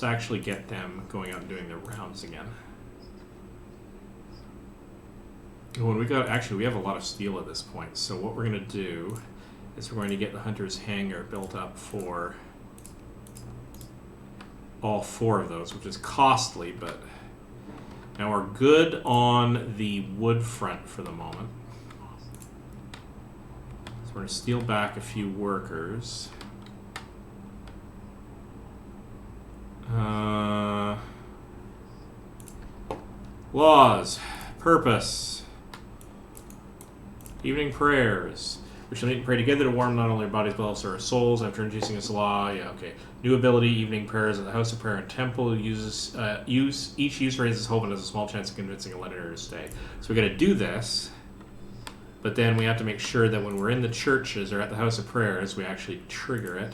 actually get them going out and doing their rounds again. Oh, and we have a lot of steel at this point. So what we're going to do is we're going to get the Hunter's Hangar built up for all 4 of those, which is costly, but now we're good on the wood front for the moment. So we're going to steal back a few workers. Laws. Purpose. Evening prayers. We shall meet and pray together to warm not only our bodies but also our souls. After introducing this law, yeah, okay. New ability, evening prayers at the House of Prayer and Temple. Each use raises hope and has a small chance of convincing a Londoner to stay. So we got to do this, but then we have to make sure that when we're in the churches or at the House of Prayers, we actually trigger it.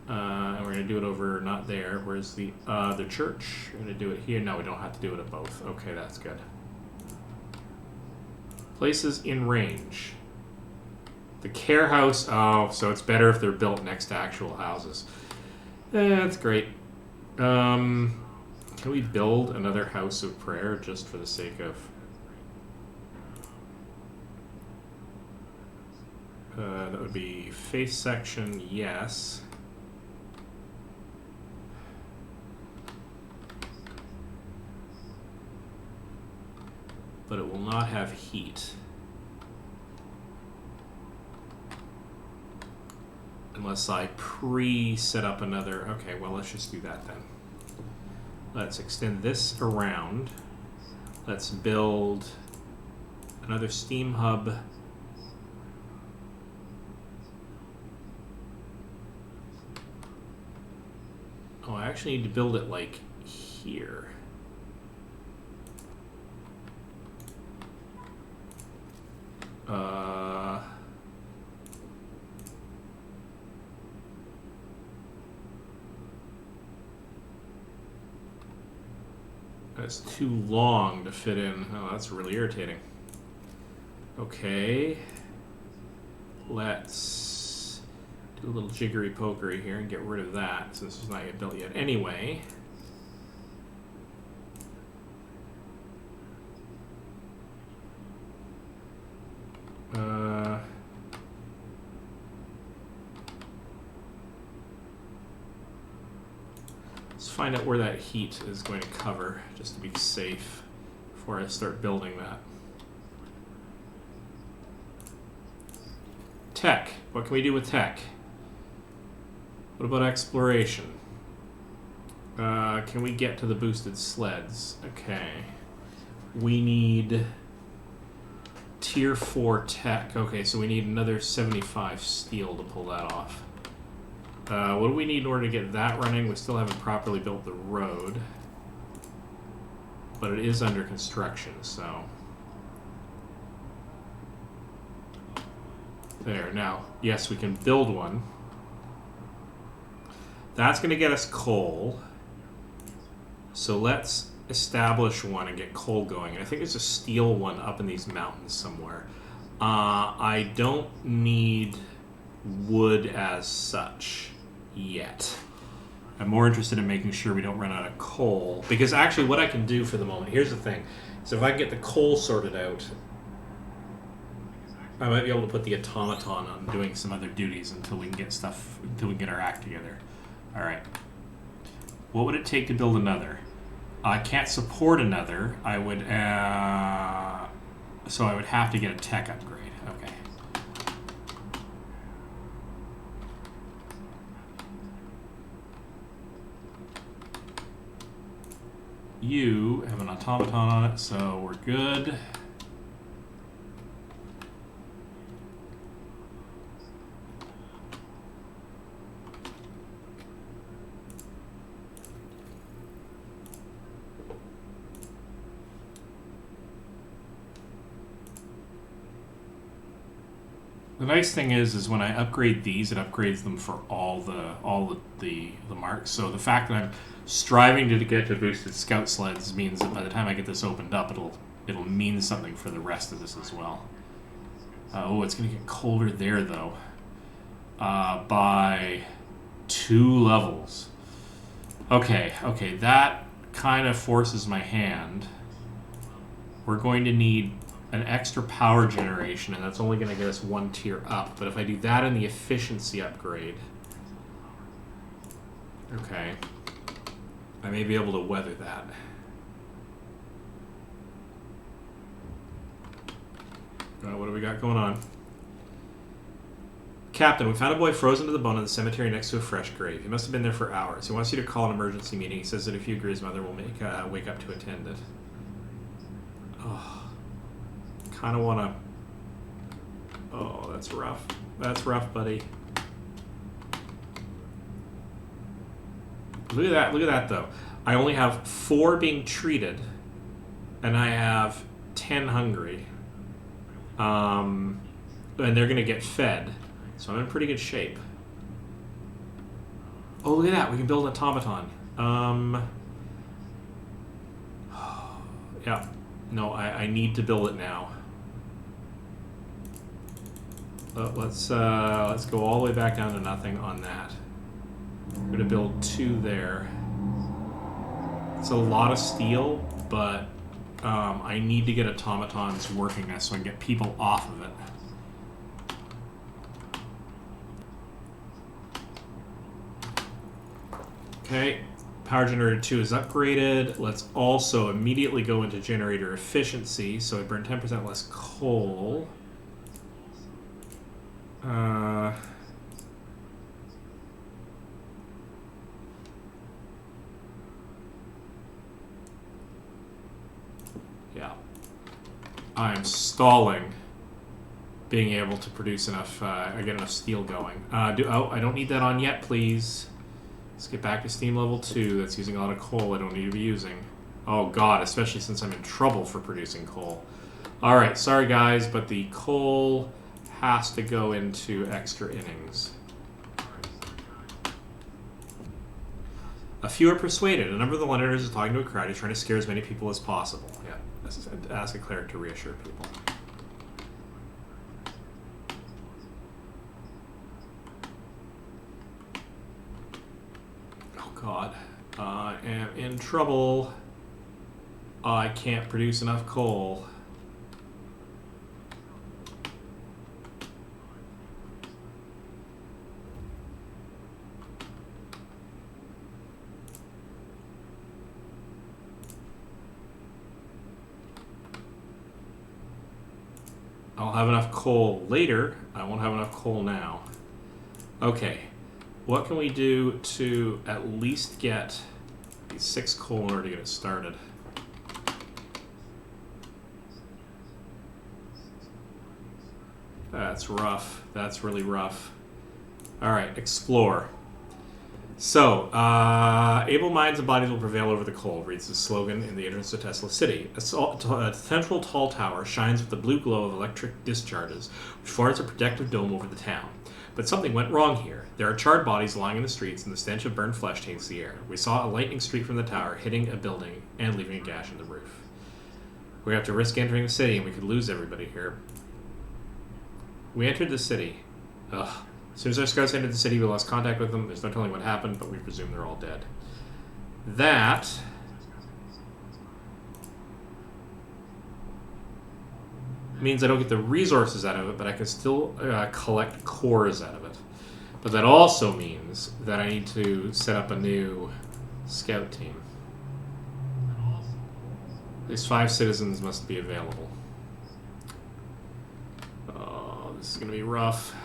And we're going to do it over, not there. Where's the church? We're going to do it here. No, we don't have to do it at both. Okay, that's good. Places in range. The care house. Oh, so it's better if they're built next to actual houses. That's great. Can we build another house of prayer just for the sake of... that would be faith section, yes. But it will not have heat. Unless I pre-set up another... Okay, well, let's just do that then. Let's extend this around. Let's build another steam hub. Oh, I actually need to build it, like, here. That's too long to fit in. Oh, that's really irritating. Okay. Let's do a little jiggery pokery here and get rid of that since it's not yet built yet. Anyway. Let's find out where that heat is going to cover, just to be safe before I start building that. Tech. What can we do with tech? What about exploration? Can we get to the boosted sleds? Okay. We need tier 4 tech. Okay, so we need another 75 steel to pull that off. What do we need in order to get that running? We still haven't properly built the road. But it is under construction, so... There, now, yes, we can build one. That's going to get us coal. So let's establish one and get coal going. I think there's a steel one up in these mountains somewhere. I don't need wood as such yet. I'm more interested in making sure we don't run out of coal. Because actually what I can do for the moment, here's the thing. So if I can get the coal sorted out, I might be able to put the automaton on doing some other duties until we can get stuff, until we get our act together. Alright. What would it take to build another? I can't support another. I would, so I would have to get a tech upgrade. Okay. You have an automaton on it, so we're good. The nice thing is when I upgrade these, it upgrades them for all the marks. So the fact that I'm striving to get to boosted scout sleds means that by the time I get this opened up, it'll mean something for the rest of this as well. Oh, it's going to get colder there though, by 2 levels. Okay, that kind of forces my hand. We're going to need an extra power generation, and that's only going to get us 1 tier up. But if I do that in the efficiency upgrade, okay, I may be able to weather that. What do we got going on? Captain, we found a boy frozen to the bone in the cemetery next to a fresh grave. He must have been there for hours. He wants you to call an emergency meeting. He says that if you agree, his mother will wake up to attend it. Oh. Kind of want to... Oh, that's rough. That's rough, buddy. Look at that, though. I only have 4 being treated, and I have 10 hungry. And they're going to get fed, so I'm in pretty good shape. Oh, look at that. We can build an automaton. Yeah. No, I need to build it now. Let's go all the way back down to nothing on that. I'm going to build 2 there. It's a lot of steel, but I need to get automatons working so I can get people off of it. Okay, power generator 2 is upgraded. Let's also immediately go into generator efficiency, so I burn 10% less coal. Yeah. I'm stalling being able to produce enough, I get enough steel going. I don't need that on yet, please. Let's get back to steam level 2. That's using a lot of coal I don't need to be using. Oh god, especially since I'm in trouble for producing coal. Alright, sorry guys, but the coal has to go into extra innings. A few are persuaded. A number of the Londoners is talking to a crowd. He's trying to scare as many people as possible. Yeah, this is ask a cleric to reassure people. Oh God, I am in trouble. I can't produce enough coal. I'll have enough coal later. I won't have enough coal now. Okay. What can we do to at least get these 6 coal in order to get it started? That's rough. That's really rough. Alright, explore. So, able minds and bodies will prevail over the coal, reads the slogan in the entrance to Tesla City. A central tall tower shines with the blue glow of electric discharges, which forms a protective dome over the town. But something went wrong here. There are charred bodies lying in the streets, and the stench of burned flesh taints the air. We saw a lightning streak from the tower, hitting a building and leaving a gash in the roof. We have to risk entering the city, and we could lose everybody here. We entered the city. Ugh. As soon as our scouts entered the city, we lost contact with them. There's no telling what happened, but we presume they're all dead. That means I don't get the resources out of it, but I can still collect cores out of it. But that also means that I need to set up a new scout team. These 5 citizens must be available. Oh, this is going to be rough.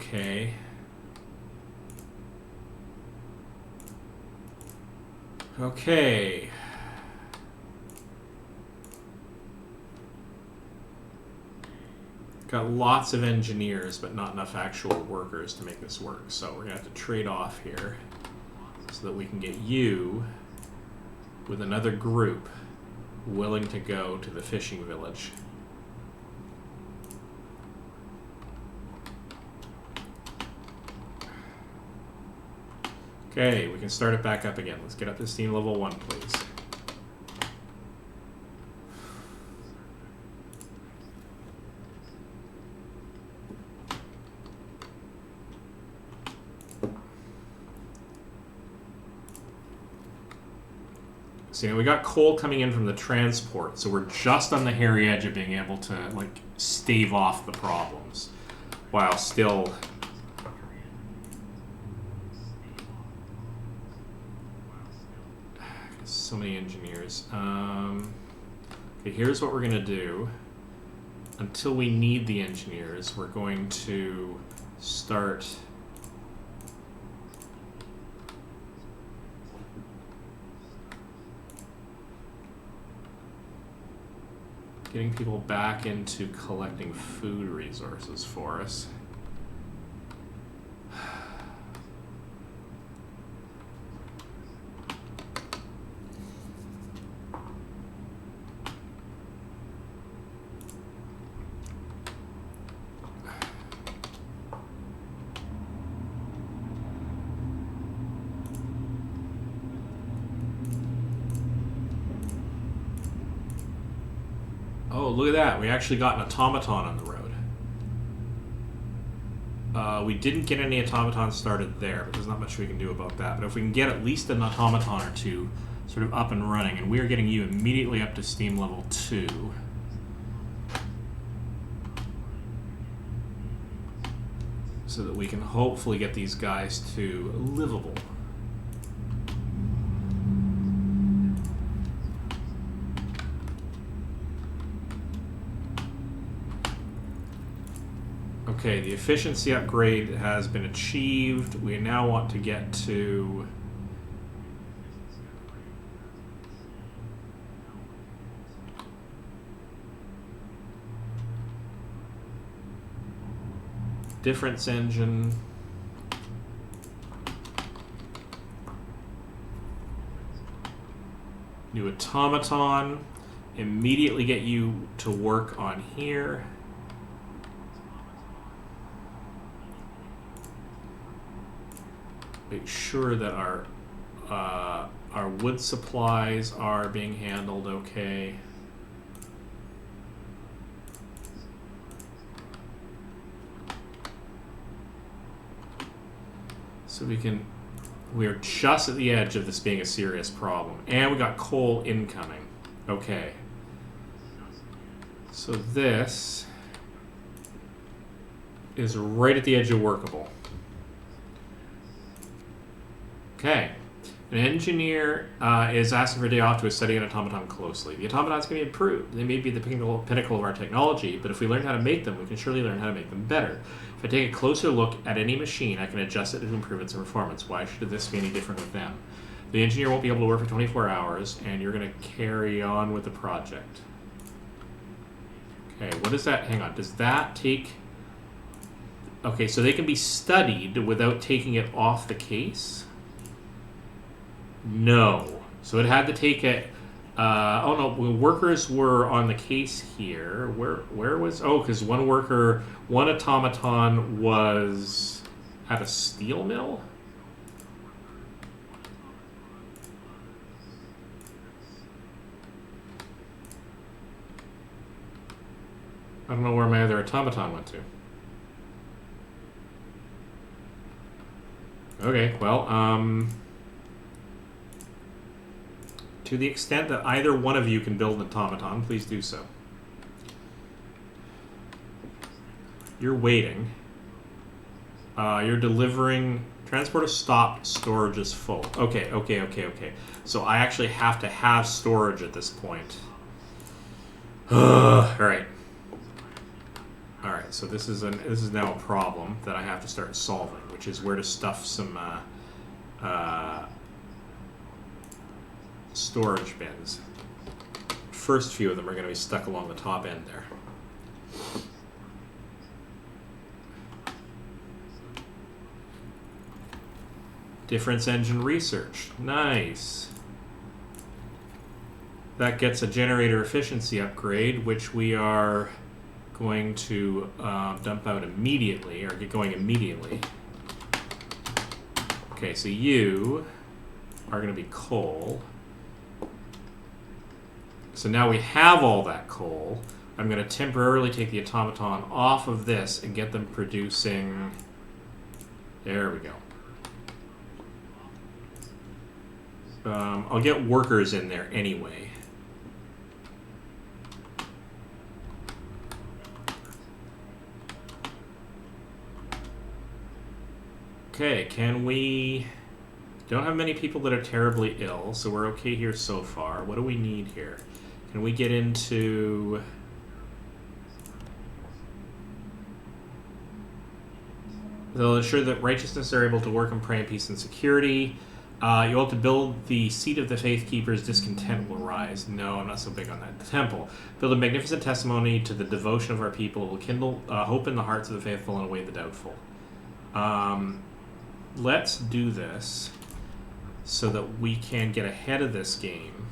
Okay. Okay. Got lots of engineers, but not enough actual workers to make this work. So we're going to have to trade off here so that we can get you with another group willing to go to the fishing village. Okay, we can start it back up again. Let's get up to steam level 1, please. So, we got coal coming in from the transport, so we're just on the hairy edge of being able to, like, stave off the problems, while still... So many engineers. Okay, here's what we're going to do. Until we need the engineers, we're going to start... getting people back into collecting food resources for us. Oh, look at that. We actually got an automaton on the road. We didn't get any automatons started there, but there's not much we can do about that. But if we can get at least an automaton or two sort of up and running, and we are getting you immediately up to steam level 2. So that we can hopefully get these guys to livable. Okay, the efficiency upgrade has been achieved. We now want to get to... difference engine. New automaton. immediately get you to work on here. Make sure that our wood supplies are being handled okay. So we're just at the edge of this being a serious problem. And we got coal incoming. Okay. So this is right at the edge of workable. Okay. An engineer is asking for a day off to study an automaton closely. The automatons can be improved. They may be the pinnacle of our technology, but if we learn how to make them, we can surely learn how to make them better. If I take a closer look at any machine, I can adjust it to improve its performance. Why should this be any different with them? The engineer won't be able to work for 24 hours, and you're going to carry on with the project. Okay, what does that... Hang on. Does that take... Okay, so they can be studied without taking it off the case? No. So it had to take it... oh, no. When workers were on the case here, where was... Oh, because one automaton was at a steel mill? I don't know where my other automaton went to. Okay, well, to the extent that either one of you can build an automaton, please do so. You're waiting. You're delivering. Transport is stopped. Storage is full. Okay. So I actually have to have storage at this point. All right. So this is now a problem that I have to start solving, which is where to stuff some storage bins. First few of them are going to be stuck along the top end there. Difference engine research. Nice. That gets a generator efficiency upgrade, which we are going to dump out immediately, or get going immediately. Okay, so you are going to be coal. So now we have all that coal. I'm going to temporarily take the automaton off of this and get them producing... There we go. I'll get workers in there anyway. Okay, can we... Don't have many people that are terribly ill, so we're okay here so far. What do we need here? Can we get into... They'll ensure that righteousness are able to work and pray in peace and security. You want to build the seat of the faith keepers, discontent will rise. No, I'm not so big on that. The temple. Build a magnificent testimony to the devotion of our people. It will kindle hope in the hearts of the faithful and away the doubtful. Let's do this so that we can get ahead of this game.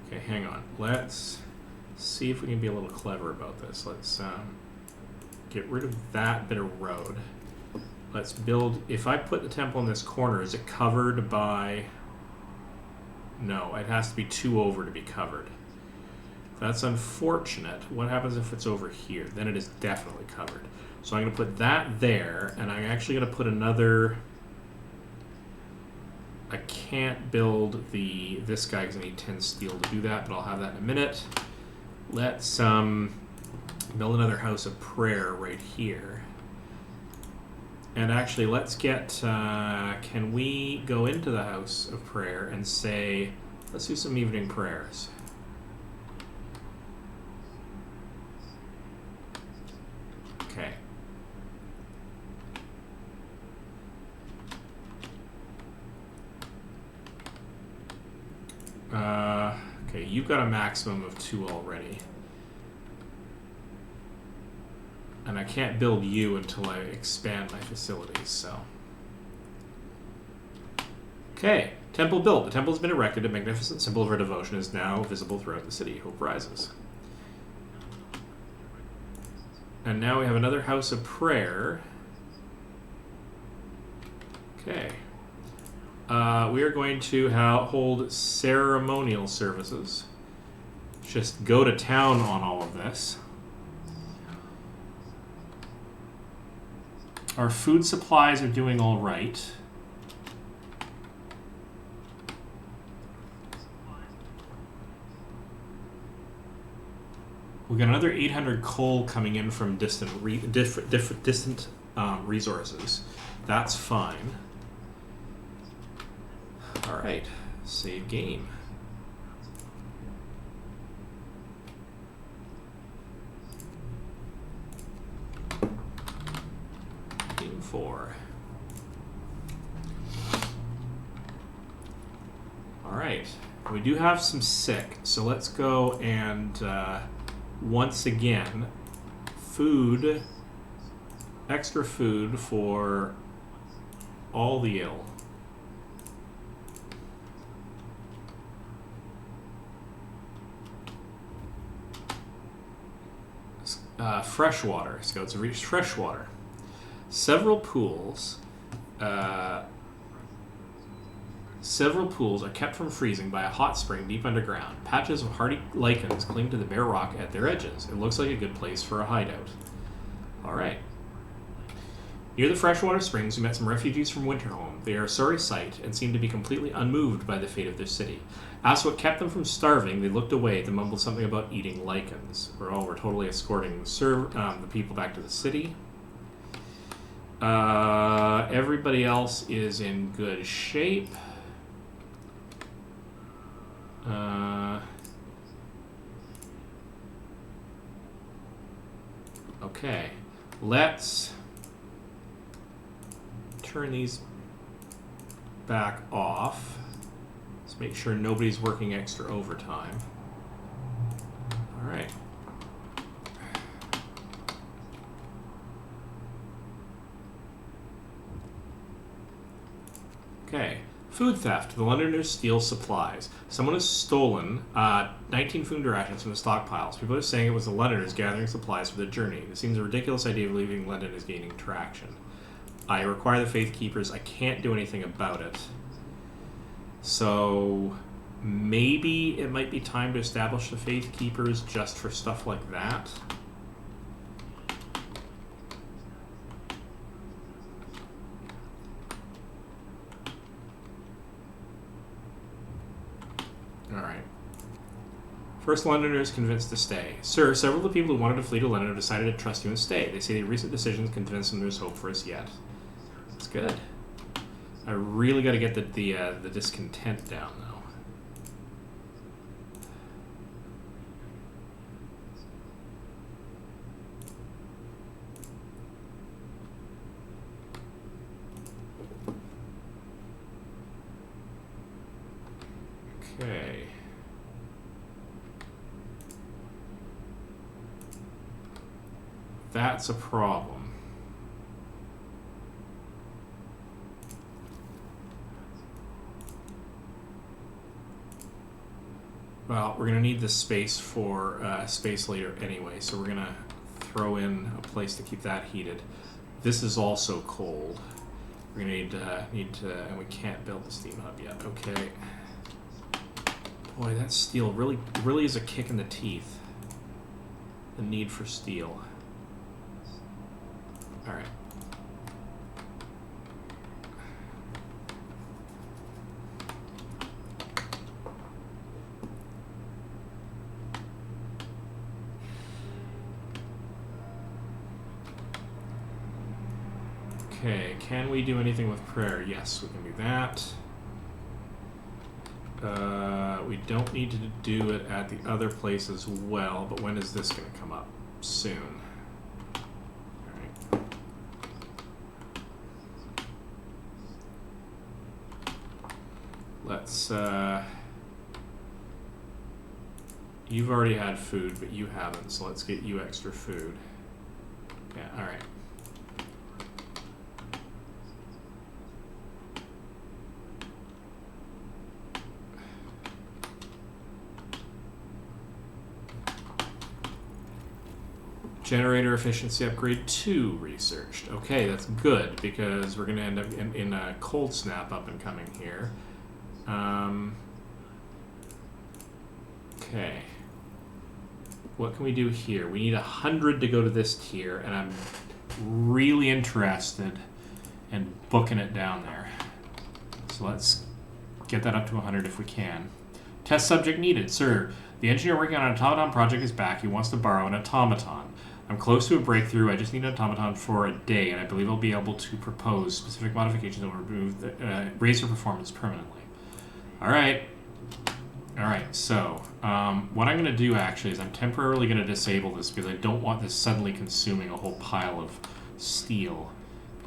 Okay, hang on. Let's see if we can be a little clever about this. Let's get rid of that bit of road. Let's build... If I put the temple in this corner, is it covered by... No, it has to be 2 over to be covered. That's unfortunate. What happens if it's over here? Then it is definitely covered. So I'm going to put that there, and I'm actually going to put another... I can't build this guy because I need 10 steel to do that, but I'll have that in a minute. Let's build another house of prayer right here. And actually, let's get... can we go into the house of prayer and say, let's do some evening prayers. Okay. Okay, you've got a maximum of 2 already. And I can't build you until I expand my facilities, so. Okay, temple built. The temple has been erected. A magnificent symbol of our devotion is now visible throughout the city. Hope rises. And now we have another house of prayer. Okay. We are going to hold ceremonial services. Just go to town on all of this. Our food supplies are doing all right. We got another 800 coal coming in from distant resources. That's fine. All right, save game. Game 4. All right, we do have some sick, so let's go and once again, extra food for all the ill. Fresh water. Scouts have reached fresh water. Several pools are kept from freezing by a hot spring deep underground. Patches of hardy lichens cling to the bare rock at their edges. It looks like a good place for a hideout. All right. Near the freshwater springs, we met some refugees from Winterhome. They are a sorry sight and seem to be completely unmoved by the fate of their city. Asked what kept them from starving, they looked away. They mumbled something about eating lichens. We're totally escorting the people back to the city. Everybody else is in good shape. Okay, let's turn these back off. Let's make sure nobody's working extra overtime. All right. Okay. Food theft. The Londoners steal supplies. Someone has stolen 19 food rations from the stockpiles. People are saying it was the Londoners gathering supplies for the journey. It seems a ridiculous idea of leaving London is gaining traction. I require the Faith Keepers. I can't do anything about it. So maybe it might be time to establish the Faith Keepers just for stuff like that. Alright. First Londoners convinced to stay. Sir, several of the people who wanted to flee to London have decided to trust you and stay. They say the recent decisions convince them there's hope for us yet. That's good. I really got to get the discontent down, though. Okay. That's a problem. Well, we're going to need the space for space later anyway, so we're going to throw in a place to keep that heated. This is also cold. We're going to need to, and we can't build the steam hub yet. Okay. Boy, that steel really is a kick in the teeth. The need for steel. All right. Okay, can we do anything with prayer? Yes, we can do that. We don't need to do it at the other place as well, but when is this going to come up? Soon. Alright. Let's You've already had food, but you haven't, so let's get you extra food. Yeah, alright. Generator efficiency upgrade 2 researched. Okay, that's good, because we're going to end up in a cold snap up and coming here. Okay. What can we do here? We need 100 to go to this tier, and I'm really interested in booking it down there. So let's get that up to 100 if we can. Test subject needed. Sir, the engineer working on an automaton project is back. He wants to borrow an automaton. I'm close to a breakthrough. I just need an automaton for a day, and I believe I'll be able to propose specific modifications that will remove raise your performance permanently. Alright. Alright, so what I'm going to do actually is I'm temporarily going to disable this because I don't want this suddenly consuming a whole pile of steel.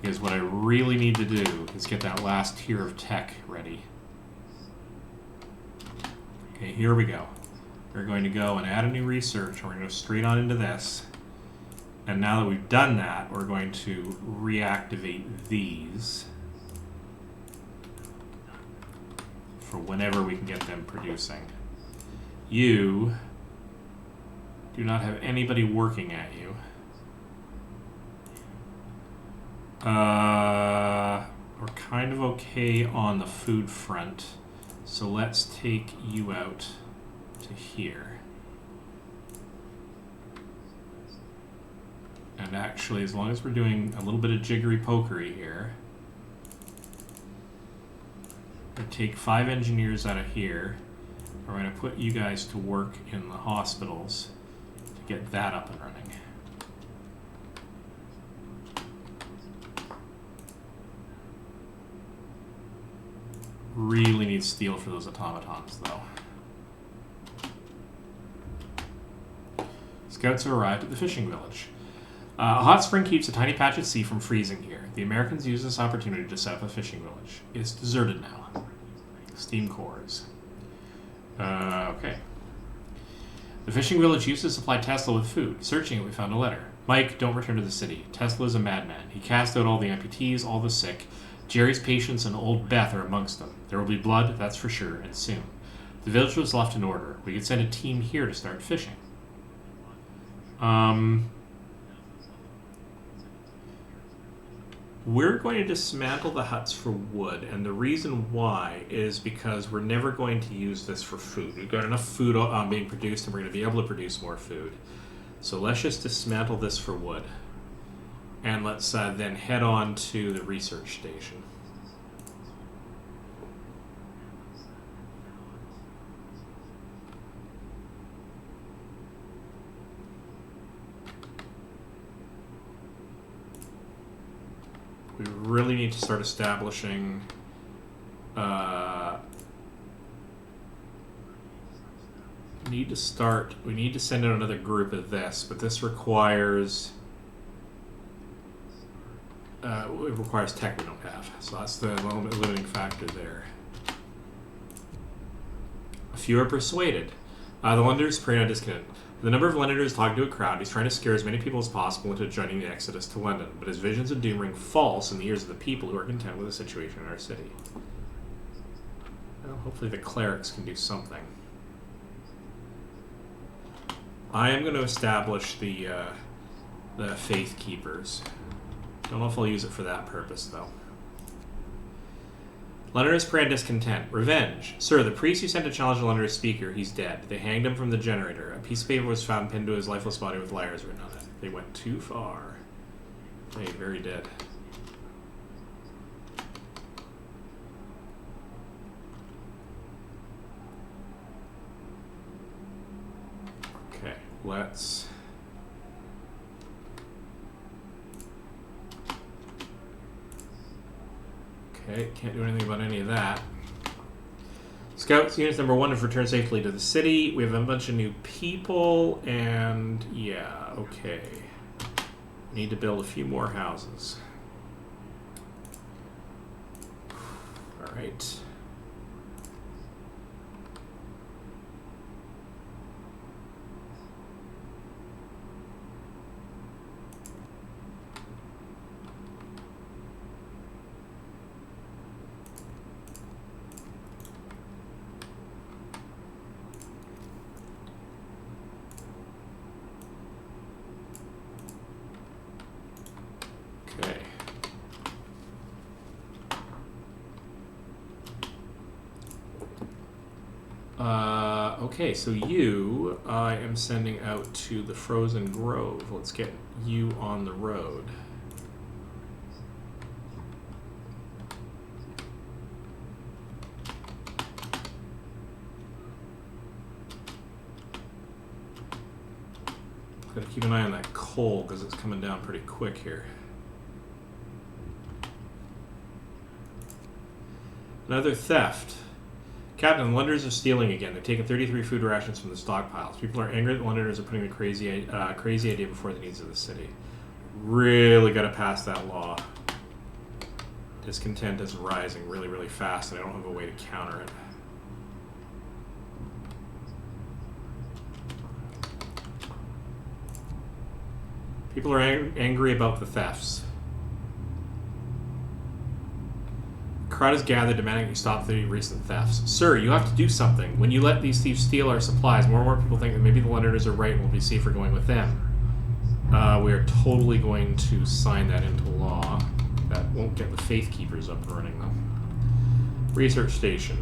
Because what I really need to do is get that last tier of tech ready. Okay, here we go. We're going to go and add a new research, and we're going to go straight on into this. And now that we've done that, we're going to reactivate these for whenever we can get them producing. You do not have anybody working at you. We're kind of okay on the food front, so let's take you out to here. And actually, as long as we're doing a little bit of jiggery-pokery here, we're going to take 5 engineers out of here. We're going to put you guys to work in the hospitals to get that up and running. Really need steel for those automatons, though. Scouts have arrived at the fishing village. A hot spring keeps a tiny patch of sea from freezing here. The Americans use this opportunity to set up a fishing village. It's deserted now. Steam cores. Okay. The fishing village used to supply Tesla with food. Searching it, we found a letter. Mike, don't return to the city. Tesla is a madman. He cast out all the amputees, all the sick. Jerry's patients and old Beth are amongst them. There will be blood, that's for sure, and soon. The village was left in order. We could send a team here to start fishing. We're going to dismantle the huts for wood, and the reason why is because we're never going to use this for food. We've got enough food being produced, and we're going to be able to produce more food. So let's just dismantle this for wood. And let's then head on to the research station. We really need to start establishing we need to send out another group of this, but this requires it requires tech we don't have, so that's the limiting factor there. A few are persuaded. The Londoners prey on discontent. The number of Londoners talking to a crowd, he's trying to scare as many people as possible into joining the exodus to London, but his visions of doom ring false in the ears of the people who are content with the situation in our city. Well, hopefully the clerics can do something. I am going to establish the Faith Keepers. Don't know if I'll use it for that purpose, though. Londoners prey on discontent. Revenge. Sir, the priest you sent to challenge the Londoners speaker, he's dead. They hanged him from the generator. A piece of paper was found pinned to his lifeless body with liars written on it. They went too far. Hey, very dead. Okay, let's... Okay, can't do anything about any of that. Scouts, unit number 1 have returned safely to the city. We have a bunch of new people, and yeah, okay. Need to build a few more houses. Alright. Okay, so you, I am sending out to the Frozen Grove. Let's get you on the road. Gotta keep an eye on that coal because it's coming down pretty quick here. Another theft. Captain, Londoners are stealing again. They've taken 33 food rations from the stockpiles. People are angry that Londoners are putting the crazy idea before the needs of the city. Really got to pass that law. Discontent is rising really, really fast, and I don't have a way to counter it. People are angry about the thefts. Crowd is gathered demanding you stop the recent thefts. Sir, you have to do something. When you let these thieves steal our supplies, more and more people think that maybe the Londoners are right and we'll be safer going with them. We are totally going to sign that into law. That won't get the Faith Keepers up and running, though. Research station.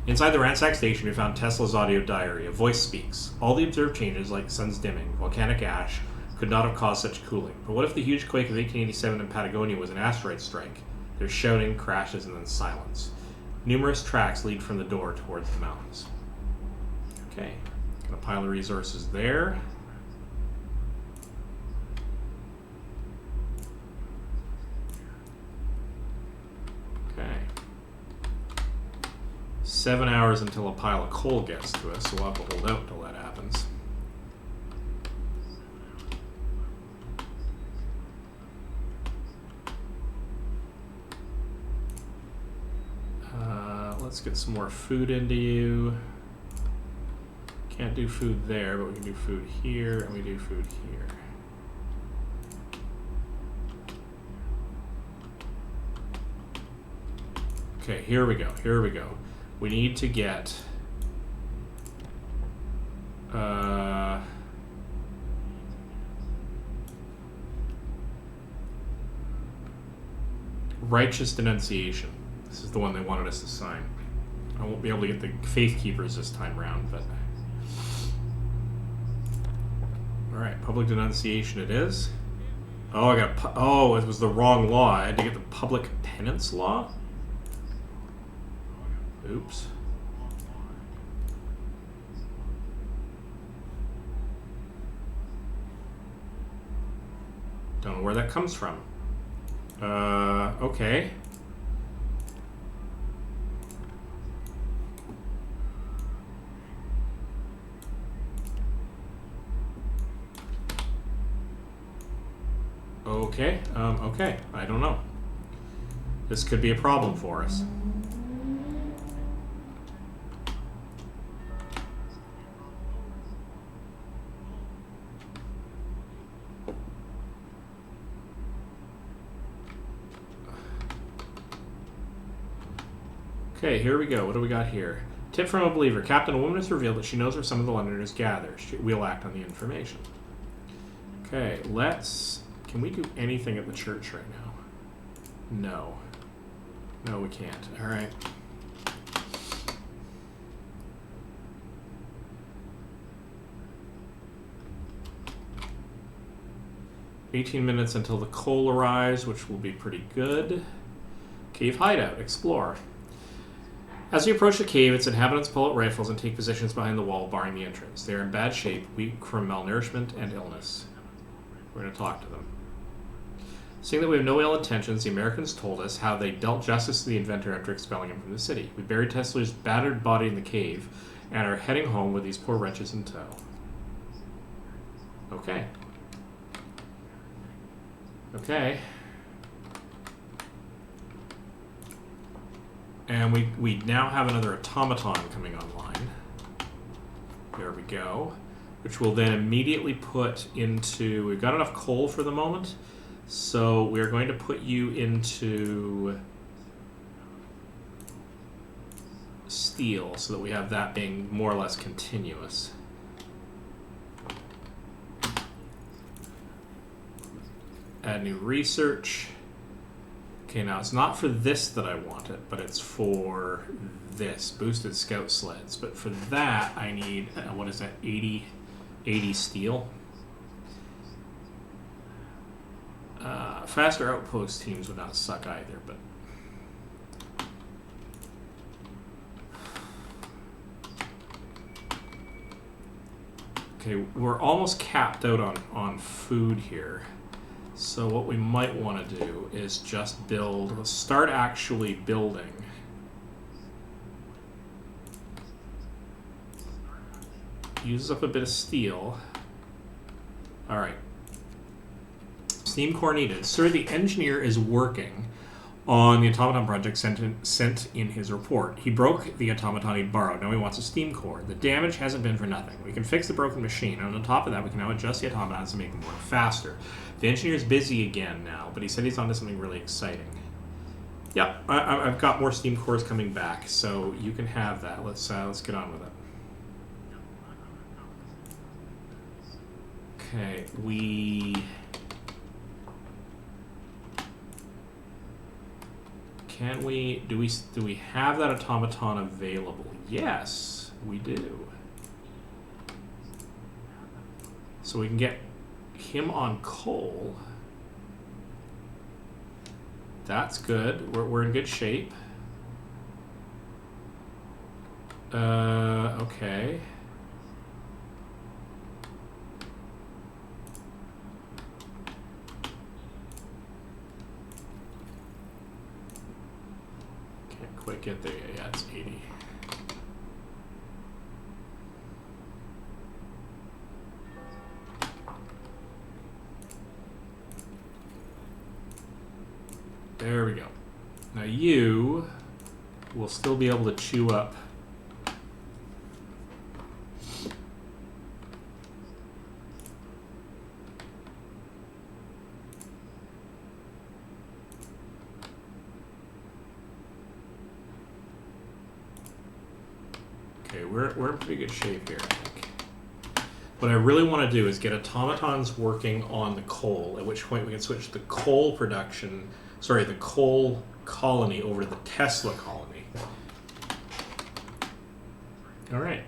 Inside the ransacked station, we found Tesla's audio diary. A voice speaks. All the observed changes, like the sun's dimming, volcanic ash, could not have caused such cooling. But what if the huge quake of 1887 in Patagonia was an asteroid strike? There's shouting, crashes, and then silence. Numerous tracks lead from the door towards the mountains. Okay, got a pile of resources there. Okay. 7 hours until a pile of coal gets to us, so we'll have to hold out until that happens. Let's get some more food into you. Can't do food there, but we can do food here, and we do food here. Okay, here we go, here we go. We need to get... Righteous Denunciation. This is the one they wanted us to sign. I won't be able to get the Faith Keepers this time round, but... Alright, Public Denunciation it is. Oh, I got... Oh, it was the wrong law. I had to get the Public Penance Law? Oops. Don't know where that comes from. Okay. Okay, I don't know. This could be a problem for us. Okay, here we go. What do we got here? Tip from a believer. Captain, a woman has revealed that she knows where some of the Londoners gather. We'll act on the information. Okay, let's... Can we do anything at the church right now? No. No, we can't. Alright. $18 minutes until the coal arrives, which will be pretty good. Cave hideout. Explore. As we approach the cave, its inhabitants pull out rifles and take positions behind the wall, barring the entrance. They are in bad shape, weak from malnourishment and illness. We're going to talk to them. Seeing that we have no ill intentions, the Americans told us how they dealt justice to the inventor after expelling him from the city. We buried Tesla's battered body in the cave and are heading home with these poor wretches in tow. Okay. Okay. And we now have another automaton coming online. There we go. Which will then immediately put into... We've got enough coal for the moment. So we're going to put you into steel so that we have that being more or less continuous. Add new research. Okay, now it's not for this that I want it, but it's for this. Boosted scout sleds. But for that, I need, what is that, 80 steel? Faster outpost teams would not suck either, but... Okay, we're almost capped out on food here. So what we might want to do is just build, let's start actually building. Uses up a bit of steel. All right. Steam core needed. Sir, the engineer is working on the automaton project sent in his report. He broke the automaton he borrowed. Now he wants a steam core. The damage hasn't been for nothing. We can fix the broken machine, and on top of that, we can now adjust the automatons to make them work faster. The engineer's busy again now, but he said he's onto something really exciting. Yep, I've got more steam cores coming back, so you can have that. Let's get on with it. Okay, Can we, do we have that automaton available? Yes, we do. So we can get him on coal. That's good. We're in good shape. Okay. Quite get there. Yeah, it's 80. There we go. Now you will still be able to chew up. Okay, we're in pretty good shape here, I think. What I really want to do is get automatons working on the coal, at which point we can switch the coal production, sorry, the coal colony over to the Tesla colony. All right.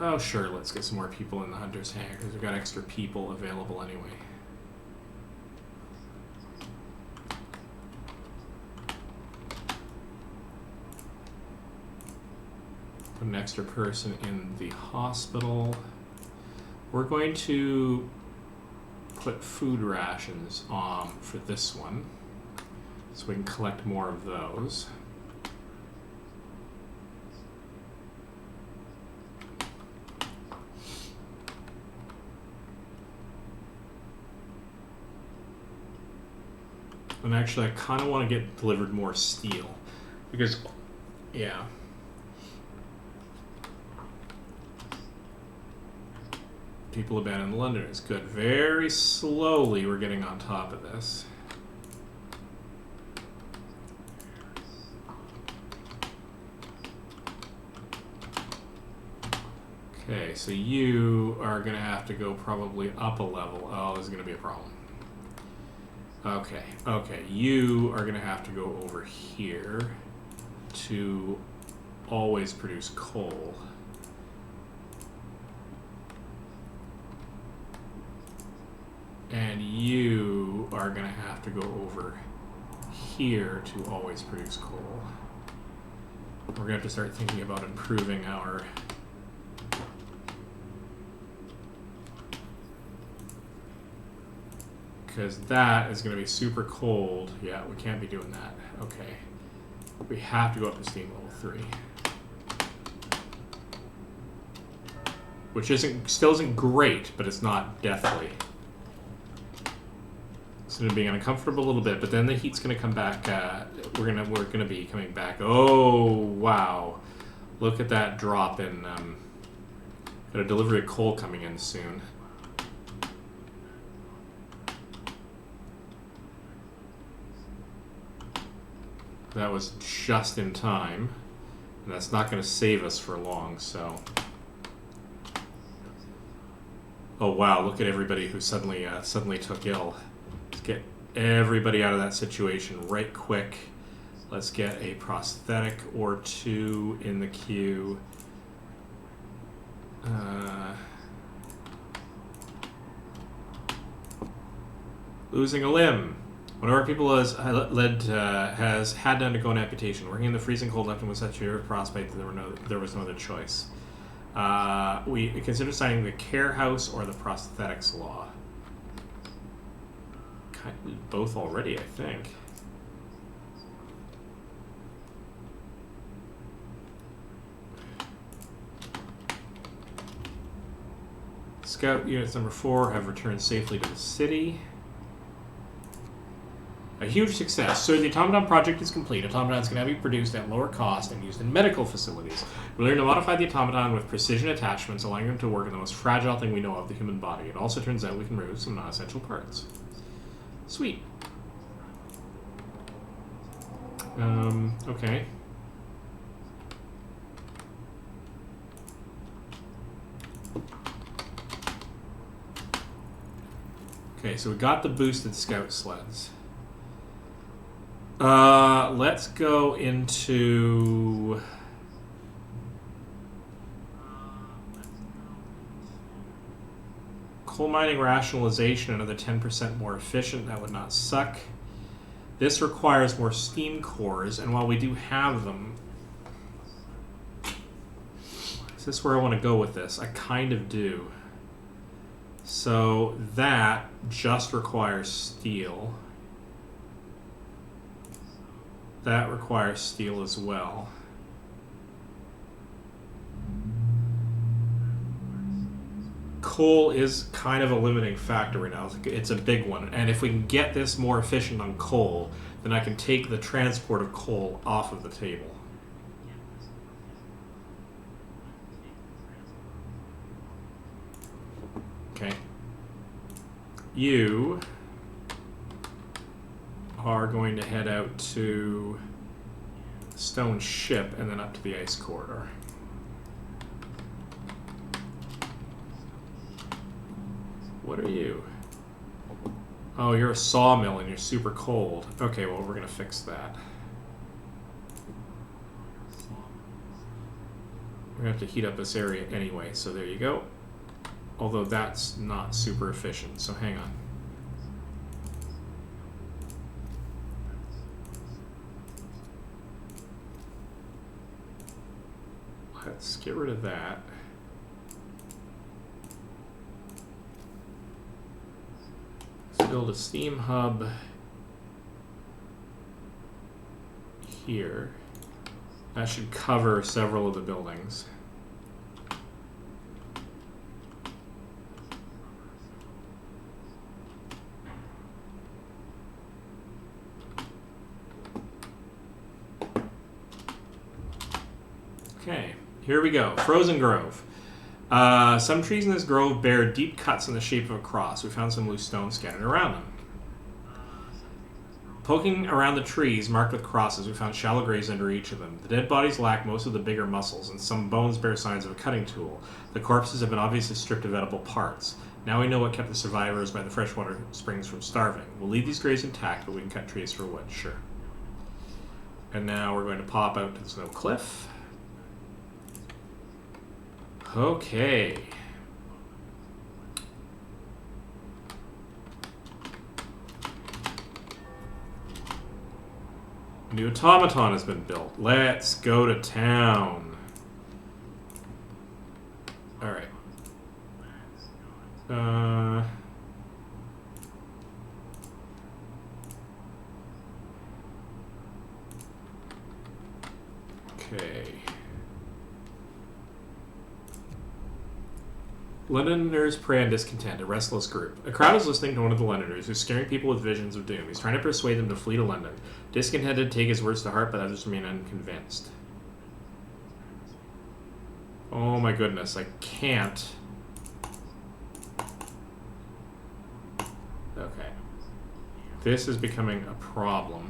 Oh, sure, let's get some more people in the Hunter's Hangar, because we've got extra people available anyway. Put an extra person in the hospital. We're going to put food rations on for this one, so we can collect more of those. And actually, I kind of want to get delivered more steel. Because, yeah. People abandon London is good. Very slowly, we're getting on top of this. Okay, so you are going to have to go probably up a level. Oh, this is going to be a problem. Okay, okay, you are going to have to go over here to always produce coal. And you are going to have to go over here to always produce coal. We're going to have to start thinking about improving our... Because that is going to be super cold. Yeah, we can't be doing that. Okay. We have to go up to steam level 3. Which still isn't great, but it's not deathly. It's going to be uncomfortable a little bit, but then the heat's going to come back. We're going to be coming back. Oh, wow. Look at that drop in... got a delivery of coal coming in soon. That was just in time. And that's not going to save us for long, so... Oh wow, look at everybody who suddenly took ill. Let's get everybody out of that situation right quick. Let's get a prosthetic or two in the queue. Losing a limb. One of our people has had to undergo an amputation. Working in the freezing cold left him with such severe frostbite that there was no other choice. We consider signing the care house or the prosthetics law. Kind of both already, I think. Scout units number 4 have returned safely to the city. A huge success. So the automaton project is complete. Automatons can now be produced at lower cost and used in medical facilities. We learned to modify the automaton with precision attachments, allowing them to work on the most fragile thing we know of, the human body. It also turns out we can remove some non-essential parts. Sweet. Okay. Okay, so we got the boosted scout sleds. Let's go into... coal mining rationalization, another 10% more efficient. That would not suck. This requires more steam cores, and while we do have them... Is this where I want to go with this? I kind of do. So that just requires steel. That requires steel as well. Coal is kind of a limiting factor right now. It's a big one. And if we can get this more efficient on coal, then I can take the transport of coal off of the table. Okay. You are going to head out to Stone Ship and then up to the Ice Corridor. What are you? Oh, you're a sawmill and you're super cold. Okay, well, we're going to fix that. We're going to have to heat up this area anyway, so there you go. Although that's not super efficient, so hang on. Let's get rid of that. Let's build a steam hub here. That should cover several of the buildings. Okay, here we go. Frozen Grove. Some trees in this grove bear deep cuts in the shape of a cross. We found some loose stones scattered around them. Poking around the trees marked with crosses, we found shallow graves under each of them. The dead bodies lack most of the bigger muscles, and some bones bear signs of a cutting tool. The corpses have been obviously stripped of edible parts. Now we know what kept the survivors by the freshwater springs from starving. We'll leave these graves intact, but we can cut trees for wood, sure. And now we're going to pop out to the snow cliff. Okay. New automaton has been built. Let's go to town. Alright. Okay. Londoners prey on discontent, a restless group. A crowd is listening to one of the Londoners, who's scaring people with visions of doom. He's trying to persuade them to flee to London. Discontented take his words to heart, but others remain unconvinced. Oh my goodness, I can't. Okay. This is becoming a problem.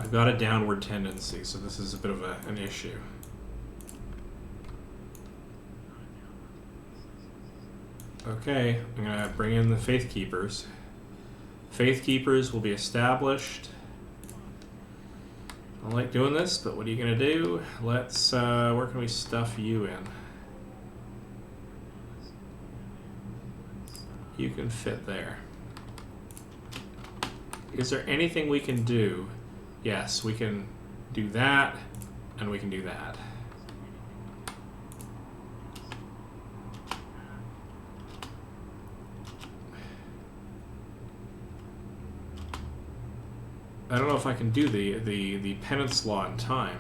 I've got a downward tendency, so this is a bit of an issue. Okay, I'm going to bring in the Faith Keepers. Faith Keepers will be established. I don't like doing this, but what are you going to do? Let's, where can we stuff you in? You can fit there. Is there anything we can do? Yes, we can do that, and we can do that. I don't know if I can do the penance law in time.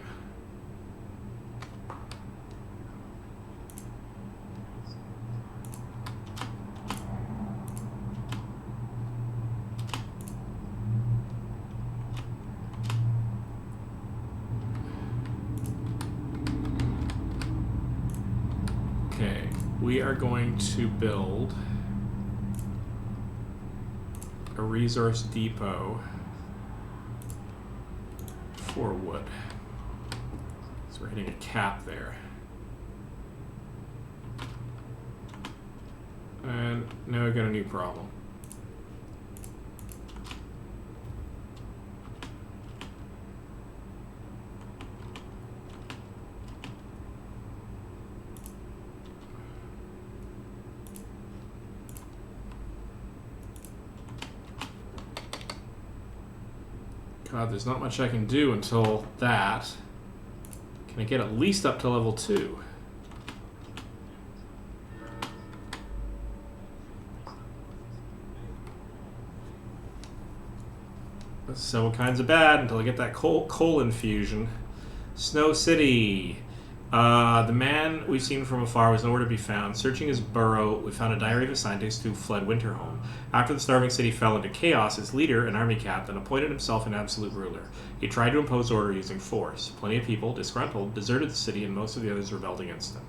Okay, we are going to build a resource depot for wood. So we're hitting a cap there. And now we've got a new problem. God, there's not much I can do until that. Can I get at least up to level 2? That's several kinds of bad until I get that coal infusion. Snow City. The man we've seen from afar was nowhere to be found. Searching his burrow, we found a diary of a scientist who fled Winterhome. After the starving city fell into chaos, its leader, an army captain, appointed himself an absolute ruler. He tried to impose order using force. Plenty of people, disgruntled, deserted the city, and most of the others rebelled against him.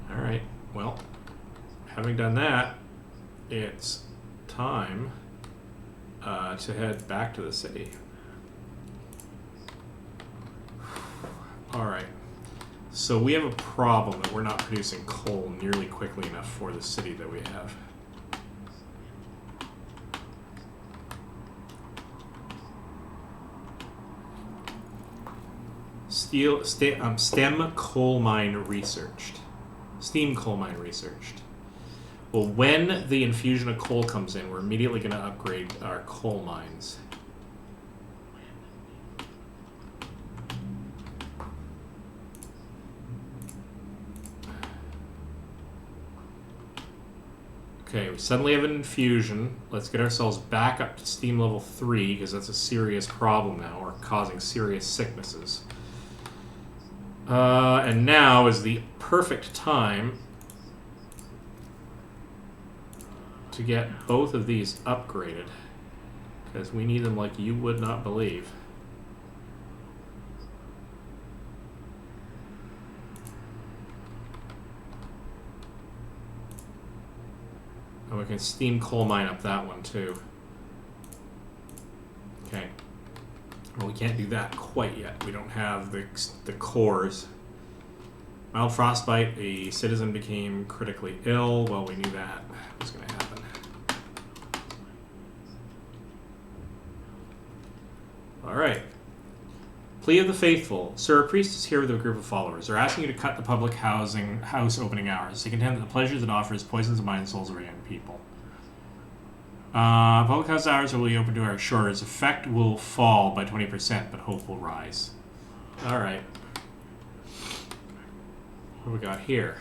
Alright, well, having done that, it's time to head back to the city. Alright. So we have a problem that we're not producing coal nearly quickly enough for the city that we have. STEM coal mine researched. Steam coal mine researched. Well, when the infusion of coal comes in, we're immediately going to upgrade our coal mines. Okay, we suddenly have an infusion. Let's get ourselves back up to steam level 3, because that's a serious problem now. We're causing serious sicknesses. And now is the perfect time to get both of these upgraded, because we need them like you would not believe. And we can steam coal mine up that one too. Okay. Well, we can't do that quite yet. We don't have the cores. Mild frostbite, a citizen became critically ill. Well, we knew that was going to happen. Alright. Plea of the Faithful. Sir, a priest is here with a group of followers. They're asking you to cut the public house opening hours. They contend that the pleasures it offers poisons the mind and souls of our young people. Public house hours will be open to our shorter. Its effect will fall by 20%, but hope will rise. Alright. What do we got here?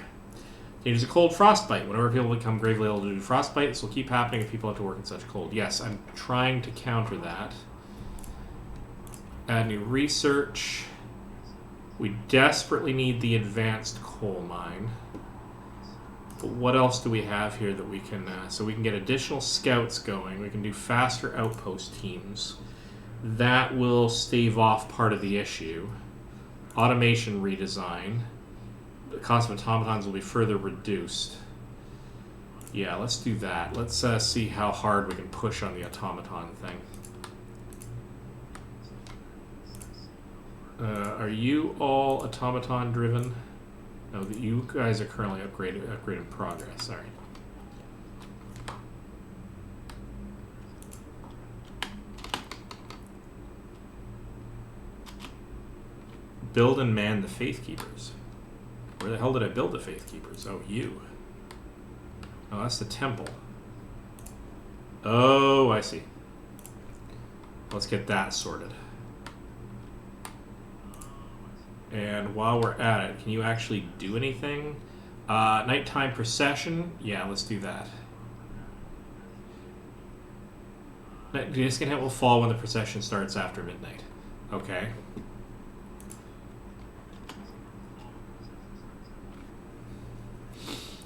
Dangers of cold frostbite. Whenever people become gravely ill due to frostbite, this will keep happening if people have to work in such cold. Yes, I'm trying to counter that. Add new research. We desperately need the advanced coal mine. But what else do we have here that we can... so we can get additional scouts going. We can do faster outpost teams. That will stave off part of the issue. Automation redesign. The cost of automatons will be further reduced. Yeah, let's do that. Let's see how hard we can push on the automaton thing. Are you all automaton driven? No, you guys are currently upgrade in progress. Sorry. Build and man the Faithkeepers. Where the hell did I build the Faithkeepers? Oh, you. Oh, that's the temple. Oh, I see. Let's get that sorted. And while we're at it, can you actually do anything? Nighttime procession? Yeah, let's do that. Discontent will fall when the procession starts after midnight. Okay.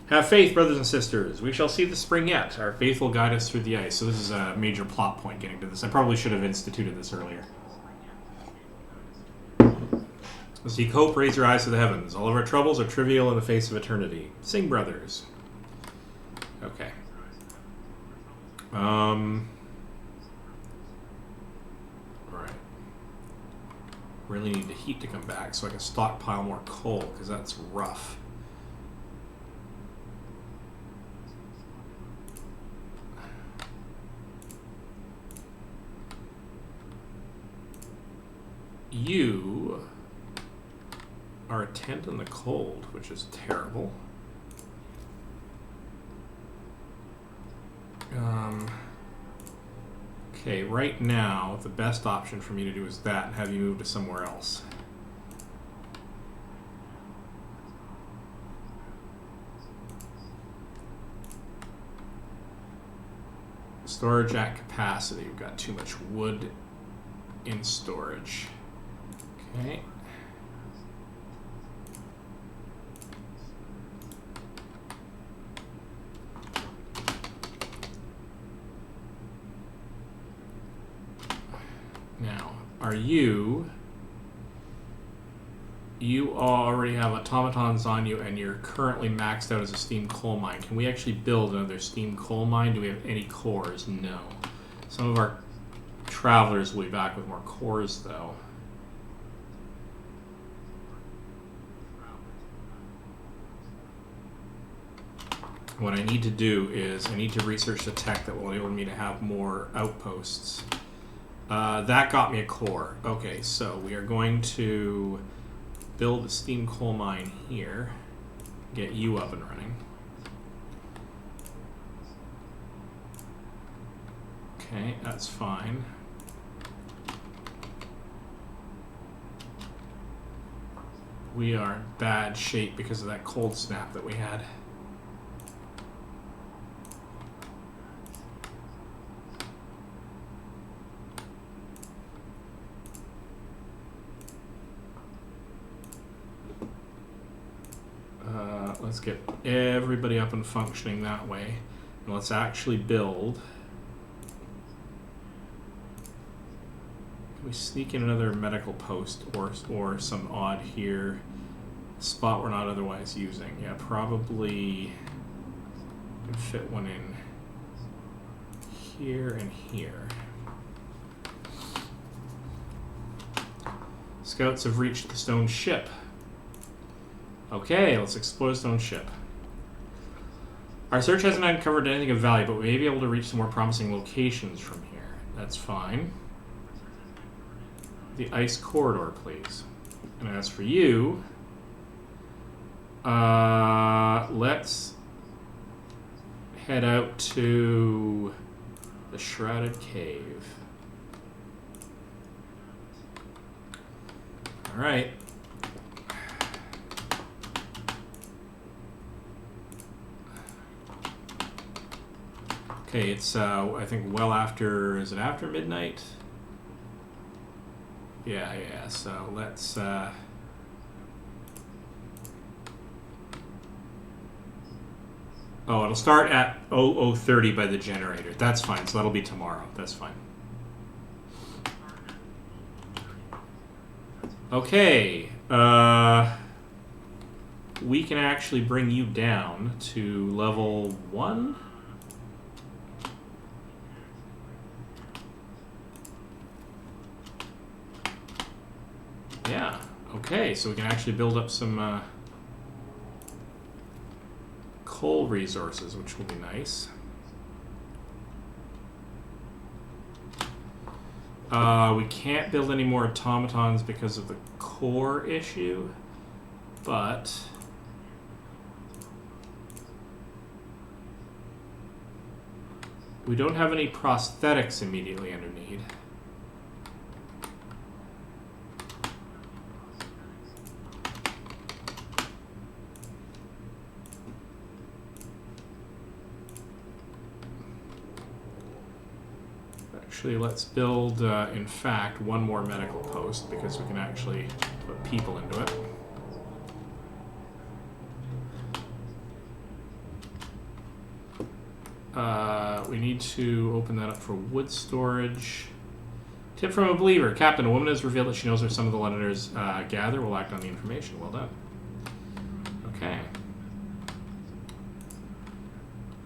Have faith, brothers and sisters. We shall see the spring yet. Our faith will guide us through the ice. So this is a major plot point getting to this. I probably should have instituted this earlier. Seek hope, raise your eyes to the heavens. All of our troubles are trivial in the face of eternity. Sing, brothers. Okay. Alright. Really need the heat to come back so I can stockpile more coal, because that's rough. You are a tent in the cold, which is terrible. Okay, right now, the best option for me to do is that and have you move to somewhere else. Storage at capacity. We've got too much wood in storage. Okay. Now, are you already have automatons on you and you're currently maxed out as a steam coal mine. Can we actually build another steam coal mine? Do we have any cores? No. Some of our travelers will be back with more cores, though. What I need to do is I need to research the tech that will enable me to have more outposts. That got me a core. Okay, so we are going to build a steam coal mine here. Get you up and running. Okay, that's fine. We are in bad shape because of that cold snap that we had. Let's get everybody up and functioning that way. And let's actually build. Can we sneak in another medical post or some odd here spot we're not otherwise using? Yeah, probably can fit one in here and here. Scouts have reached the stone ship. Okay, let's explore the stone ship. Our search hasn't uncovered anything of value, but we may be able to reach some more promising locations from here. That's fine. The ice corridor, please. And as for you, let's head out to the Shrouded Cave. All right. Okay, it's, I think, well after, is it after midnight? Yeah, so let's, oh, it'll start at 00:30 by the generator. That's fine, so that'll be tomorrow. That's fine. Okay, we can actually bring you down to level 1? Yeah. Okay, so we can actually build up some coal resources, which will be nice. We can't build any more automatons because of the core issue, but we don't have any prosthetics immediately under need. Actually, let's build, in fact, one more medical post because we can actually put people into it. We need to open that up for wood storage. Tip from a believer. Captain, a woman has revealed that she knows where some of the Londoners gather. Will act on the information. Well done. Okay.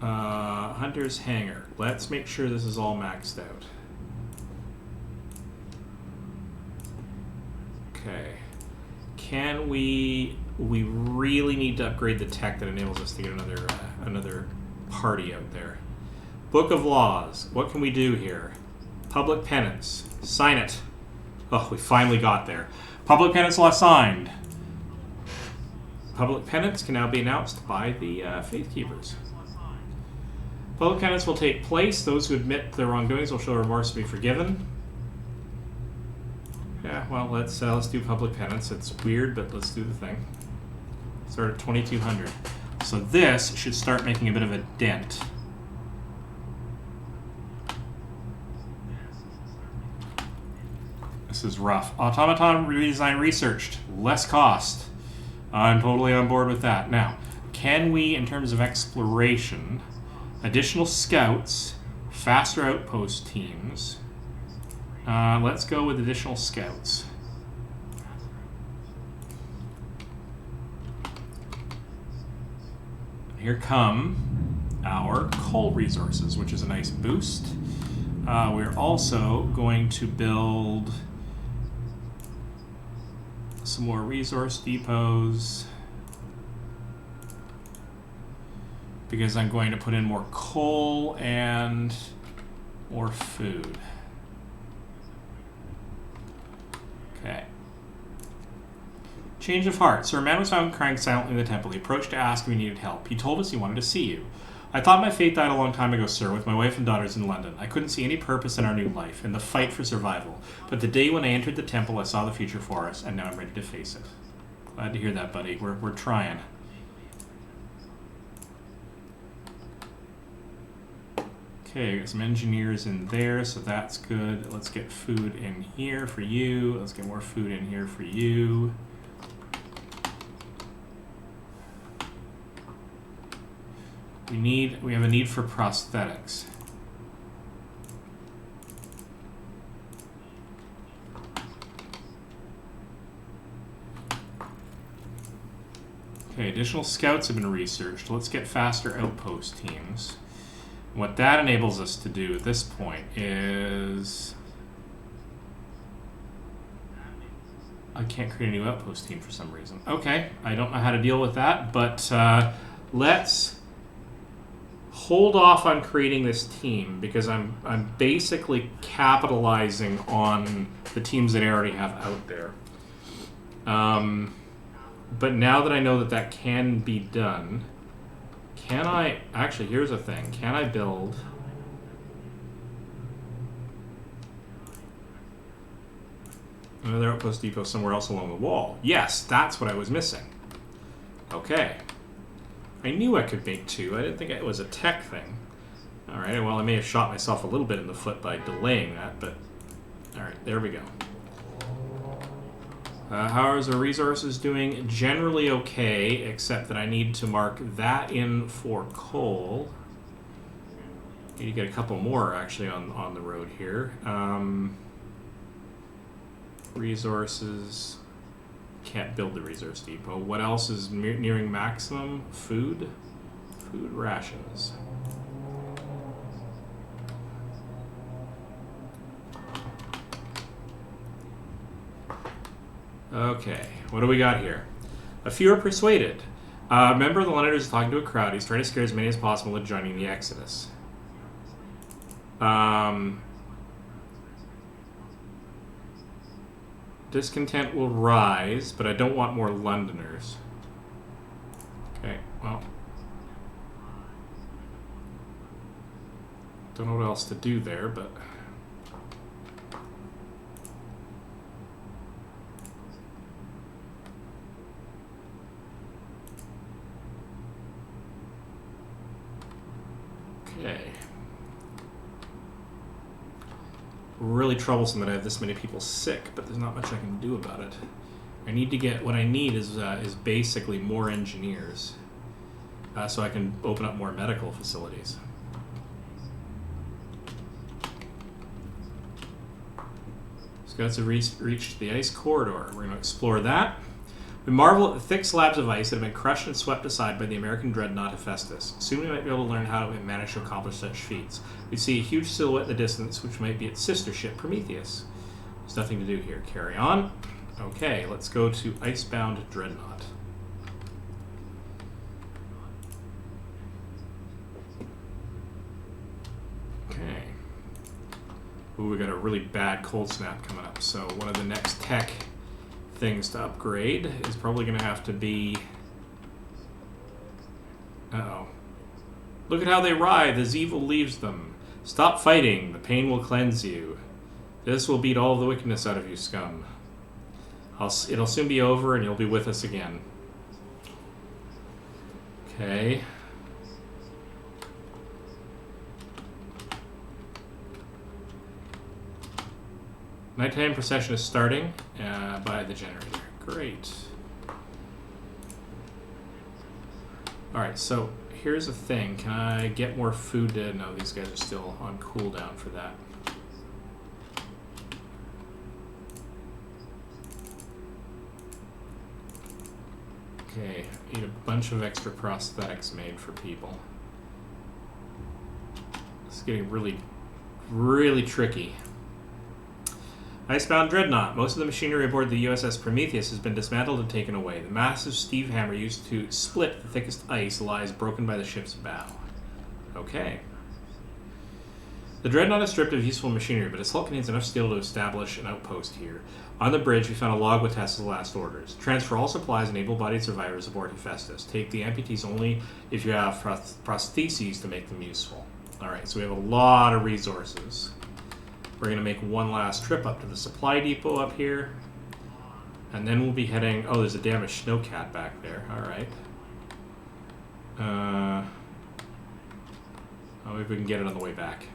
Hunter's Hangar. Let's make sure this is all maxed out. Okay. Can we really need to upgrade the tech that enables us to get another party out there. Book of Laws. What can we do here? Public Penance. Sign it. Oh, we finally got there. Public Penance Law signed. Public Penance can now be announced by the Faith Keepers. Public Penance will take place. Those who admit their wrongdoings will show remorse and be forgiven. Yeah, well, let's do Public Penance. It's weird, but let's do the thing. Start at 2200. So this should start making a bit of a dent. This is rough. Automaton redesign researched. Less cost. I'm totally on board with that. Now, can we, in terms of exploration, additional scouts, faster outpost teams? Let's go with additional scouts. Here come our coal resources, which is a nice boost. We're also going to build some more resource depots because I'm going to put in more coal and more food. Okay. Change of heart. Sir, a man was found crying silently in the temple. He approached to ask if he needed help. He told us he wanted to see you. I thought my fate died a long time ago, sir, with my wife and daughters in London. I couldn't see any purpose in our new life, in the fight for survival. But the day when I entered the temple, I saw the future for us, and now I'm ready to face it. Glad to hear that, buddy. We're trying. Okay, got some engineers in there, so that's good. Let's get food in here for you. Let's get more food in here for you. We have a need for prosthetics. Okay, additional scouts have been researched. Let's get faster outpost teams. What that enables us to do at this point is... I can't create a new outpost team for some reason. Okay, I don't know how to deal with that, but let's hold off on creating this team because I'm basically capitalizing on the teams that I already have out there. But now that I know that that can be done, can I... Actually, here's a thing. Can I build... another outpost depot somewhere else along the wall? Yes, that's what I was missing. Okay. I knew I could make two. I didn't think it was a tech thing. Alright, well, I may have shot myself a little bit in the foot by delaying that, but... Alright, there we go. How are our resources doing? Generally okay, except that I need to mark that in for coal. Need to get a couple more, actually, on the road here. Resources... Can't build the resource depot. What else is nearing maximum? Food? Food rations. Okay, what do we got here? A few are persuaded. A member of the Londoners is talking to a crowd. He's trying to scare as many as possible into joining the Exodus. Discontent will rise, but I don't want more Londoners. Okay, well. Don't know what else to do there, but... Okay. Really troublesome that I have this many people sick, but there's not much I can do about it. I need to get... What I need is basically more engineers. So I can open up more medical facilities. Scouts have reached the ice corridor. We're going to explore that. We marvel at the thick slabs of ice that have been crushed and swept aside by the American Dreadnought Hephaestus. Soon we might be able to learn how to manage to accomplish such feats. We see a huge silhouette in the distance, which might be its sister ship, Prometheus. There's nothing to do here. Carry on. Okay, let's go to Icebound Dreadnought. Okay. Ooh, we got a really bad cold snap coming up, so one of the next tech things to upgrade is probably going to have to be... Uh-oh. Look at how they writhe as evil leaves them. Stop fighting. The pain will cleanse you. This will beat all of the wickedness out of you, scum. It'll soon be over and you'll be with us again. Okay. Nighttime procession is starting by the generator. Great. Alright, so here's the thing. Can I get more food to... No, these guys are still on cooldown for that. Okay, I need a bunch of extra prosthetics made for people. It's getting really, really tricky. Icebound Dreadnought. Most of the machinery aboard the USS Prometheus has been dismantled and taken away. The massive steel hammer used to split the thickest ice lies broken by the ship's bow. Okay. The Dreadnought is stripped of useful machinery, but its hull contains enough steel to establish an outpost here. On the bridge, we found a log with Tessa's last orders. Transfer all supplies and able-bodied survivors aboard Hephaestus. Take the amputees only if you have prostheses to make them useful. Alright, so we have a lot of resources. We're going to make one last trip up to the supply depot up here. And then we'll be heading... Oh, there's a damaged snowcat back there. Alright. Maybe we can get it on the way back.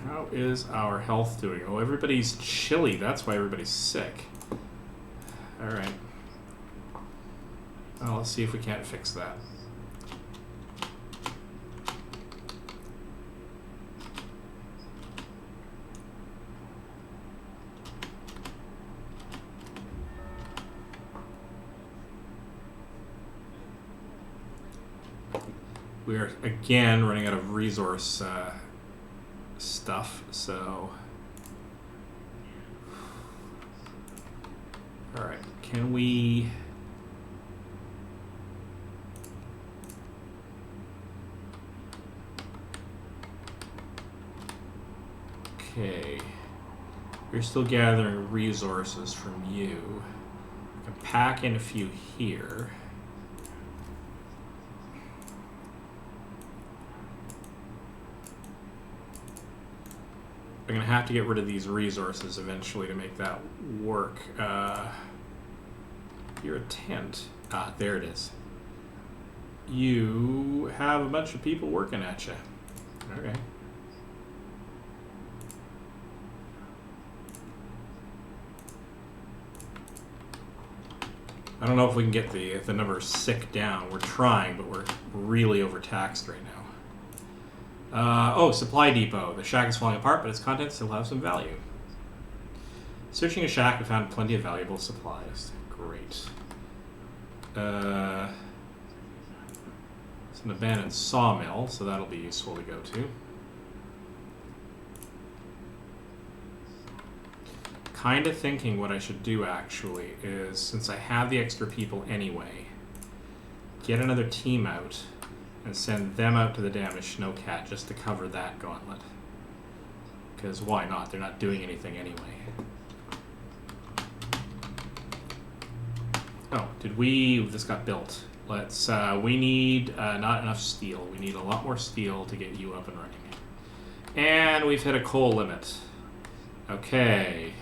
How is our health doing? Oh, everybody's chilly. That's why everybody's sick. Alright. Well, let's see if we can't fix that. We are, again, running out of resource stuff, so... Alright, can we... Okay, you're still gathering resources from you. I can pack in a few here. I'm going to have to get rid of these resources eventually to make that work. You're a tent. Ah, there it is. You have a bunch of people working at you. Okay. I don't know if we can get the number 6 down. We're trying, but we're really overtaxed right now. Oh, supply depot. The shack is falling apart, but its contents still have some value. Searching a shack, we found plenty of valuable supplies. Great. It's an abandoned sawmill, so that'll be useful to go to. kind of thinking what I should do actually is, since I have the extra people anyway, get another team out and send them out to the damaged snowcat just to cover that gauntlet. Because why not? They're not doing anything anyway. Oh, this got built. Let's, we need not enough steel. We need a lot more steel to get you up and running. And we've hit a coal limit. Okay.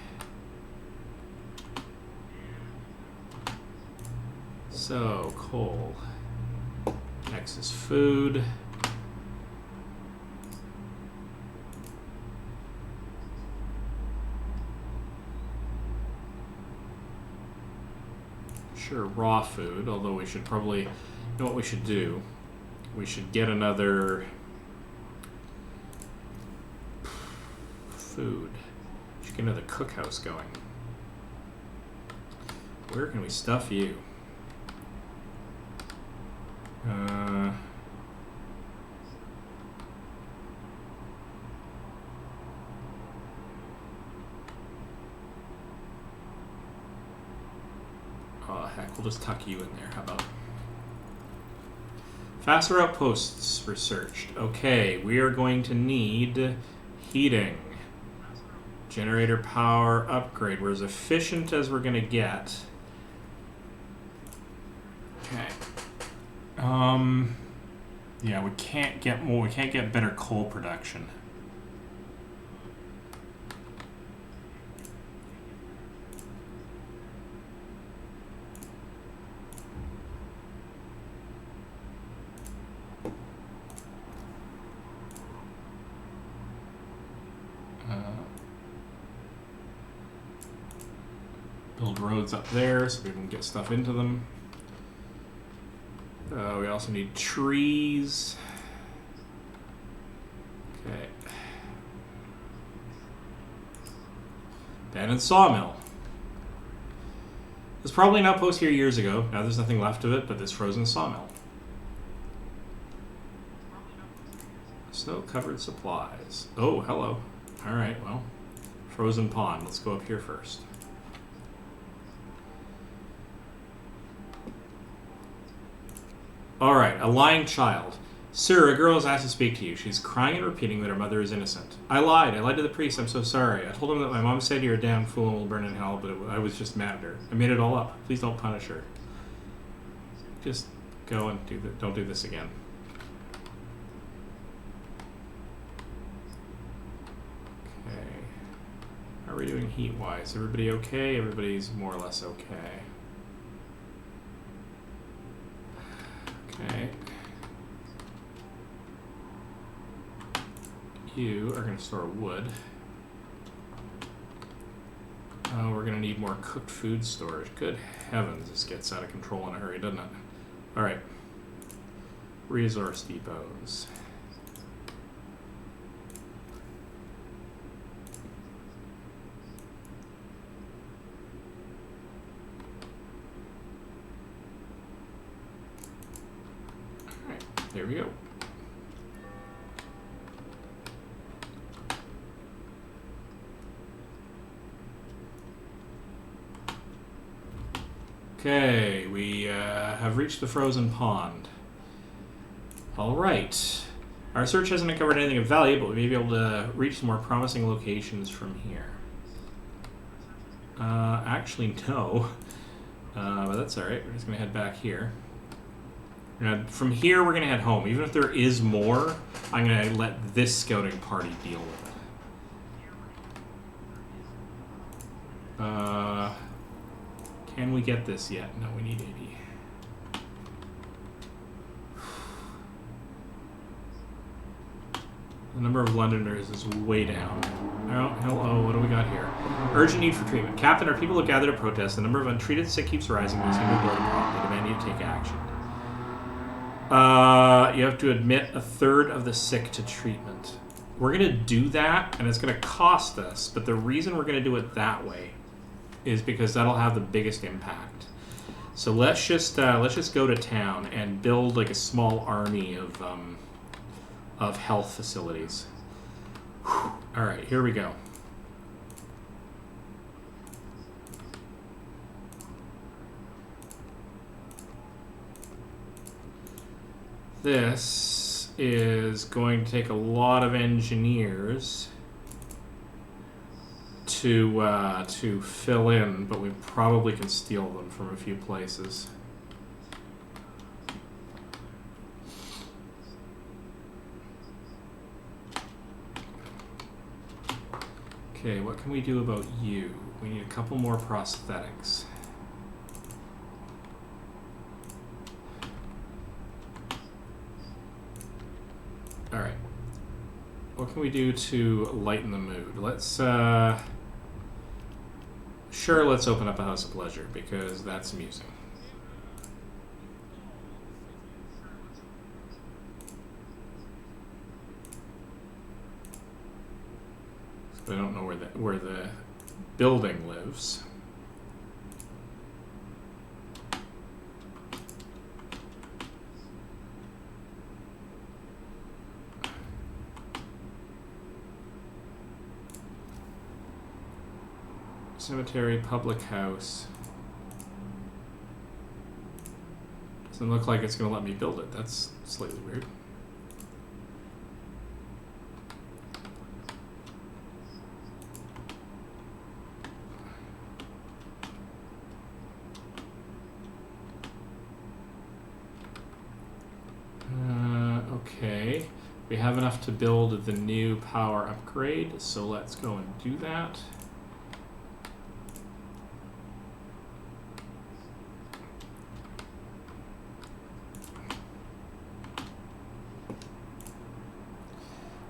So, coal. Next is food. Sure, raw food, although we should probably, you know what we should do? We should get another food. We should get another cookhouse going. Where can we stuff you? Oh, heck, we'll just tuck you in there. How about? Faster outposts researched. Okay, we are going to need heating. Generator power upgrade. We're as efficient as we're going to get. Okay. Yeah, we can't get more. We can't get better coal production. Build roads up there so we can get stuff into them. We also need trees. Okay. Abandoned Sawmill. There's probably an outpost here years ago. Now there's nothing left of it, but this frozen sawmill. Snow-covered supplies. Oh, hello. Alright, well. Frozen pond. Let's go up here first. Alright, a lying child. Sir, a girl has asked to speak to you. She's crying and repeating that her mother is innocent. I lied to the priest. I'm so sorry. I told him that my mom said you're a damn fool and will burn in hell, but I was just mad at her. I made it all up. Please don't punish her. Just go and don't do this again. Okay. How are we doing heat-wise? Everybody okay? Everybody's more or less okay. Okay. You are going to store wood. Oh, we're going to need more cooked food storage. Good heavens, this gets out of control in a hurry, doesn't it? Alright. Resource depots. Alright, there we go. Okay, we have reached the frozen pond. Alright. Our search hasn't uncovered anything of value, but we may be able to reach some more promising locations from here. Actually, no. But that's alright. We're just going to head back here. From here, we're going to head home. Even if there is more, I'm going to let this scouting party deal with it. Can we get this yet? No, we need 80. The number of Londoners is way down. Oh, hello, what do we got here? Urgent need for treatment. Captain, our people have gathered to protest. The number of untreated sick keeps rising. We seem to ignore the problem. They demand you to take action. You have to admit a third of the sick to treatment. We're going to do that, and it's going to cost us, but the reason we're going to do it that way is because that'll have the biggest impact. So let's just go to town and build like a small army of health facilities. All right, here we go. this is going to take a lot of engineers to fill in, but we probably can steal them from a few places. Okay, what can we do about you? We need a couple more prosthetics. Alright. What can we do to lighten the mood? Let's, sure, let's open up a House of Pleasure, because that's amusing. I don't know where the building lives. Cemetery, public house. Doesn't look like it's going to let me build it. That's slightly weird. Okay, we have enough to build the new power upgrade, so let's go and do that.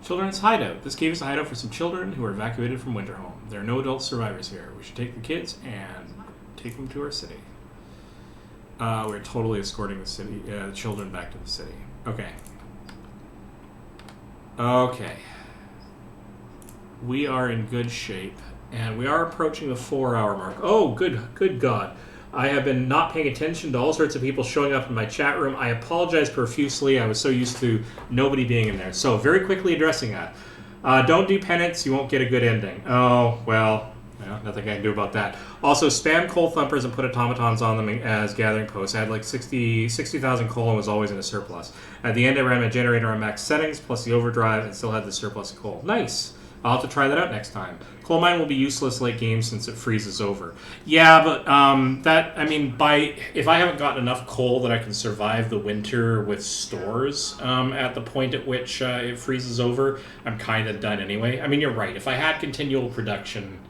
Children's hideout. This cave is a hideout for some children who are evacuated from Winterhome. There are no adult survivors here. We should take the kids and take them to our city. We're totally escorting the city, children back to the city. Okay. Okay. We are in good shape, and we are approaching the 4-hour mark. Oh, good God. I have been not paying attention to all sorts of people showing up in my chat room. I apologize profusely. I was so used to nobody being in there. So, very quickly addressing that. Don't do penance. You won't get a good ending. Oh, well, nothing I can do about that. Also, spam coal thumpers and put automatons on them as gathering posts. I had like 60,000 coal and was always in a surplus. At the end, I ran my generator on max settings, plus the overdrive, and still had the surplus of coal. Nice. I'll have to try that out next time. Coal mine will be useless late game since it freezes over. Yeah, but if I haven't gotten enough coal that I can survive the winter with stores at the point at which it freezes over, I'm kind of done anyway. I mean, you're right. If I had continual production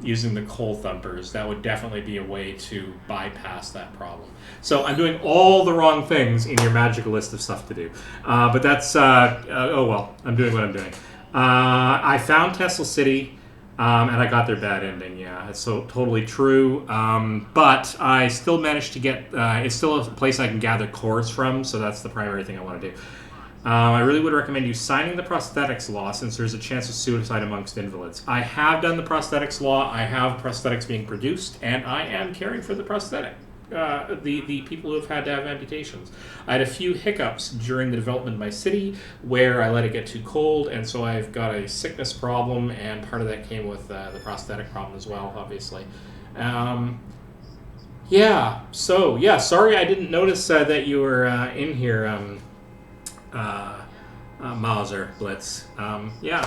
using the coal thumpers, that would definitely be a way to bypass that problem. So I'm doing all the wrong things in your magical list of stuff to do. But that's, oh well, I'm doing what I'm doing. I found Tesla City, and I got their bad ending. Yeah, it's so totally true. But I still managed to get. It's still a place I can gather cores from, so that's the primary thing I want to do. I really would recommend you signing the prosthetics law, since there's a chance of suicide amongst invalids. I have done the prosthetics law. I have prosthetics being produced, and I am caring for the prosthetic. The people who have had to have amputations. I had a few hiccups during the development of my city where I let it get too cold, and so I've got a sickness problem, and part of that came with the prosthetic problem as well, obviously. Yeah, so, yeah, sorry I didn't notice that you were in here, Mauser Blitz. Yeah,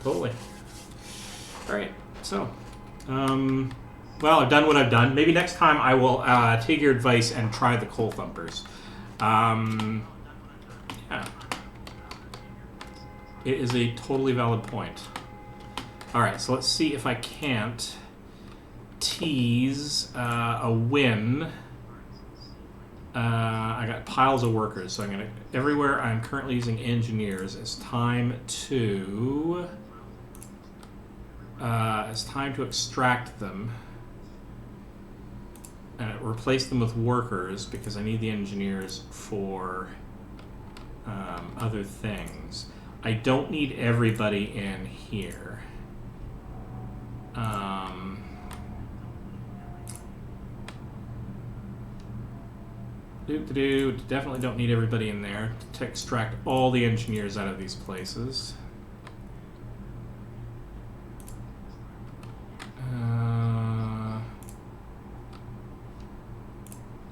totally. Alright, so, well, I've done what I've done. Maybe next time I will take your advice and try the coal thumpers. Yeah. It is a totally valid point. Alright, so let's see if I can't tease a win. I got piles of workers, so I'm going to... Everywhere I'm currently using engineers, it's time to... extract them. Replace them with workers because I need the engineers for other things. I don't need everybody in here. Definitely don't need everybody in there to extract all the engineers out of these places.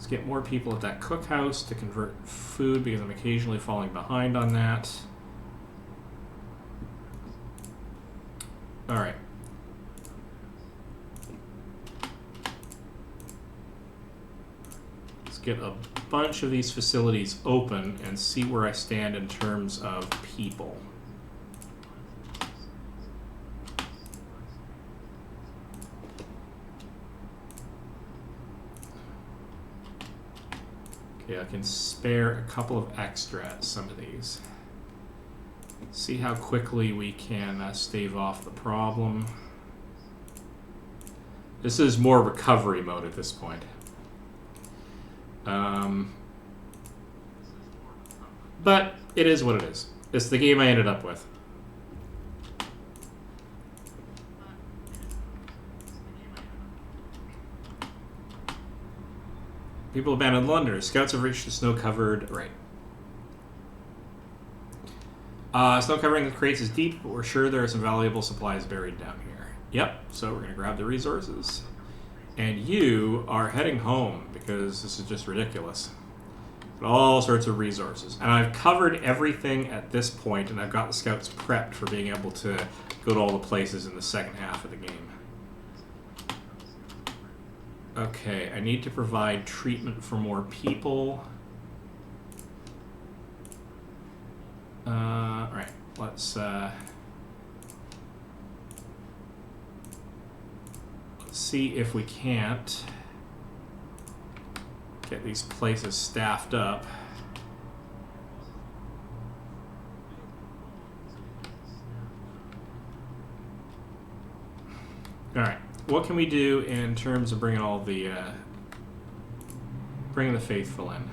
get more people at that cookhouse to convert food because I'm occasionally falling behind on that. All right. Let's get a bunch of these facilities open and see where I stand in terms of people. Okay, I can spare a couple of extra at some of these. See how quickly we can stave off the problem. This is more recovery mode at this point. But it is what it is. It's the game I ended up with. People abandoned London. Scouts have reached the snow-covered... Right. Snow covering the crates is deep, but we're sure there are some valuable supplies buried down here. Yep, so we're going to grab the resources. And you are heading home, because this is just ridiculous. All sorts of resources. And I've covered everything at this point, and I've got the scouts prepped for being able to go to all the places in the second half of the game. Okay, I need to provide treatment for more people. Right, let's see if we can't get these places staffed up. All right, what can we do in terms of bringing all the bringing the faithful in?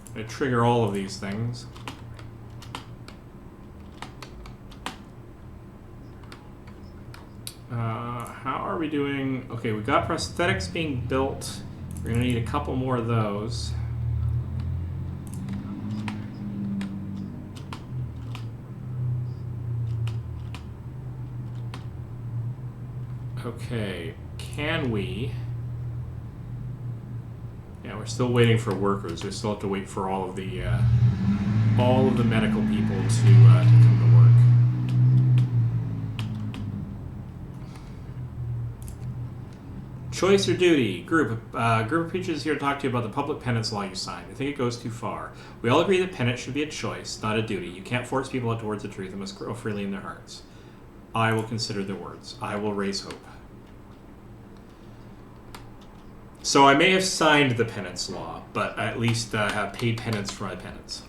I'm going to trigger all of these things. How are we doing? Okay, we got prosthetics being built. We're going to need a couple more of those. Okay, can we... Yeah, we're still waiting for workers. We still have to wait for all of the medical people to come to work. Choice or duty? Group of preachers is here to talk to you about the public penance law you signed. I think it goes too far. We all agree that penance should be a choice, not a duty. You can't force people out towards the truth. It must grow freely in their hearts. I will consider their words. I will raise hope. So I may have signed the penance law, but I at least have paid penance for my penance.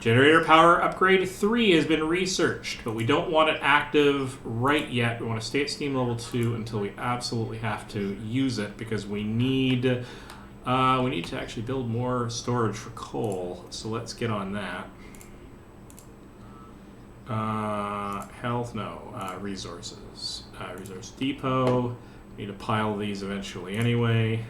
Generator power upgrade 3 has been researched, but we don't want it active right yet. We want to stay at Steam level 2 until we absolutely have to use it, because we need to actually build more storage for coal. So let's get on that. Health, no. Resources. Resource depot. Need to pile these eventually anyway.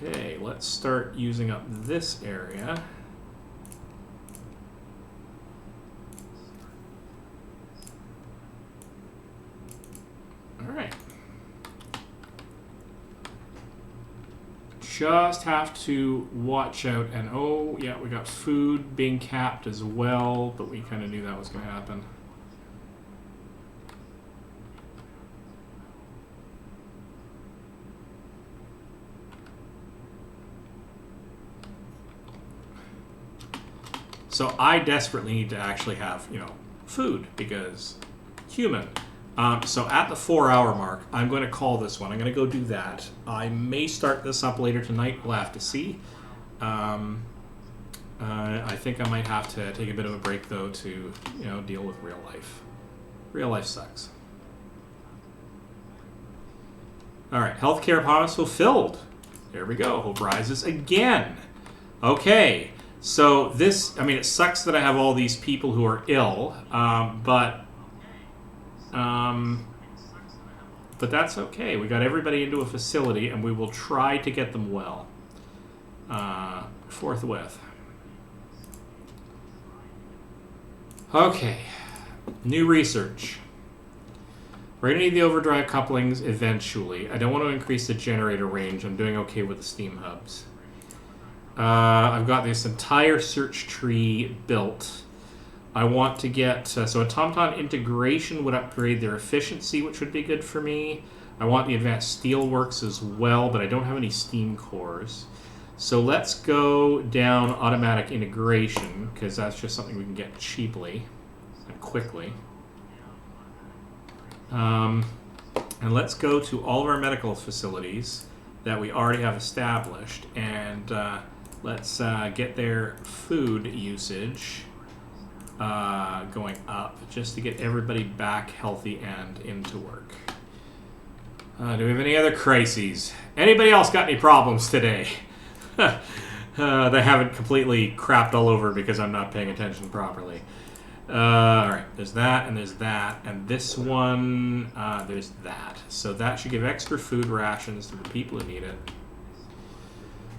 Okay, let's start using up this area. All right. Just have to watch out, and oh yeah, we got food being capped as well, but we kind of knew that was going to happen. So I desperately need to actually have, food, because human. So at the 4-hour mark, I'm going to call this one. I'm going to go do that. I may start this up later tonight. We'll have to see. I think I might have to take a bit of a break, though, to, deal with real life. Real life sucks. All right, healthcare promise fulfilled. There we go. Hope rises again. Okay. So this, it sucks that I have all these people who are ill, but that's okay. We got everybody into a facility, and we will try to get them well forthwith. Okay, New research. We're going to need the overdrive couplings eventually. I don't want to increase the generator range. I'm doing okay with the steam hubs. I've got this entire search tree built. I want to get... so automaton integration would upgrade their efficiency, which would be good for me. I want the advanced steelworks as well, but I don't have any steam cores. So let's go down automatic integration, because that's just something we can get cheaply and quickly. And let's go to all of our medical facilities that we already have established, and let's get their food usage going up, just to get everybody back healthy and into work. Do we have any other crises? Anybody else got any problems today? They haven't completely crapped all over because I'm not paying attention properly. Alright, there's that, and this one, there's that. So that should give extra food rations to the people who need it.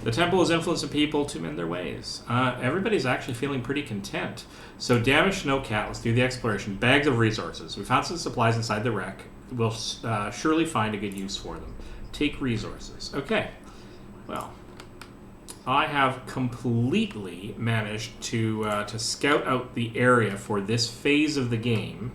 The temple is influencing people to mend their ways. Everybody's actually feeling pretty content. So damaged snowcat, let's do the exploration. Bags of resources. We found some supplies inside the wreck. We'll surely find a good use for them. Take resources. Okay, well... I have completely managed to scout out the area for this phase of the game.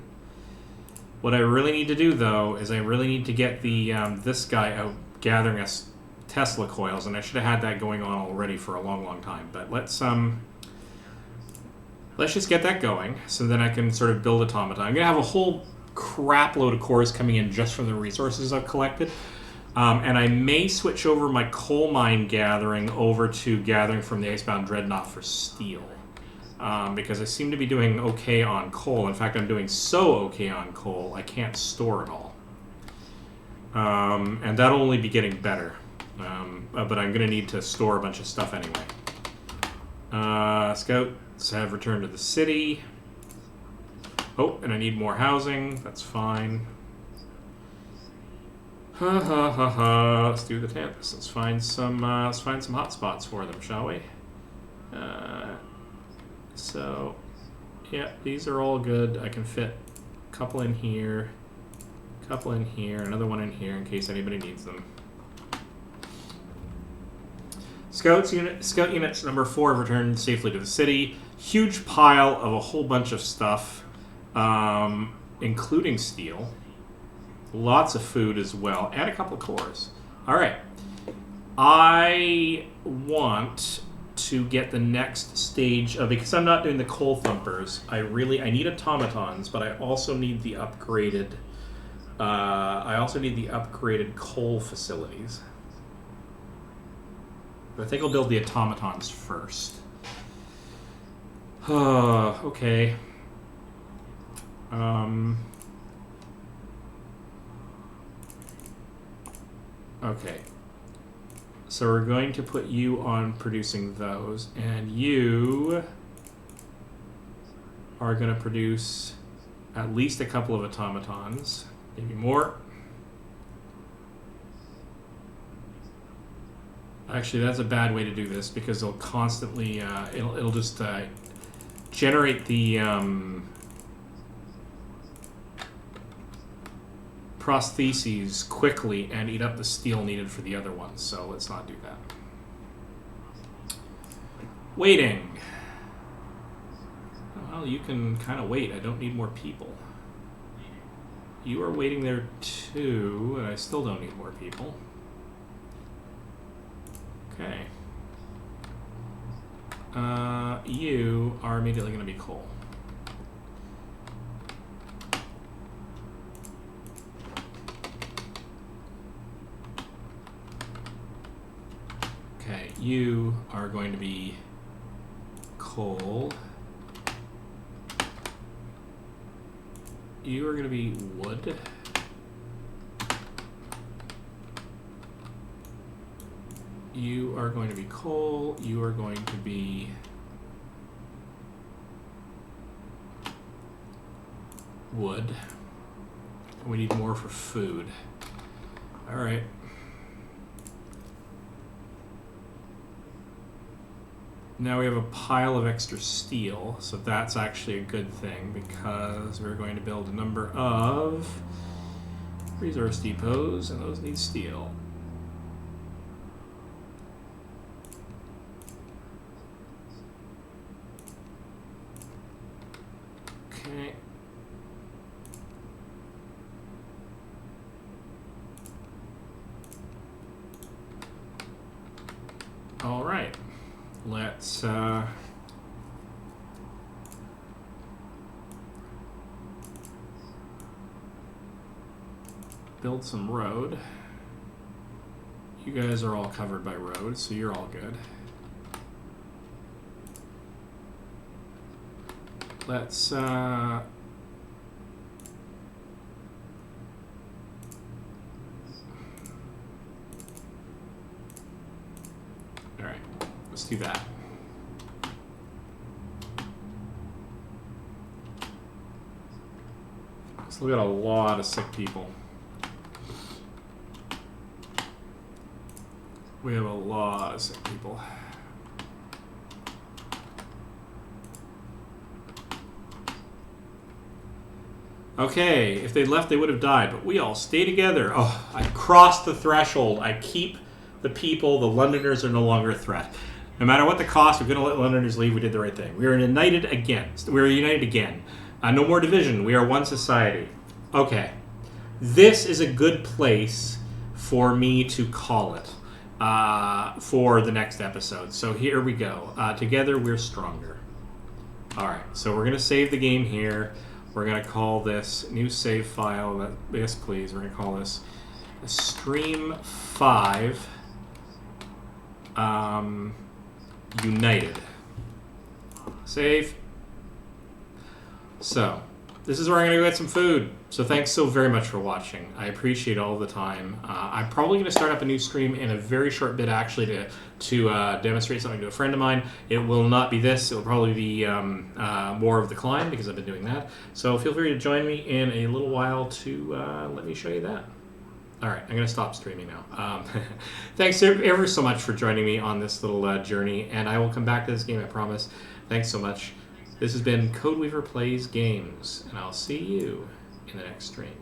What I really need to do, though, is I really need to get the this guy out gathering us Tesla coils, and I should have had that going on already for a long, long time. But let's just get that going, so then I can sort of build automata. I'm gonna have a whole crap load of cores coming in just from the resources I've collected. And I may switch over my coal mine gathering over to gathering from the Icebound Dreadnought for steel. Because I seem to be doing okay on coal. In fact, I'm doing so okay on coal, I can't store it all. And that'll only be getting better. But I'm going to need to store a bunch of stuff anyway. Scouts have returned to the city. Oh, and I need more housing. That's fine. Let's do the tents. Let's find some hot spots for them, shall we? So, yeah, these are all good. I can fit a couple in here, another one in here in case anybody needs them. Scout units number 4 have returned safely to the city. Huge pile of a whole bunch of stuff, including steel. Lots of food as well, and a couple of cores. All right. I want to get the next stage of, because I'm not doing the coal thumpers. I need automatons, but I also need the upgraded. Coal facilities. But I think I'll build the automatons first. Okay. Okay, so we're going to put you on producing those, and you are going to produce at least a couple of automatons, maybe more. Actually, that's a bad way to do this because they'll constantly, it'll just generate the prostheses quickly and eat up the steel needed for the other ones, so let's not do that. Waiting. Well, you can kind of wait. I don't need more people. You are waiting there too, and I still don't need more people. Okay. You are immediately going to be coal. Okay, you are going to be coal. You are going to be wood. You are going to be coal. You are going to be wood. We need more for food. All right. Now we have a pile of extra steel, so that's actually a good thing because we're going to build a number of resource depots, and those need steel. Okay. All right. Let's build some road. You guys are all covered by road, so you're all good. Let's all right, let's do that. Let's look at a lot of sick people. We have a lot of sick people. Okay, if they'd left, they would have died, but we all stay together. Oh, I crossed the threshold. I keep the people. The Londoners are no longer a threat. No matter what the cost, we're going to let Londoners leave. We did the right thing. We are united again. We are united again. No more division. We are one society. Okay. This is a good place for me to call it for the next episode. So here we go. Together, we're stronger. All right, so we're going to save the game here. We're going to call this new save file. Yes, please. We're going to call this Stream 5 United. Save. So, this is where I'm going to go get some food. So thanks so very much for watching. I appreciate all the time. I'm probably going to start up a new stream in a very short bit, actually, to demonstrate something to a friend of mine. It will not be this. It will probably be more of the climb, because I've been doing that. So feel free to join me in a little while to let me show you that. All right, I'm going to stop streaming now. Thanks ever so much for joining me on this little journey, and I will come back to this game, I promise. Thanks so much. This has been Codeweaver Plays Games, and I'll see you in the next stream.